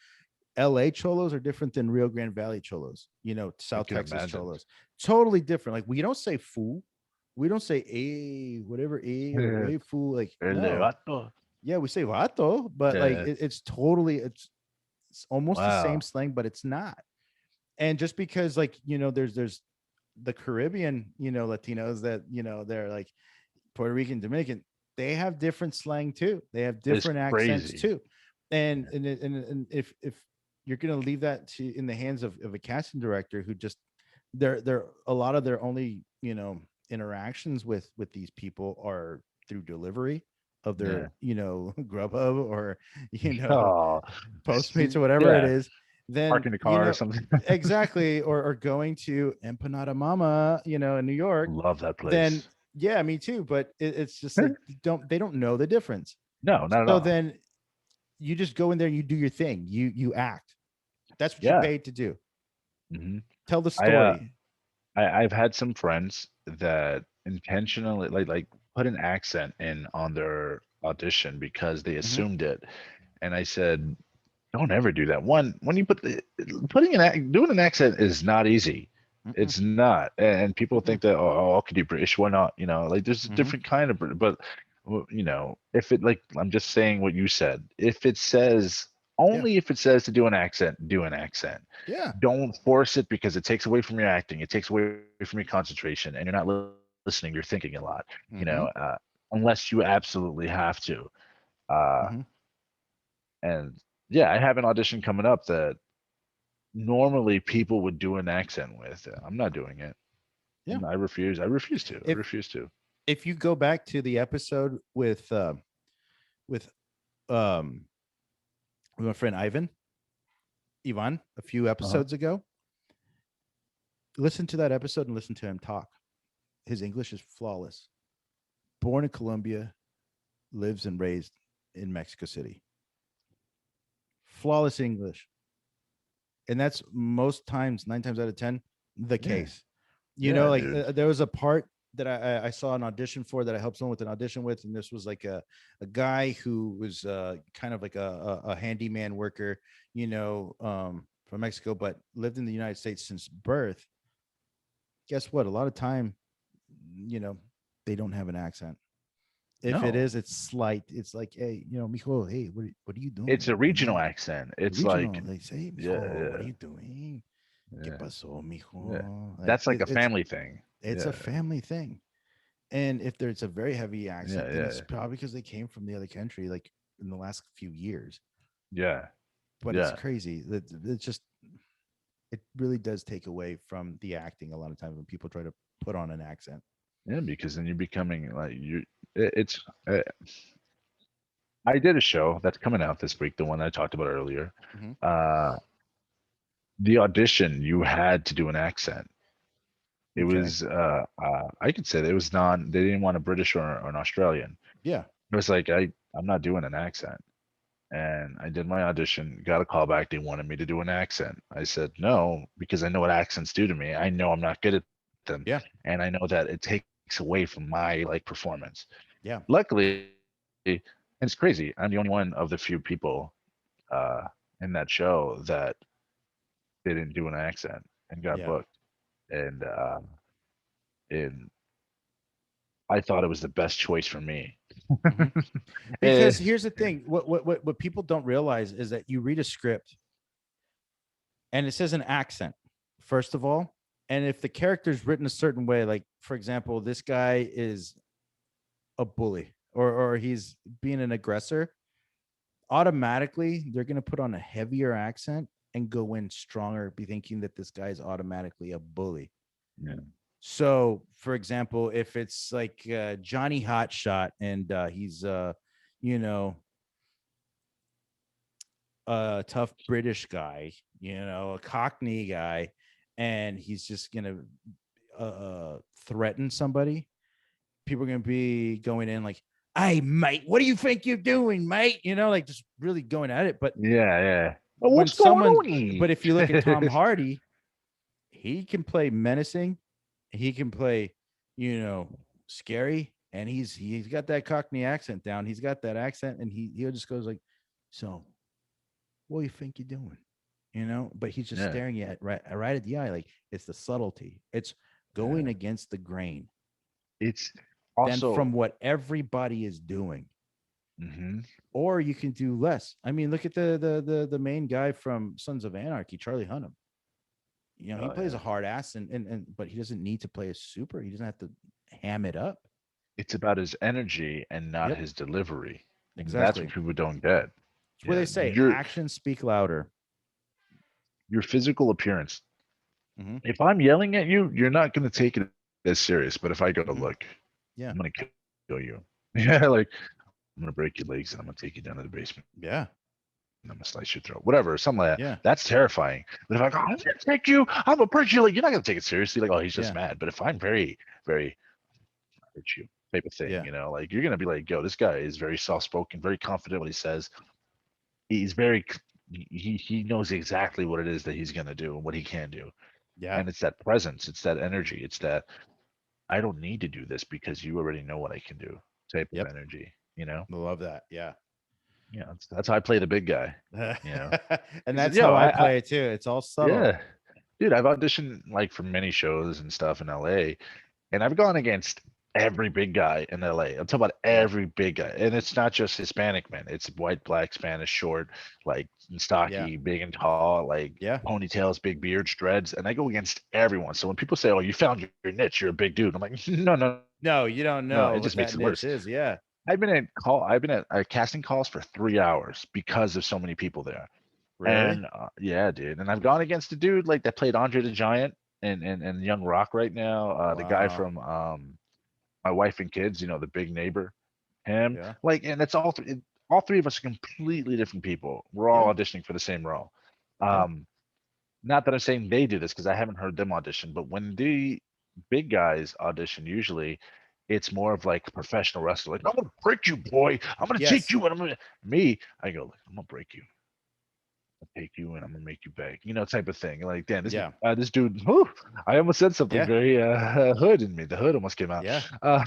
LA cholos are different than Rio Grande Valley cholos, I South can Texas imagine. cholos. Totally different. Like, we don't say fool. We don't say a whatever a or Yeah. a fool. Like, El no. vato. Yeah, we say vato, but like Yeah. it's almost the same Wow. slang, but it's not. And just because, like, there's the Caribbean, Latinos that, they're like Puerto Rican, Dominican, they have different slang too. They have It's different accents crazy. too. And if you're gonna leave that to in the hands of a casting director who just, they're a lot of their only, interactions with these people are through delivery of Yeah. their, Grubhub or, Oh, Postmates or whatever it yeah. is, then, Parking the car or something. exactly, or going to Empanada Mama, in New York, Love that then place. yeah, me too. But it's just like, they don't know the difference. No, not at So all. then you just go in there and you do your thing. You act. That's what you're Yeah. paid to do. Hmm. Tell the I story. I've had some friends that intentionally like put an accent in on their audition because they Hmm. assumed it. And I said, don't ever do that. One, when you putting doing an accent is not easy. Mm-mm, It's not. And people mm-mm, think that, oh, could you British? Why not? Like there's a mm-hmm. different kind of but if it like I'm just saying what you said. If it says Yeah. only if it says to do an accent, do an accent. Yeah. Don't force it because it takes away from your acting. It takes away from your concentration, and you're not listening. You're thinking a lot. Mm-hmm. Unless you absolutely have to. Uh, Mm-hmm. and yeah, I have an audition coming up that normally people would do an accent with. I'm not doing it. Yeah. I refuse. I refuse to. I If refuse to. if you go back to the episode with with um with my friend Ivan, a few Uh-huh. episodes ago. Listen to that episode and listen to him talk. His English is flawless. Born in Colombia, lives and raised in Mexico City. Flawless English. And that's most times, 9 times out of 10, the Yeah. case. Yeah, Like dude. there was a part that I saw an audition for that I helped someone with an audition with. And this was like a guy who was kind of like a handyman worker, from Mexico, but lived in the United States since birth. Guess what? A lot of time, you know, they don't have an accent. If it No. is, it's slight. It's like, hey, mijo, hey, what are you It's doing? a regional accent. It's Regional. like, They say, yeah, mijo, what are yeah, you doing? ¿Qué yeah, pasó, yeah. mijo? Like That's like a family thing. it's a Yeah, family thing. And if there's a very heavy yeah, accent, then yeah, it's probably because they came from the other country, like in the last few years. yeah, But it's yeah, crazy that it's just it really does take away from the acting a lot of times when people try to put on an accent. yeah. Because then you're becoming like you. It's. I did a show that's coming out this week, the one I talked about earlier. Hmm. Uh, the audition, you had to do an accent. It Okay. was, I could say that it was non. They didn't want a British or an Australian. Yeah. It was like I'm not doing an accent. And I did my audition, got a call back. They wanted me to do an accent. I said no because I know what accents do to me. I know I'm not good at them, Yeah. and I know that it takes away from my like performance. Yeah. Luckily, and it's crazy. I'm the only one of the few people uh, in that show that didn't do an accent and got Yeah. booked. And I thought it was the best choice for me. Hmm. Eh, Because here's the thing: what people don't realize is that you read a script and it says an accent, first of all. And if the character is written a certain way, like for example, this guy is a bully or he's being an aggressor, automatically they're going to put on a heavier accent and go in stronger, be thinking that this guy is automatically a bully. yeah, So, for example, if it's like Johnny Hotshot and he's you know, a tough British guy, a Cockney guy, and he's just gonna threaten somebody, people are gonna be going in like, "Hey, mate, what do you think you're doing, mate?" Like just really going at it. But yeah, yeah. Oh, when what's going someone, on here? but if you look at Tom Hardy, he can play menacing, he can play, you know, scary, and he's got that Cockney accent down. He's got that accent, and he just goes like, "So, what do you think you're doing?" But he's just Yeah, staring at right at the eye, like it's the subtlety. It's going yeah. against the grain It's than from also, what everybody is doing. hmm Or you can do less. I mean, look at the main guy from Sons of Anarchy, Charlie Hunnam. He oh plays yeah. a hard ass, and but he doesn't need to play a super. He doesn't have to ham it up. It's about his energy and not Yep, his delivery. And that's what exactly. people don't get. It's what they Yeah, say: actions speak louder. your physical appearance. Hmm. If I'm yelling at you, you're not going to take it as serious. But if I go, look, Hmm. I'm Yeah, going to kill you. Yeah, like I'm going to break your legs and I'm going to take you down to the basement and I'm yeah, going to slice your throat, whatever, something like that. That's yeah, terrifying. But if I go, I'm going to take you, I'm going to break your leg, you're not going to take it seriously. Like, oh, he's just mad. But yeah, if I'm very hurt you type of thing, yeah. like you're gonna be like, yo, this guy is very soft spoken, very confident what he says. He's very he knows exactly what it is that he's gonna do and what he can do. Yeah. And it's that presence, it's that energy, it's that I don't need to do this because you already know what I can do type of Yep. energy, you know? I love that. Yeah. Yeah, that's how I play the big guy, you know. And 'Cause, that's yo, how I I play it too. It's all subtle. yeah, dude, I've auditioned like for many shows and stuff in LA, and I've gone against every big guy in LA. I'm talking about Yeah. every big guy. And it's not just Hispanic men. It's white, black, Spanish, short, like Yeah. stocky, big and tall, like Yeah. ponytails, big beards, dreads. And I go against everyone. So when people say, "Oh, you found your niche, you're a big dude," I'm like, "No, no, no. It just No, makes you it don't worse." know what that niche is. Yeah. I've been at casting calls for 3 hours because of so many people there. Really? And yeah, dude. And I've gone against a dude like that played Andre the Giant and Young Rock right now. The guy Wow. from My Wife and Kids, the big neighbor, him. Yeah. Like, and it's all. all three of us are completely different people. We're Yeah. all auditioning for the same role. Yeah. Um, Not that I'm saying they do this because I haven't heard them audition, but when the big guys audition, usually it's more of like professional wrestler. Like, I'm gonna break you, boy. I'm gonna take Yes. you, and I'm gonna me. I go, I'm gonna break you. I'll take you, and I'm gonna make you beg. Type of thing. Like, damn, Yeah. this dude. Whew, I almost said something Yeah. very hood in me. The hood almost came out. Yeah. Uh,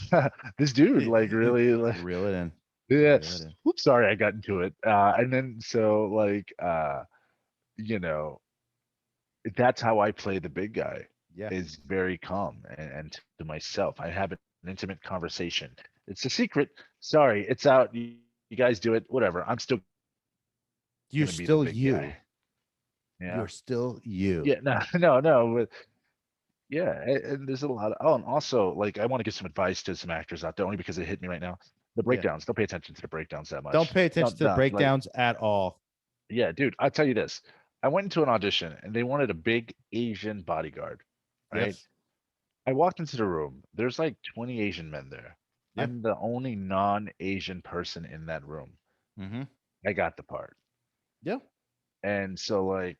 this dude, like, really, like, Reel it in. yeah. Reel it in. Oops, sorry, I got into it. And then so like, you know that's how I play the big guy, Yeah. is very calm and to myself. I have an intimate conversation. It's a secret. Sorry, it's out. You guys do it. Whatever. I'm still gonna be the big guy. You're still Yeah. you. You're still Yeah. No, you. no. Yeah. And there's a lot of, oh, and also, like, I want to give some advice to some actors out there only because it hit me right now. The Yeah. breakdowns. Don't pay attention to the breakdowns that Don't much. pay Don't, attention to the don't like, breakdowns at all. yeah, dude, I'll tell you this. I went into an audition and they wanted a big Asian bodyguard, right? Yes. I walked into the room. There's like 20 Asian men there. Yeah. I'm the only non-Asian person in that room. Mm-hmm. I got the part. Yeah. And so like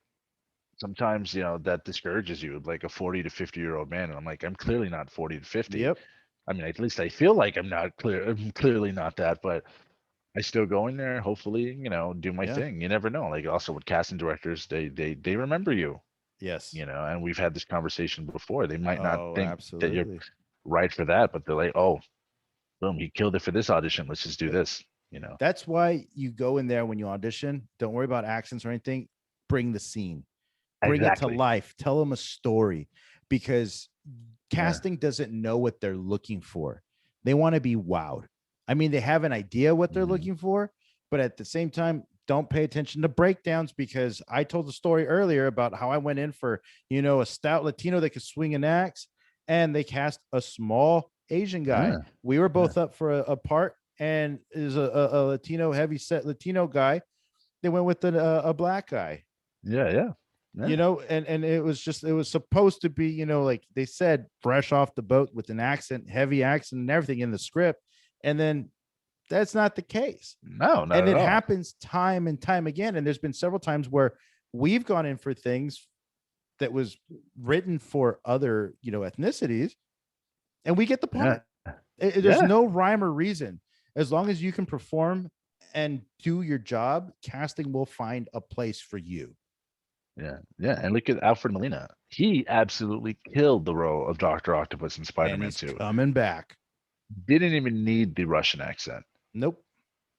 sometimes, that discourages you, like a 40 to 50-year-old man. And I'm like, I'm clearly not 40 to 50. Yep. I mean, at least I feel like I'm clearly not that, but I still go in there, hopefully, do my Yeah. thing. You never know. Like also with casting directors, they remember you, Yes. and we've had this conversation before. They might not Oh, think that you're absolutely. right for that, but they're like, oh, boom, he killed it for this audition. Let's just do Yep. this. That's why you go in there when you audition. Don't worry about accents or anything. Bring the scene, bring it to Exactly. life. Tell them a story because Yeah. casting doesn't know what they're looking for. They want to be wowed. I mean, they have an idea what they're Mhm. looking for, but at the same time, don't pay attention to breakdowns because I told the story earlier about how I went in for, a stout Latino that could swing an axe and they cast a small Asian guy. Yeah. We were Yeah. both up for a part and is a Latino heavy set Latino guy. They went with a black guy, Yeah. Yeah. Yeah. and it was supposed to be, like they said, fresh off the boat with an accent, heavy accent and everything in the script. And then that's not the case. No, not And at it all. happens time and time again. And there's been several times where we've gone in for things that was written for other, ethnicities, and we get the Yeah. part. There's Yeah. no rhyme or reason. As long as you can perform and do your job, casting will find a place for you. Yeah. Yeah. And look at Alfred Molina. He absolutely killed the role of Dr. Octopus in And Spider-Man he's 2. coming back. Didn't even need the Russian accent. Nope.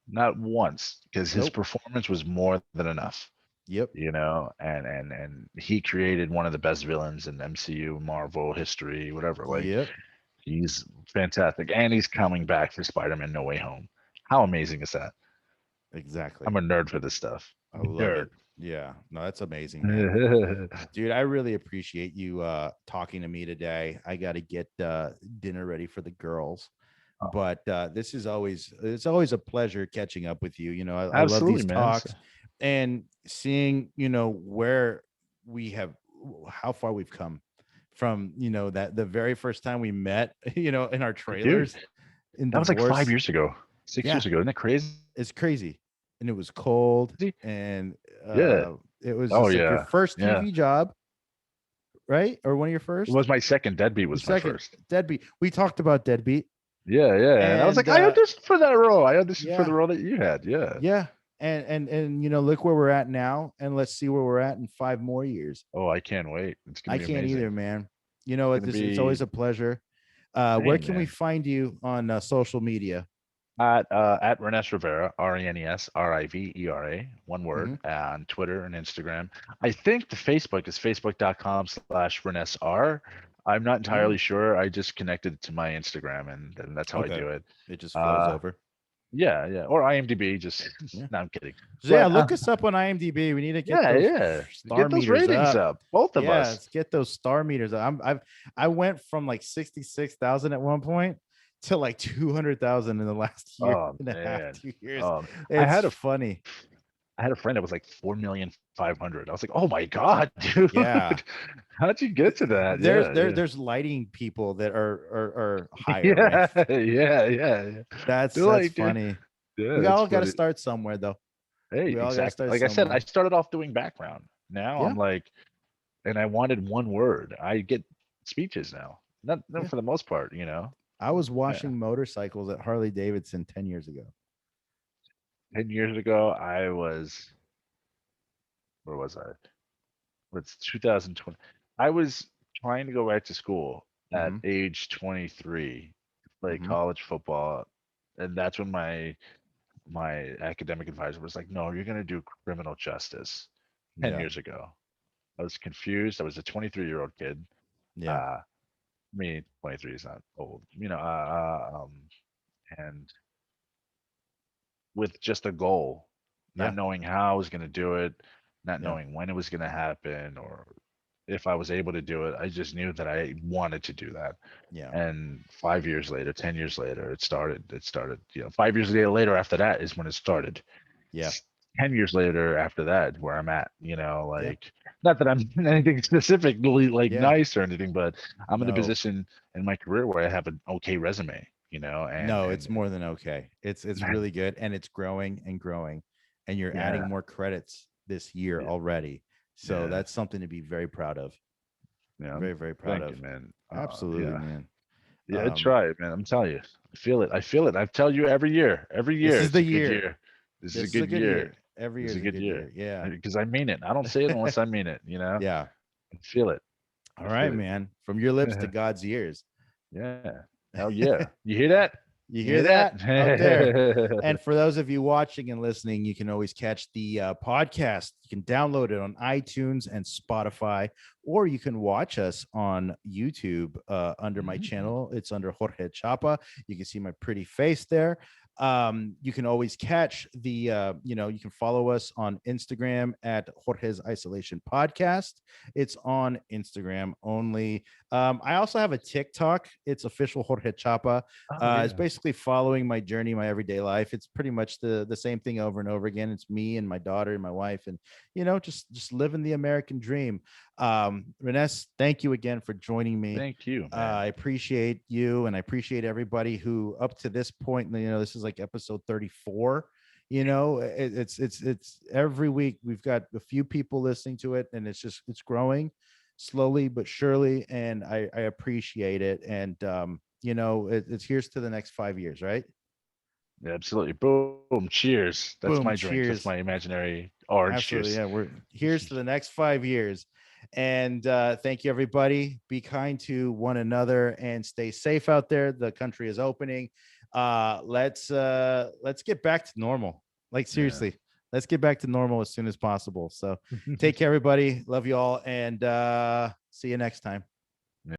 Not once, because his Nope. performance was more than enough. Yep. And he created one of the best villains in MCU, Marvel history, whatever. Like, Yep. he's fantastic, and he's coming back for Spider-Man: No Way Home. How amazing is that? Exactly. I'm a nerd for this stuff. I love Nerd. it. Yeah. No, that's amazing, man. Dude, I really appreciate you talking to me today. I got to get dinner ready for the girls. Oh, But it's always a pleasure catching up with you. I love absolutely, these man. talks and seeing, where we have how far we've come from, that the very first time we met, in our Dude, trailers in that was like 5 divorce. years ago, 6 years Yeah, ago. Isn't that crazy? it's crazy. And it was cold and Yeah. it was Oh just like your yeah. first Yeah. TV job, right? Or one of your It first? was my second. Deadbeat Your was my second. first. Deadbeat. We talked about Deadbeat. Yeah, yeah. And I was And like, I auditioned for that role. I auditioned for yeah, the role that you had. Yeah. yeah. And look where we're at now, and let's see where we're at in 5 more years. Oh, I can't wait. It's gonna I be can't either, amazing. man. It's gonna It's always be a pleasure. Where same, can we man. find you on social media? At Renes Rivera, RenesRivera, one Hmm. word, on Twitter and Instagram. I think the Facebook is facebook.com/RenesR. I'm not Mm, entirely sure. I just connected it to my Instagram, and that's how I okay, do it. it just flows Uh, over. yeah, yeah. Or IMDb. Just Yeah. no, I'm kidding. So yeah, But look us up on IMDb. We need to get yeah, those yeah. star Get those meters ratings up. up, both of Yeah, us. let's get those star meters up. I went from like 66,000 at one point to like 200,000 in the last year Oh and a half, man. 2 years. Um, I It's had a funny. I had a friend that was like 4,500,000. I was like, oh my god, dude, Yeah. how'd you get to that? Yeah, There's lighting people that are higher, man. yeah, yeah, yeah, yeah. They're That's like, funny. Yeah, We that's all got to funny. start somewhere, though. Hey, We all got to exactly. start Like I said, I somewhere. started off doing background. Now Yeah, I'm like, and I wanted one word. I get speeches now. Not yeah. for the most part, you know. I was Yeah. washing motorcycles at Harley Davidson 10 years ago. 10 years ago, I was, where was I? It's 2020. I was trying to go back to school at Mm-hmm. age 23 to play Mm-hmm. college football, and that's when my academic advisor was like, "No, you're gonna do criminal justice." 10 Yeah, years ago, I was confused. I was a 23-year-old kid. yeah, Uh, I mean, 23 is not old, and with just a goal, not yeah, knowing how I was going to do it, not yeah, knowing when it was going to happen or if I was able to do it. I just knew that I wanted to do that. yeah, And 5 years later, 10 years later, it started. 5 years later after that is when it started. yeah, 10 years later after that, where I'm at, yeah, like, not that I'm anything specifically like yeah. nice or anything, but I'm in a No, position in my career where I have an okay resume, and, no, it's more than okay. It's really good, and it's growing and growing, and you're adding yeah, more credits this year yeah, already. So yeah. that's something to be very proud of. Yeah, Very, very proud thank you, of. man. Absolutely, Yeah, man. yeah, I Um, try it, man. I'm telling you, I feel it. I feel it. I tell you every year. Every this year, is it's the a good year. year. This is a This is a good good year. year. Every This year is a is a good good year. year. Yeah. Because I mean it. I don't say it unless I mean it. Yeah. I feel it. All I right, feel it. man. From your lips to God's ears. Yeah. Hell yeah. You hear that? You You hear hear that out there? that? And for those of you watching and listening, you can always catch the podcast. You can download it on iTunes and Spotify, or you can watch us on YouTube under my Mhm. channel. It's under Jorge Chapa. You can see my pretty face there. You can always catch the, you can follow us on Instagram at Jorge's Isolation Podcast. It's on Instagram only. I also have a TikTok. It's official Jorge Chapa. Oh It's yeah. basically following my journey, my everyday life. It's pretty much the same thing over and over again. It's me and my daughter and my wife, and just living the American dream. Renes, thank you again for joining me. Thank you, man. I appreciate you, and I appreciate everybody who up to this point. This is like episode 34. It's every week we've got a few people listening to it, and it's growing slowly but surely, and I appreciate it. And it's here's to the next 5 years, right? Yeah, absolutely. Boom. Cheers. That's Boom, my drink. That's cheers. my imaginary orange Absolutely. juice. Yeah, we're here's to the next 5 years. And thank you, everybody. Be kind to one another and stay safe out there. The country is opening. Let's get back to normal. Like, Yeah. seriously, let's get back to normal as soon as possible. So take care, everybody. Love you all, and see you next time.